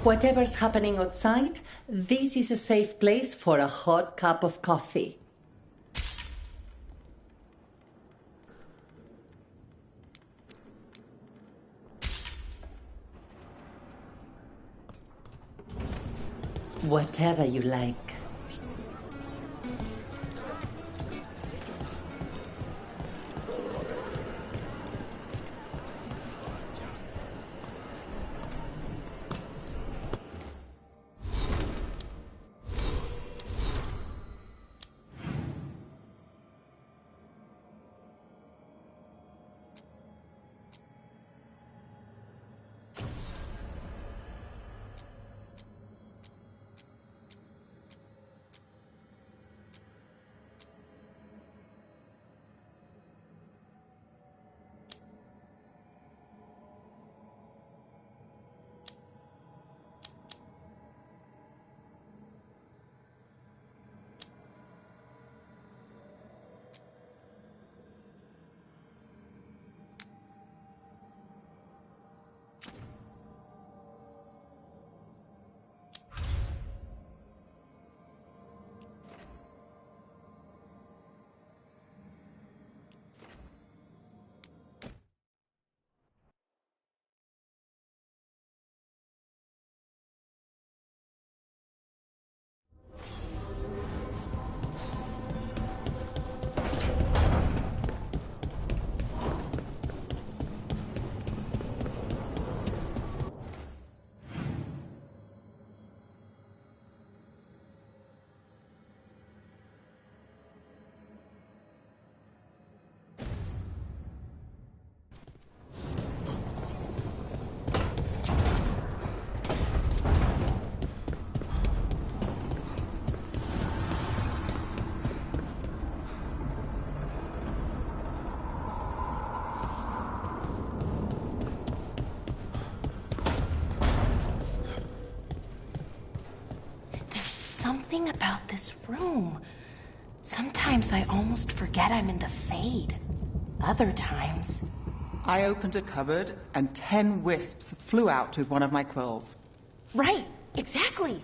Whatever's happening outside, this is a safe place for a hot cup of coffee. Whatever you like. something about this room. Sometimes I almost forget I'm in the Fade. Other times... I opened a cupboard, and 10 wisps flew out with one of my quills. Right, exactly.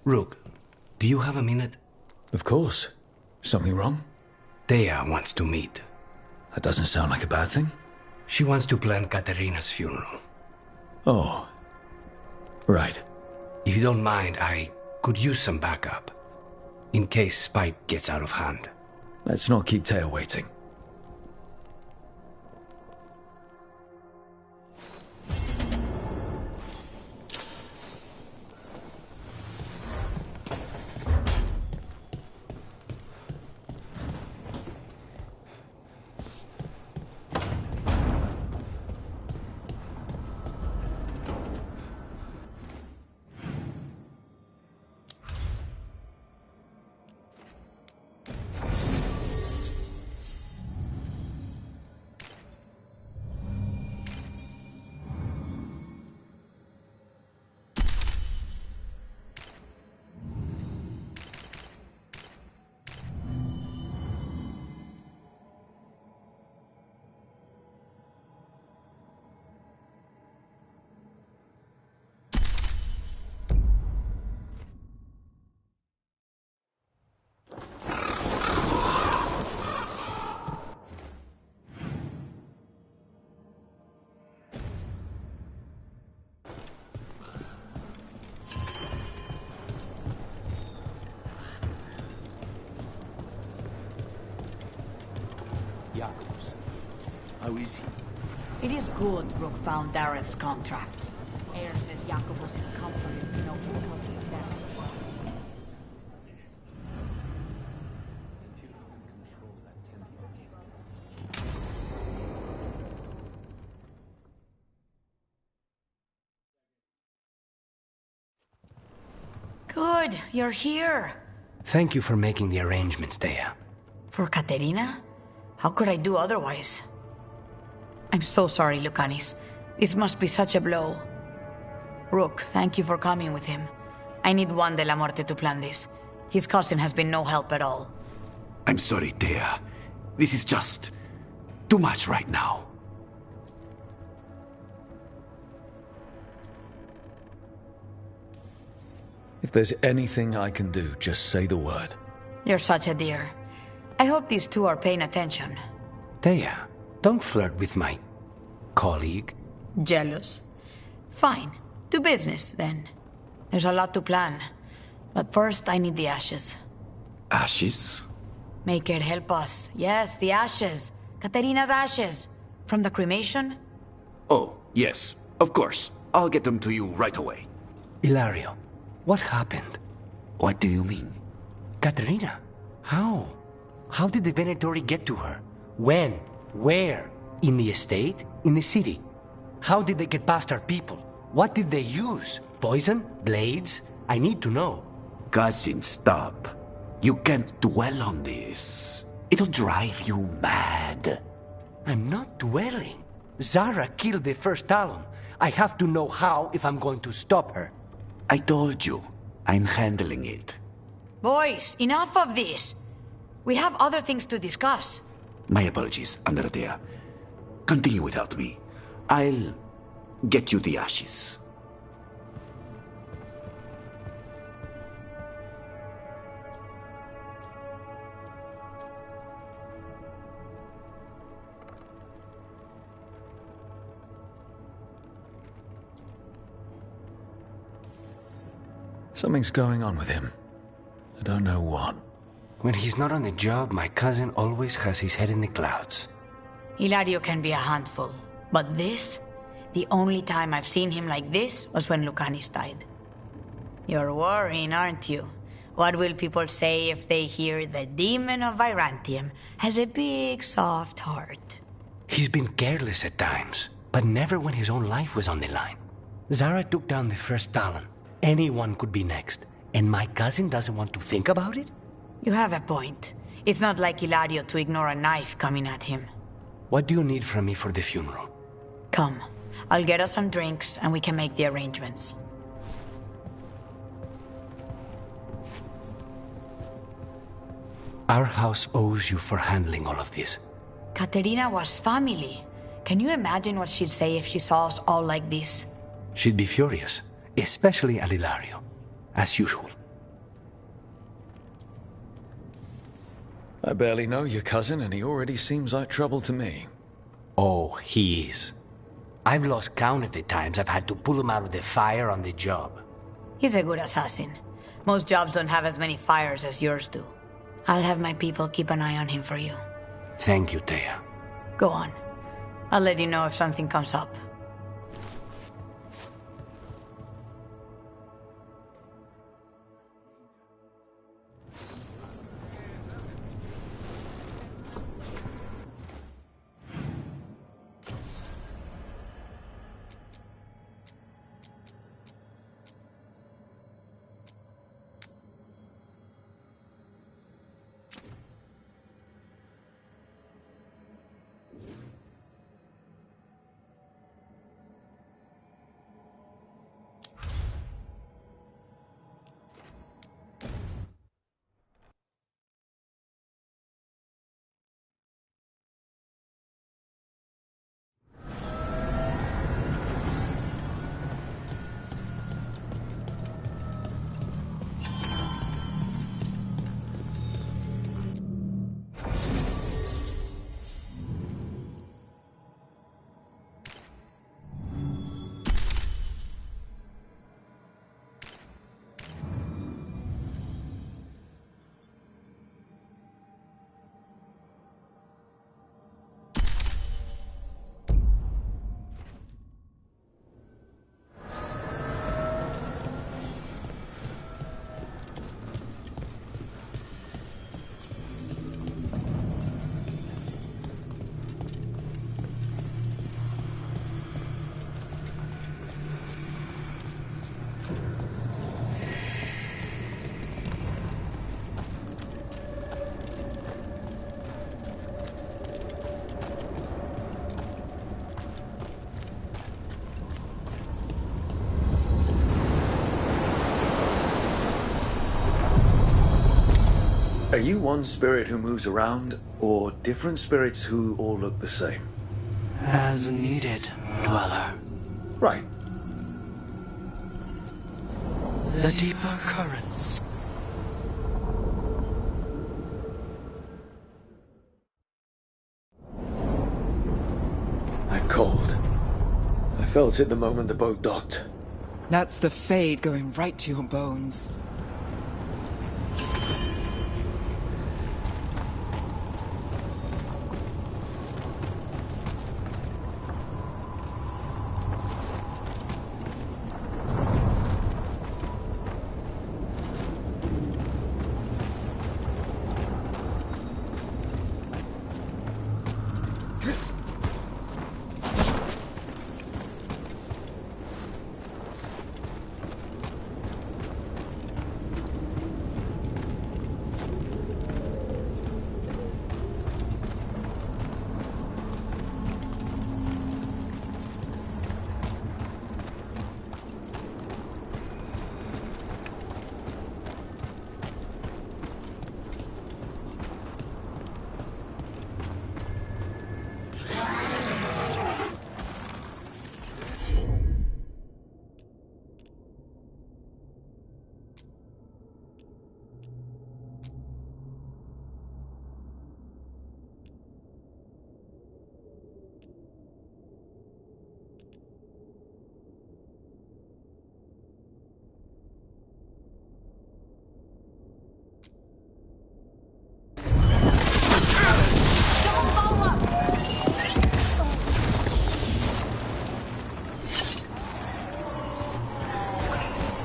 Rook, do you have a minute? Of course. Something wrong? Thea wants to meet. That doesn't sound like a bad thing. She wants to plan Katerina's funeral. Oh. Right. If you don't mind, I could use some backup. In case Spike gets out of hand. Let's not keep Thea waiting. Jakobs. How is he? It is good Rook found Dareth's contract. Air says Jakobus is comforted to know his cousin is better. Good, you're here. Thank you for making the arrangements, Thea. For Katerina? How could I do otherwise? I'm so sorry, Lucanis. This must be such a blow. Rook, thank you for coming with him. I need Juan de la Muerte to plan this. His cousin has been no help at all. I'm sorry, Thea. This is just too much right now. If there's anything I can do, just say the word. You're such a dear. I hope these two are paying attention. Thea, don't flirt with my colleague. Jealous? Fine. To business, then. There's a lot to plan. But first, I need the ashes. Ashes? Make it help us. Yes, the ashes. Katerina's ashes. From the cremation? Oh, yes, of course. I'll get them to you right away. Hilario, what happened? What do you mean? Katerina, how? How did the Venatori get to her? When? Where? In the estate? In the city? How did they get past our people? What did they use? Poison? Blades? I need to know. Cousin, stop. You can't dwell on this. It'll drive you mad. I'm not dwelling. Zara killed the first Talon. I have to know how if I'm going to stop her. I told you. I'm handling it. Boys, enough of this. We have other things to discuss. My apologies, Andrea. Continue without me. I'll get you the ashes. Something's going on with him. I don't know what. When he's not on the job, my cousin always has his head in the clouds. Hilario can be a handful. But this? The only time I've seen him like this was when Lucanis died. You're worrying, aren't you? What will people say if they hear the demon of Virantium has a big, soft heart? He's been careless at times, but never when his own life was on the line. Zara took down the first Talon. Anyone could be next. And my cousin doesn't want to think about it? You have a point. It's not like Hilario to ignore a knife coming at him. What do you need from me for the funeral? Come. I'll get us some drinks and we can make the arrangements. Our house owes you for handling all of this. Katerina was family. Can you imagine what she'd say if she saw us all like this? She'd be furious, especially at Ilario, as usual. I barely know your cousin, and he already seems like trouble to me. Oh, he is. I've lost count of the times I've had to pull him out of the fire on the job. He's a good assassin. Most jobs don't have as many fires as yours do. I'll have my people keep an eye on him for you. Thank you, Thea. Go on. I'll let you know if something comes up. Are you one spirit who moves around, or different spirits who all look the same? As needed, Dweller. Right. The deeper currents. I'm cold. I felt it the moment the boat docked. That's the Fade going right to your bones.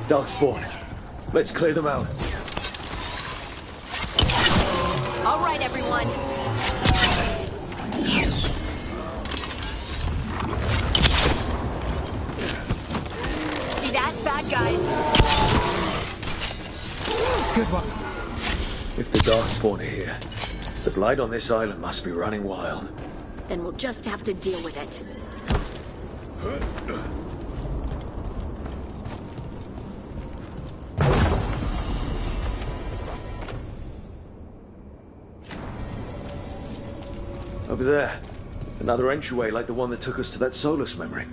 Dark spawn. Let's clear them out. All right, everyone. See that? Bad guys. Good one. If the dark spawn are here, the blight on this island must be running wild. Then we'll just have to deal with it. Over there. Another entryway like the one that took us to that Solus memory.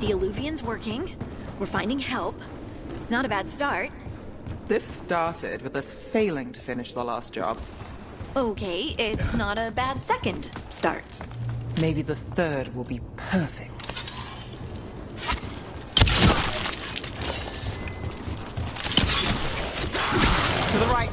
The Alluvian's working. We're finding help. It's not a bad start. This started with us failing to finish the last job. Okay, it's not a bad second start. Maybe the third will be perfect. To the right.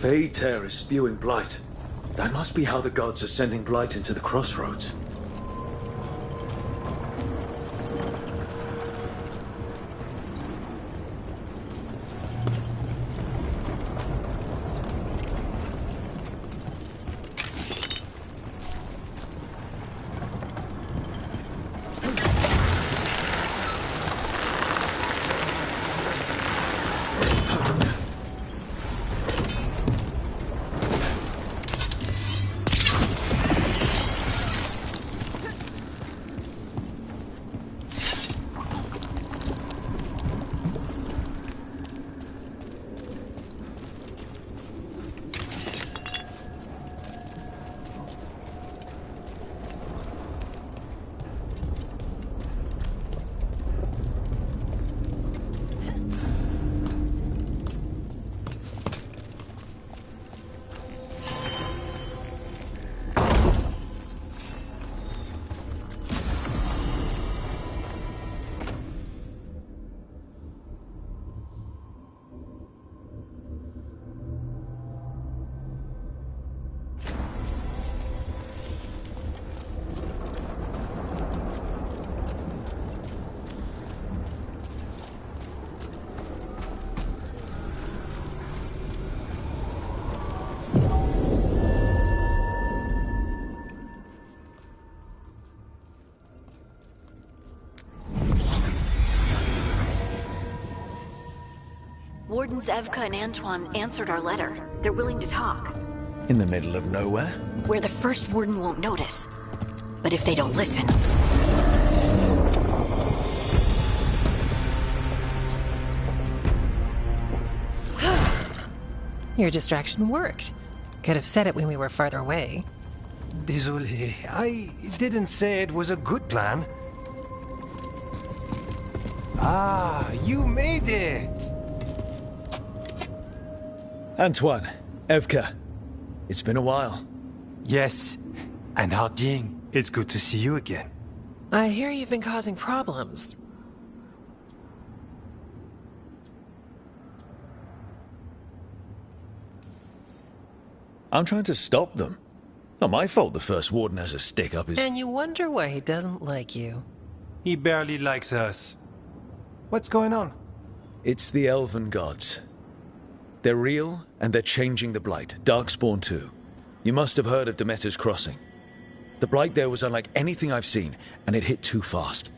Fade Tear is spewing blight. That must be how the gods are sending blight into the crossroads. Wardens Evka and Antoine answered our letter. They're willing to talk. In the middle of nowhere? Where the first warden won't notice. But if they don't listen... Your distraction worked. Could have said it when we were farther away. Désolé, I didn't say it was a good plan. Ah, you made it! Antoine, Evka, it's been a while. Yes, and Harding, it's good to see you again. I hear you've been causing problems. I'm trying to stop them. Not my fault the first warden has a stick up his... And you wonder why he doesn't like you. He barely likes us. What's going on? It's the elven gods. They're real, and they're changing the Blight. Darkspawn too. You must have heard of Demeter's Crossing. The Blight there was unlike anything I've seen, and it hit too fast.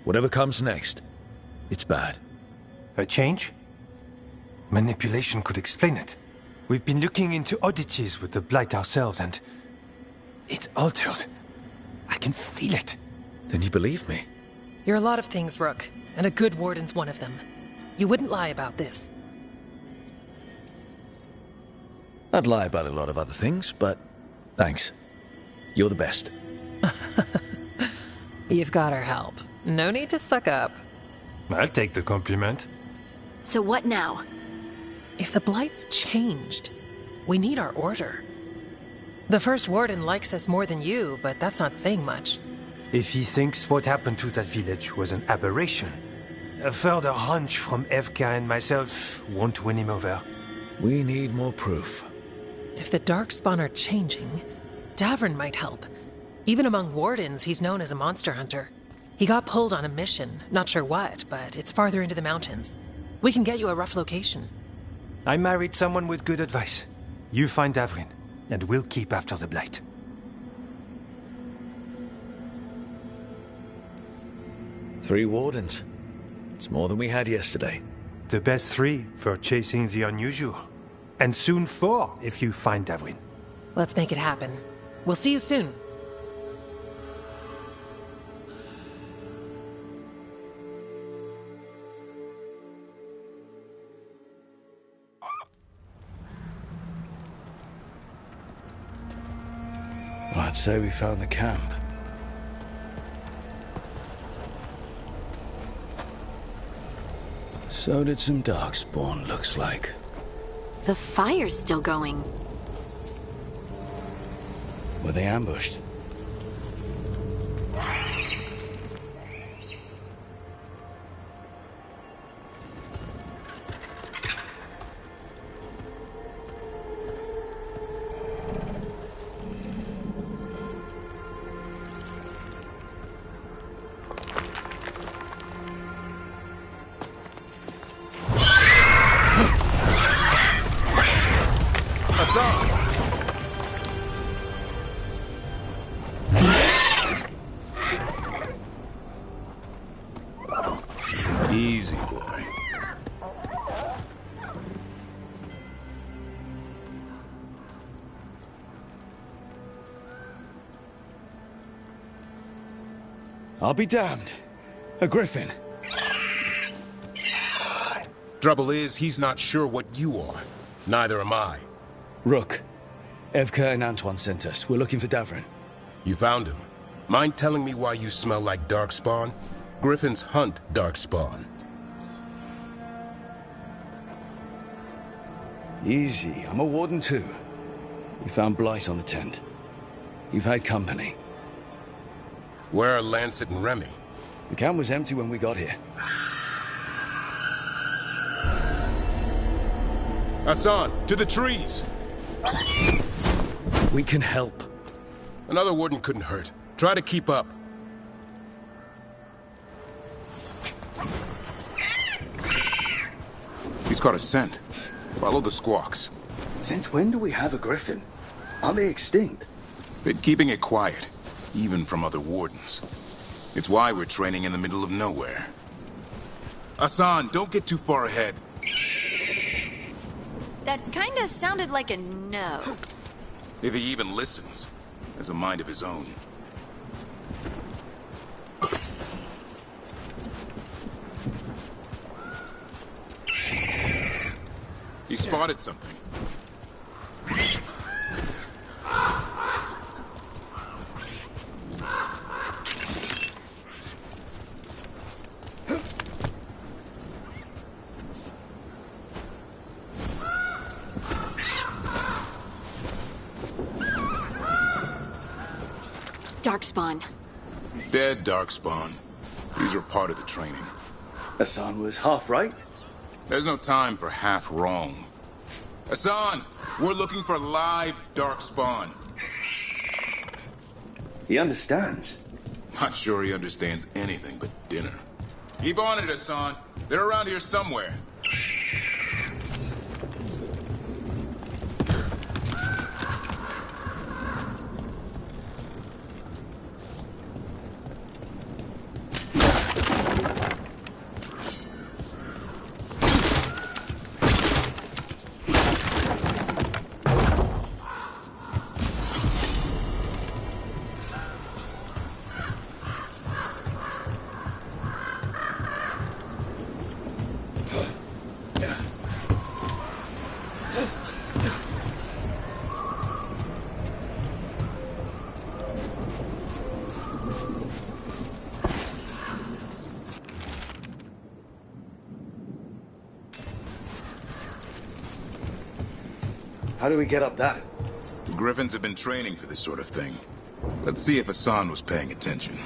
Whatever comes next, it's bad. A change? Manipulation could explain it. We've been looking into oddities with the Blight ourselves, and... it's altered. I can feel it. Then you believe me? You're a lot of things, Rook, and a good warden's one of them. You wouldn't lie about this. I'd lie about a lot of other things, but thanks. You're the best. You've got our help. No need to suck up. I'll take the compliment. So what now? If the Blight's changed, we need our order. The first warden likes us more than you, but that's not saying much. If he thinks what happened to that village was an aberration, a further hunch from Evka and myself won't win him over. We need more proof. If the Darkspawn are changing, Davrin might help. Even among wardens, he's known as a monster hunter. He got pulled on a mission, not sure what, but it's farther into the mountains. We can get you a rough location. I married someone with good advice. You find Davrin, and we'll keep after the Blight. Three wardens. It's more than we had yesterday. The best 3 for chasing the unusual. And soon 4 if you find Davrin. Let's make it happen. We'll see you soon. Well, I'd say we found the camp. So did some Darkspawn, looks like. The fire's still going. Were they ambushed? Easy, boy. I'll be damned. A griffin. Trouble is, he's not sure what you are. Neither am I. Rook. Evka and Antoine sent us. We're looking for Davrin. You found him. Mind telling me why you smell like Darkspawn? Griffins hunt Darkspawn. Easy. I'm a warden too. You found Blight on the tent. You've had company. Where are Lancet and Remy? The camp was empty when we got here. Hassan, to the trees! We can help. Another warden couldn't hurt. Try to keep up. He's caught a scent. Follow the squawks. Since when do we have a griffin? Are they extinct? Been keeping it quiet, even from other wardens. It's why we're training in the middle of nowhere. Hassan, don't get too far ahead. That kinda sounded like a no. If he even listens, has a mind of his own. He spotted something. Darkspawn. Dead Darkspawn. These were part of the training. Hassan was half right. There's no time for half wrong. Hassan, we're looking for live Darkspawn. He understands. Not sure he understands anything but dinner. Keep on it, Hassan. They're around here somewhere. How do we get up that? The Griffins have been training for this sort of thing. Let's see if Hassan was paying attention.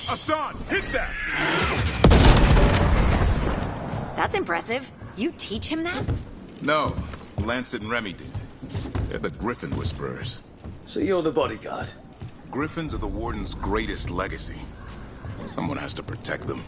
Hassan, hit that! That's impressive. You teach him that? No, Lancet and Remy did. They're the Griffin Whisperers. So you're the bodyguard? Griffins are the Warden's greatest legacy. Someone has to protect them.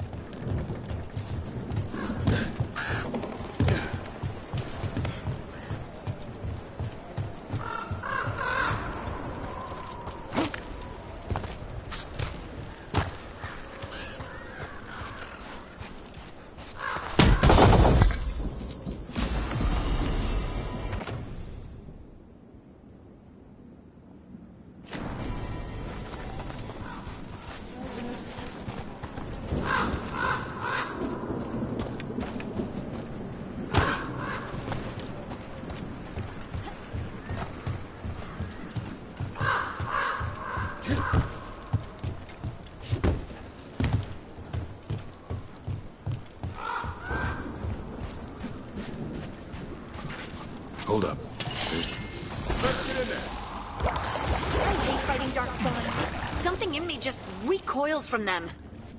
Hold up. Let's get in there. I hate fighting Darkspawn. Something in me just recoils from them.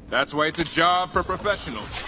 That's why it's a job for professionals.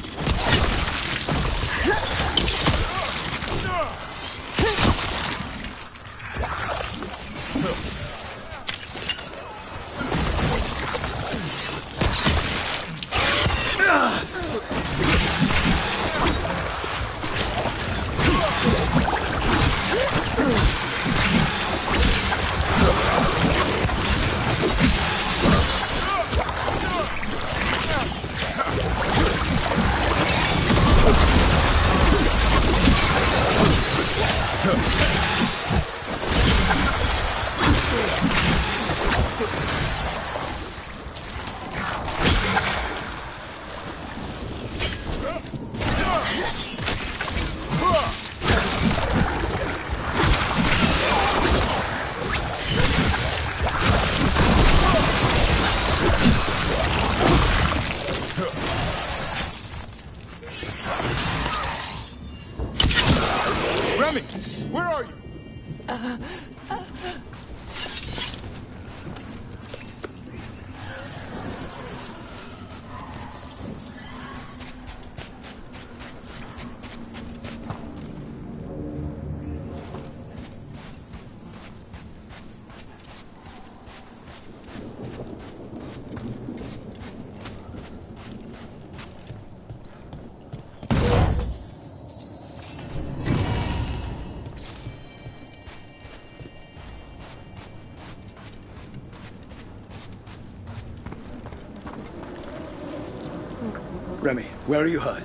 Remy, where are you? Remy, where are you hurt?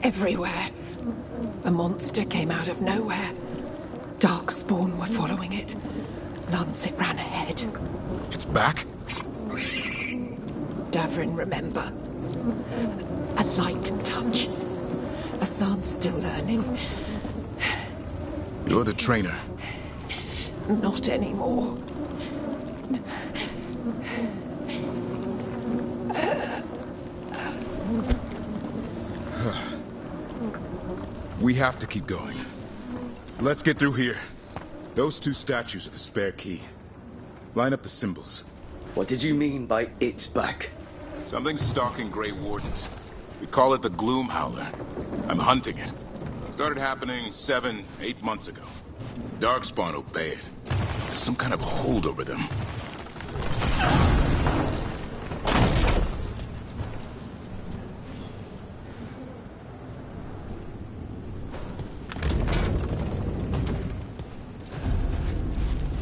Everywhere. A monster came out of nowhere. Darkspawn were following it. Lancet ran ahead. It's back? Davrin, remember. A light touch. Hassan's still learning. You're the trainer. Not anymore. We have to keep going. Let's get through here. Those two statues are the spare key. Line up the symbols. What did you mean by it's back? Something's stalking Grey Wardens. We call it the Gloom Howler. I'm hunting it. Started happening 7, 8 months ago. Darkspawn obey it. There's some kind of hold over them.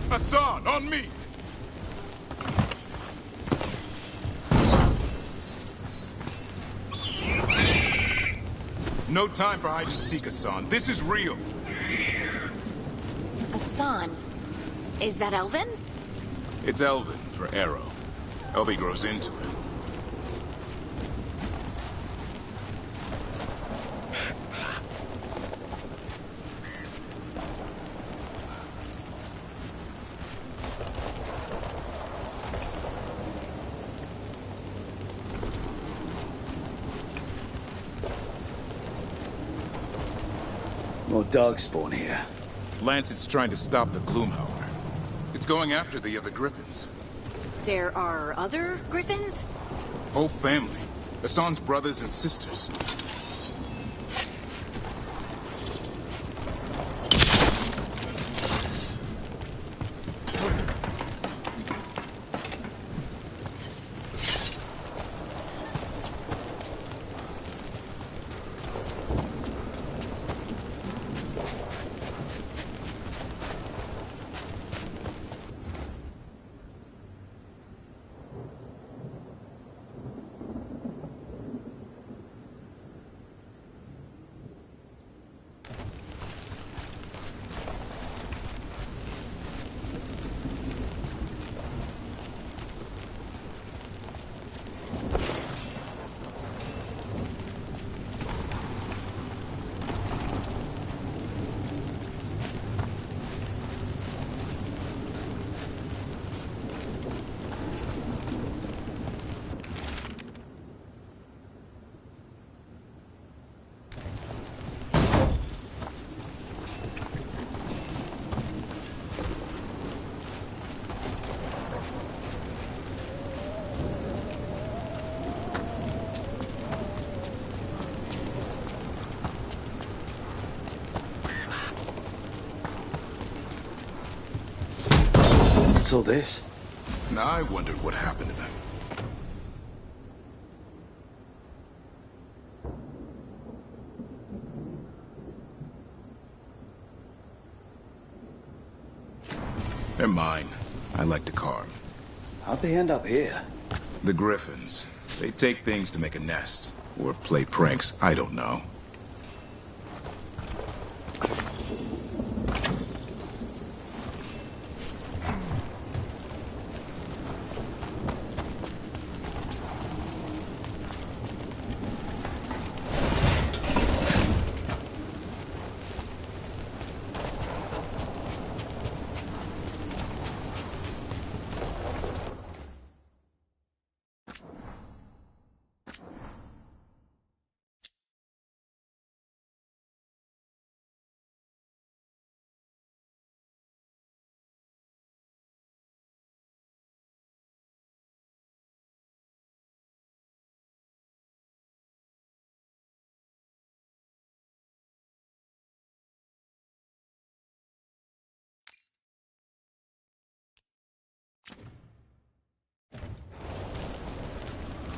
Hassan, on me! No time for hide and seek, Hassan. This is real. Hassan. Is that Elvin? It's Elvin for Arrow. Elvie grows into it. More Darkspawn here. Lancet's trying to stop the Gloomhowler. It's going after the other Griffins. There are other Griffins? Whole family. Hassan's brothers and sisters. What's all this? Now I wondered what happened to them. They're mine. I like to carve. How'd they end up here? The Griffins. They take things to make a nest. Or play pranks, I don't know.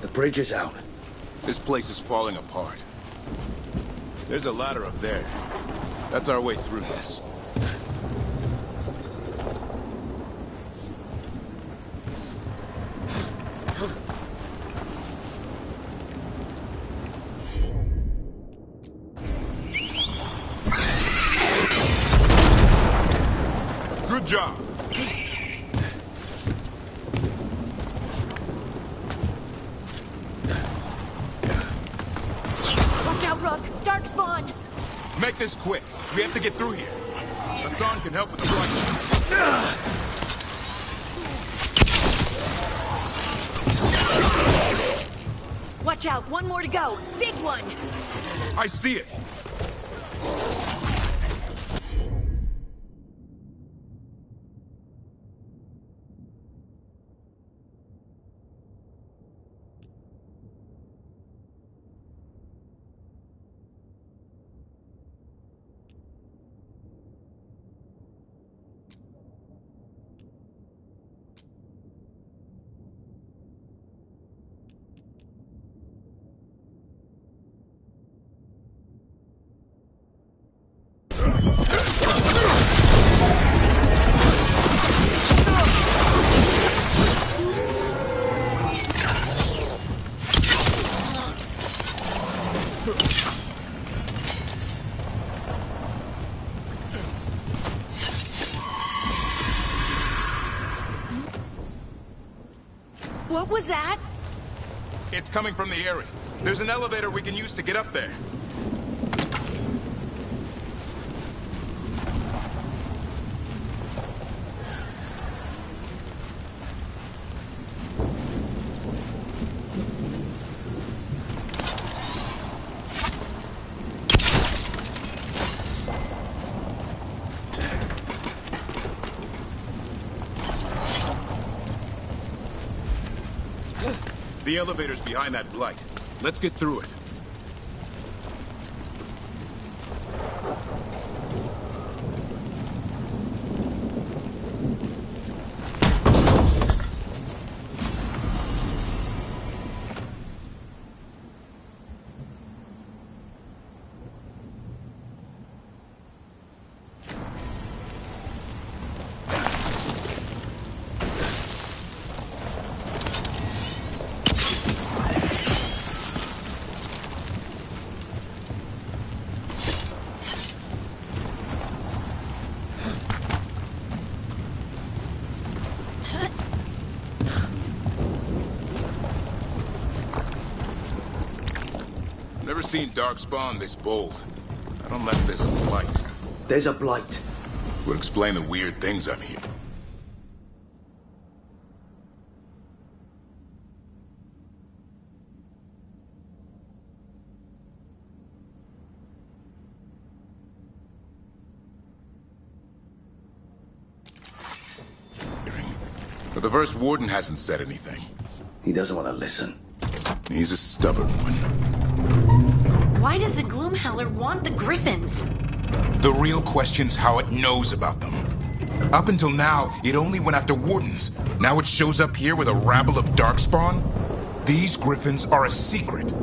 The bridge is out. This place is falling apart. There's a ladder up there. That's our way through this. job. Watch out, Rook! Darkspawn! Make this quick. We have to get through here. Hassan can help with the flight. Watch out, one more to go. Big one! I see it. What was that? It's coming from the area. There's an elevator we can use to get up there. The elevator's behind that blight. Let's get through it. Never seen Darkspawn this bold. Not unless there's a blight. There's a blight. Would explain the weird things I'm hearing. But the first warden hasn't said anything. He doesn't want to listen. He's a stubborn one. Why does the Gloomhowler want the Griffins? The real question's how it knows about them. Up until now, it only went after wardens. Now it shows up here with a rabble of Darkspawn? These Griffins are a secret.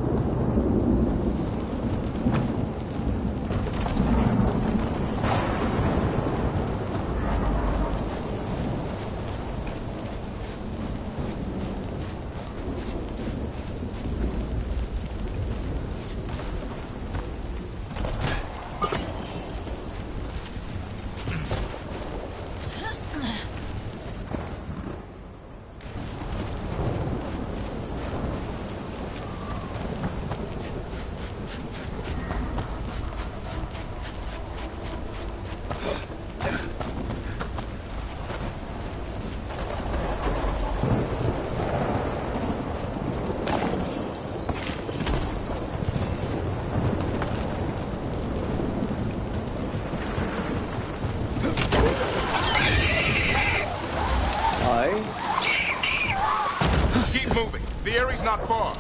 Keep moving. The area's not far.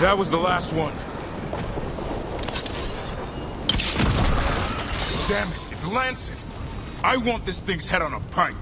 That was the last one. Damn it, it's Lancet. I want this thing's head on a pike.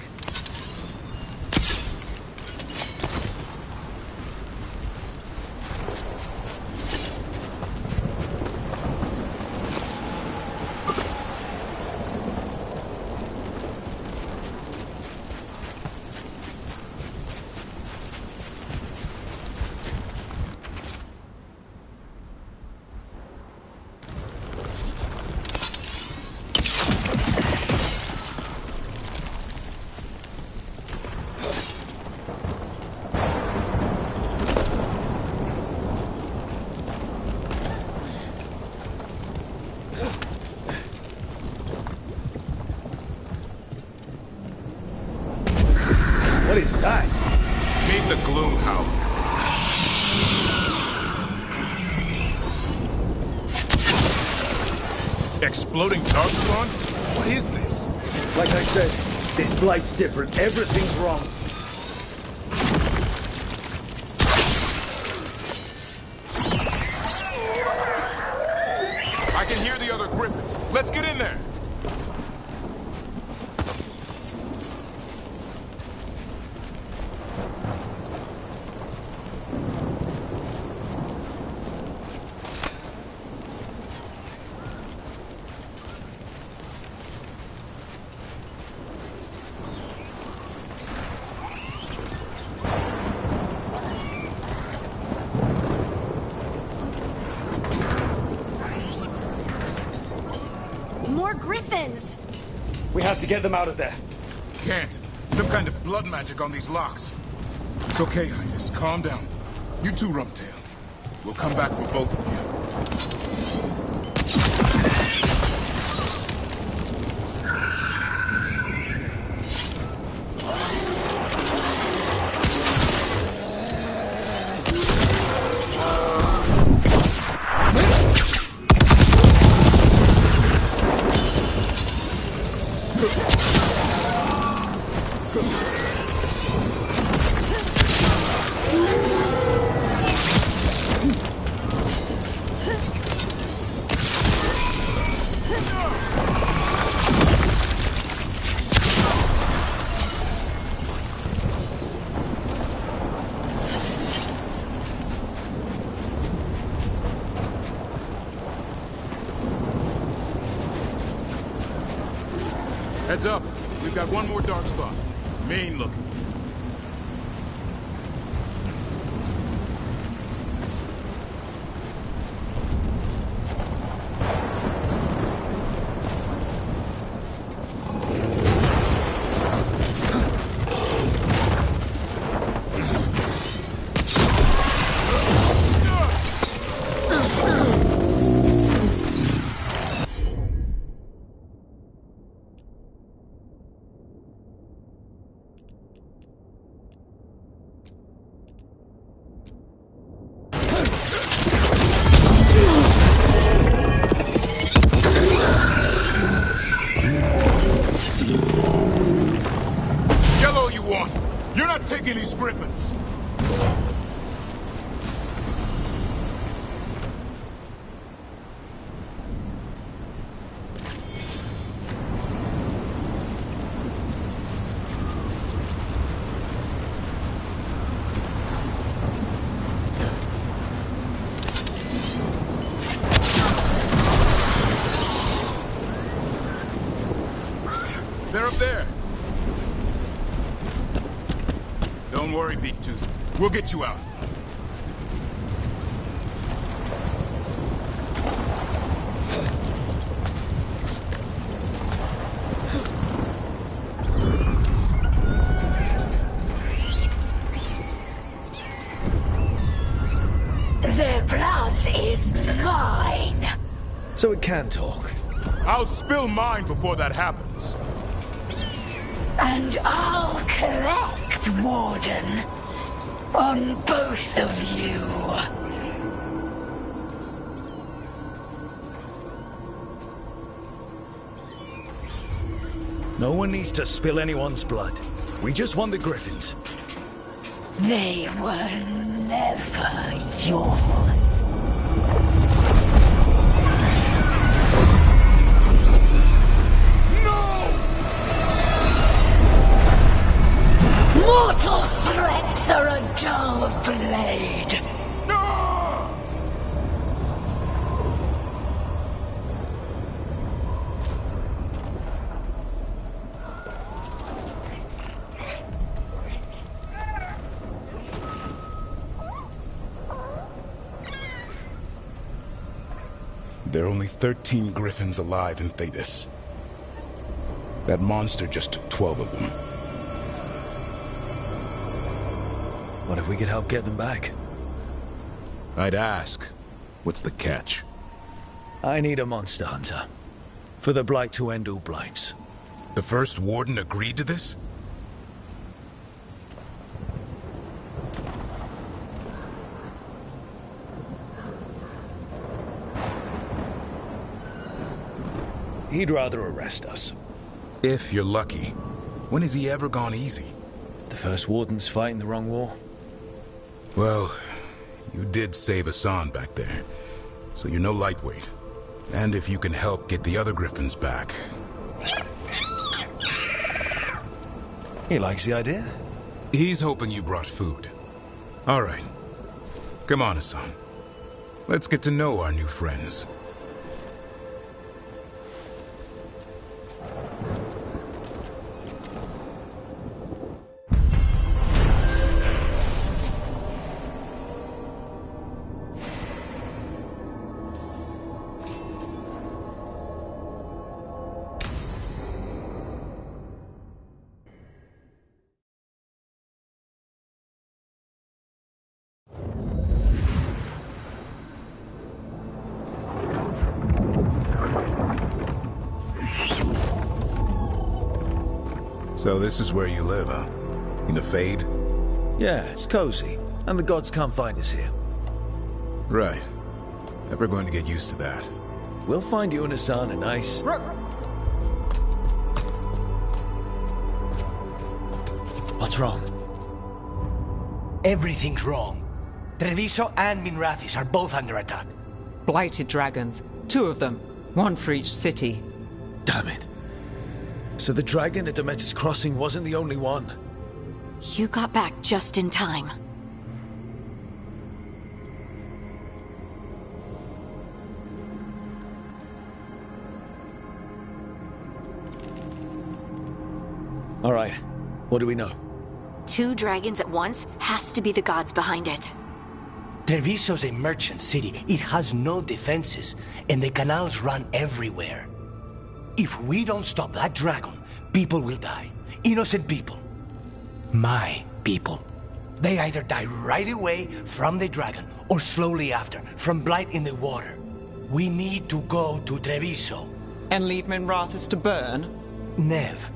What is that? Meet the Gloom Howler. Exploding darkspawn? What is this? Like I said, this blight's different. Everything's wrong. I can hear the other Griffins. Let's get in there. More griffins! We have to get them out of there. Can't. Some kind of blood magic on these locks. It's okay, Highness. Calm down. You too, Rumtail. We'll come back for both of you. Heads up. We've got one more dark spot. Mean looking. You're not taking these griffins! They're up there. worry, Big Tooth. We'll get you out. Their blood is mine! So it can talk. I'll spill mine before that happens. And I'll collect, Warden, on both of you. No one needs to spill anyone's blood. We just want the Griffins. They were never yours. Mortal threats are a dull blade. There are only 13 Griffins alive in Thetis. That monster just took 12 of them. What if we could help get them back? I'd ask. What's the catch? I need a monster hunter. For the Blight to end all blights. The first Warden agreed to this? He'd rather arrest us. If you're lucky. When has he ever gone easy? The first Warden's fighting the wrong war. Well, you did save Hassan back there, so you're no lightweight. And if you can help get the other Griffins back... He likes the idea. He's hoping you brought food. All right. Come on, Hassan. Let's get to know our new friends. So this is where you live, huh? In the Fade? Yeah, it's cozy. And the gods can't find us here. Right. Never going to get used to that. We'll find you and Hassan a nice... What's wrong? Everything's wrong. Treviso and Minrathis are both under attack. Blighted dragons. 2 of them. 1 for each city. Damn it. So the dragon at Demeter's Crossing wasn't the only one. You got back just in time. All right. What do we know? 2 dragons at once has to be the gods behind it. Treviso's a merchant city. It has no defenses, and the canals run everywhere. If we don't stop that dragon, people will die. Innocent people. My people. They either die right away from the dragon, or slowly after, from blight in the water. We need to go to Treviso. And leave Minrathis to burn? Nev.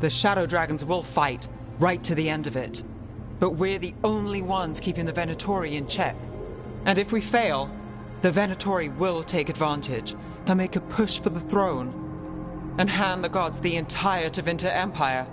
The Shadow Dragons will fight, right to the end of it. But we're the only ones keeping the Venatori in check. And if we fail, the Venatori will take advantage. They'll make a push for the throne, and hand the gods the entire Tevinter Empire.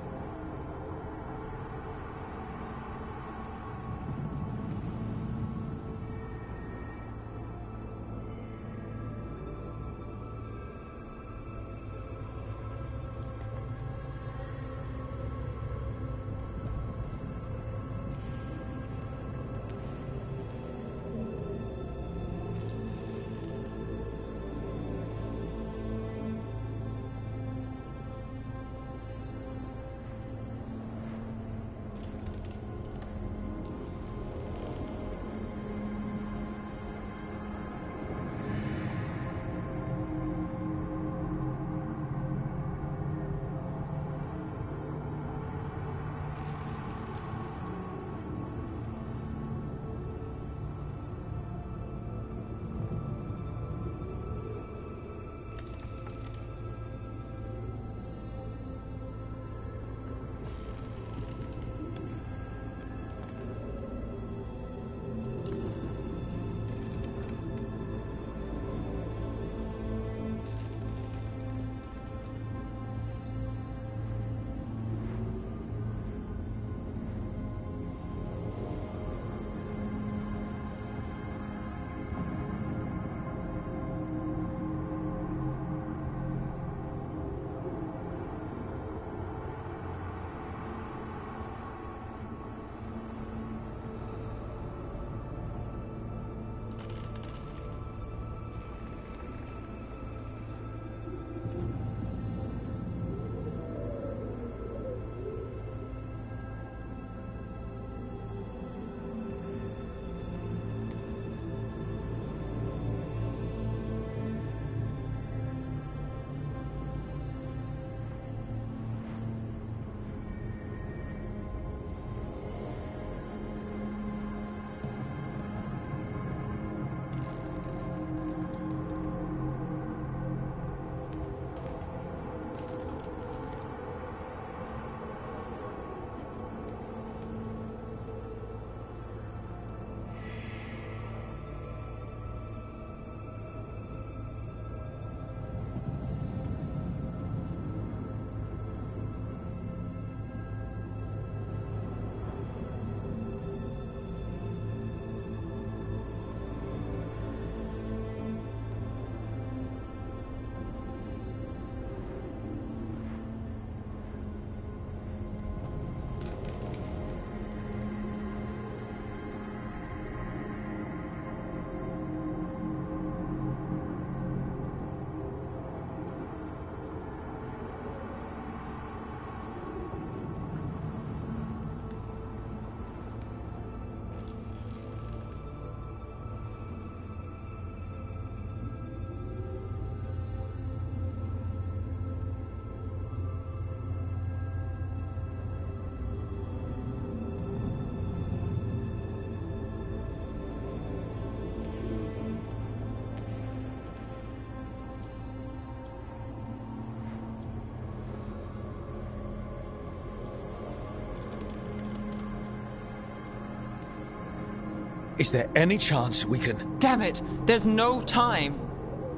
Is there any chance we can... Damn it! There's no time!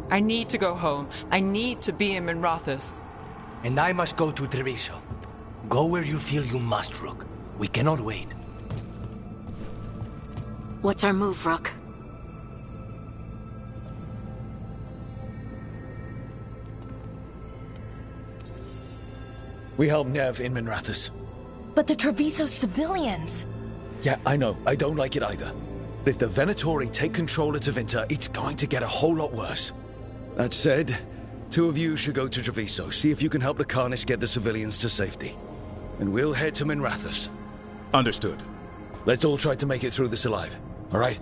I need to go home. I need to be in Minrathous. And I must go to DrBrynzo. Go where you feel you must, Rook. We cannot wait. What's our move, Rook? We help Nev in Minrathous. But the Treviso civilians... Yeah, I know. I don't like it either. But if the Venatori take control of Tevinter, it's going to get a whole lot worse. That said, 2 of you should go to Treviso, see if you can help the Carnis get the civilians to safety. And we'll head to Minrathous. Understood. Let's all try to make it through this alive, all right?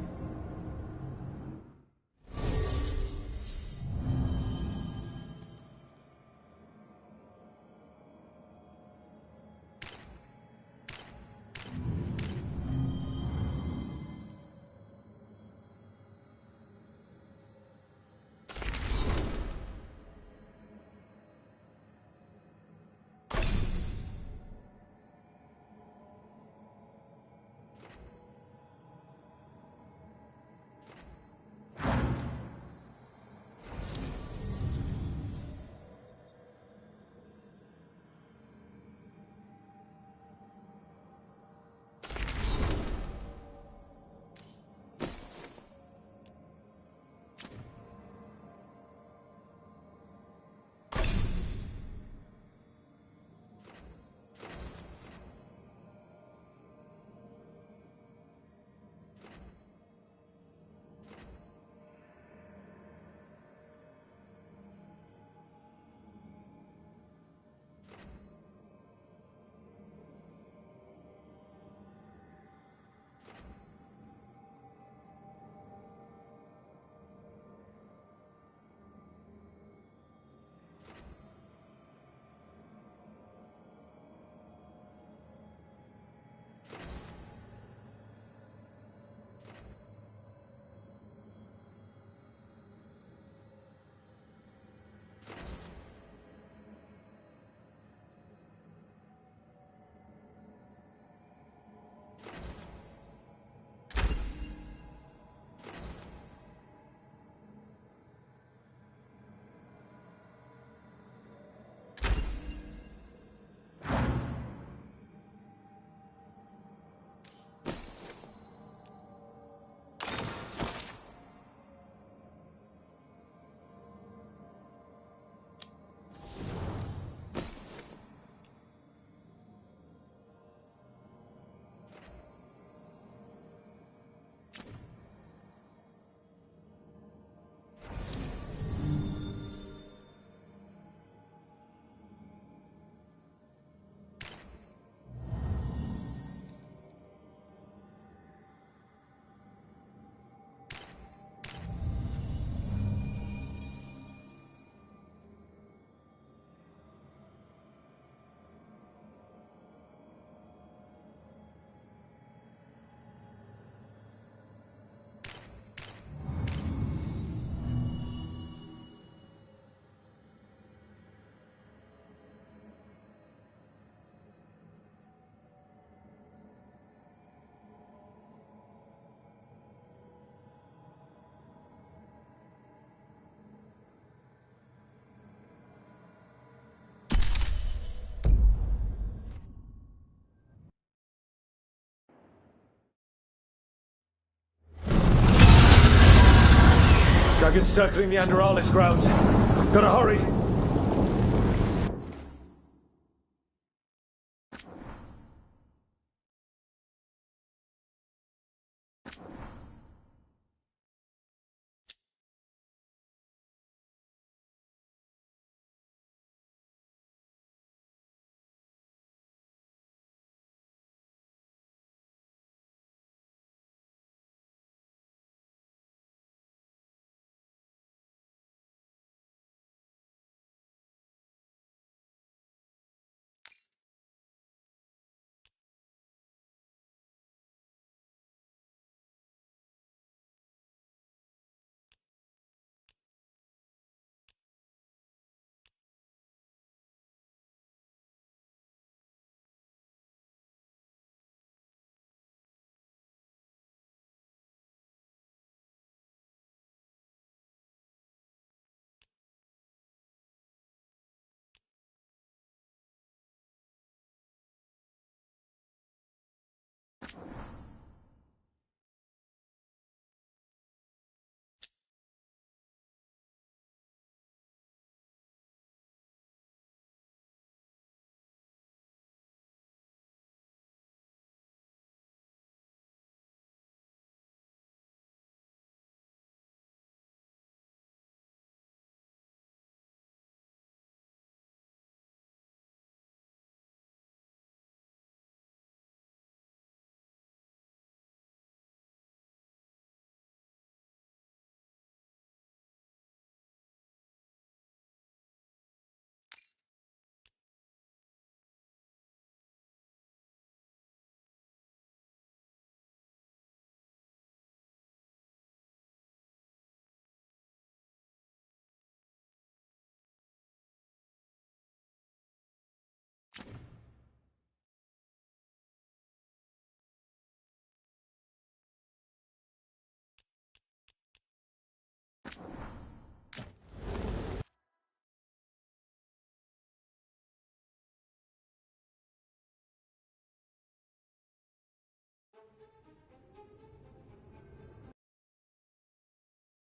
Dragons circling the Anderalis grounds. Gotta hurry.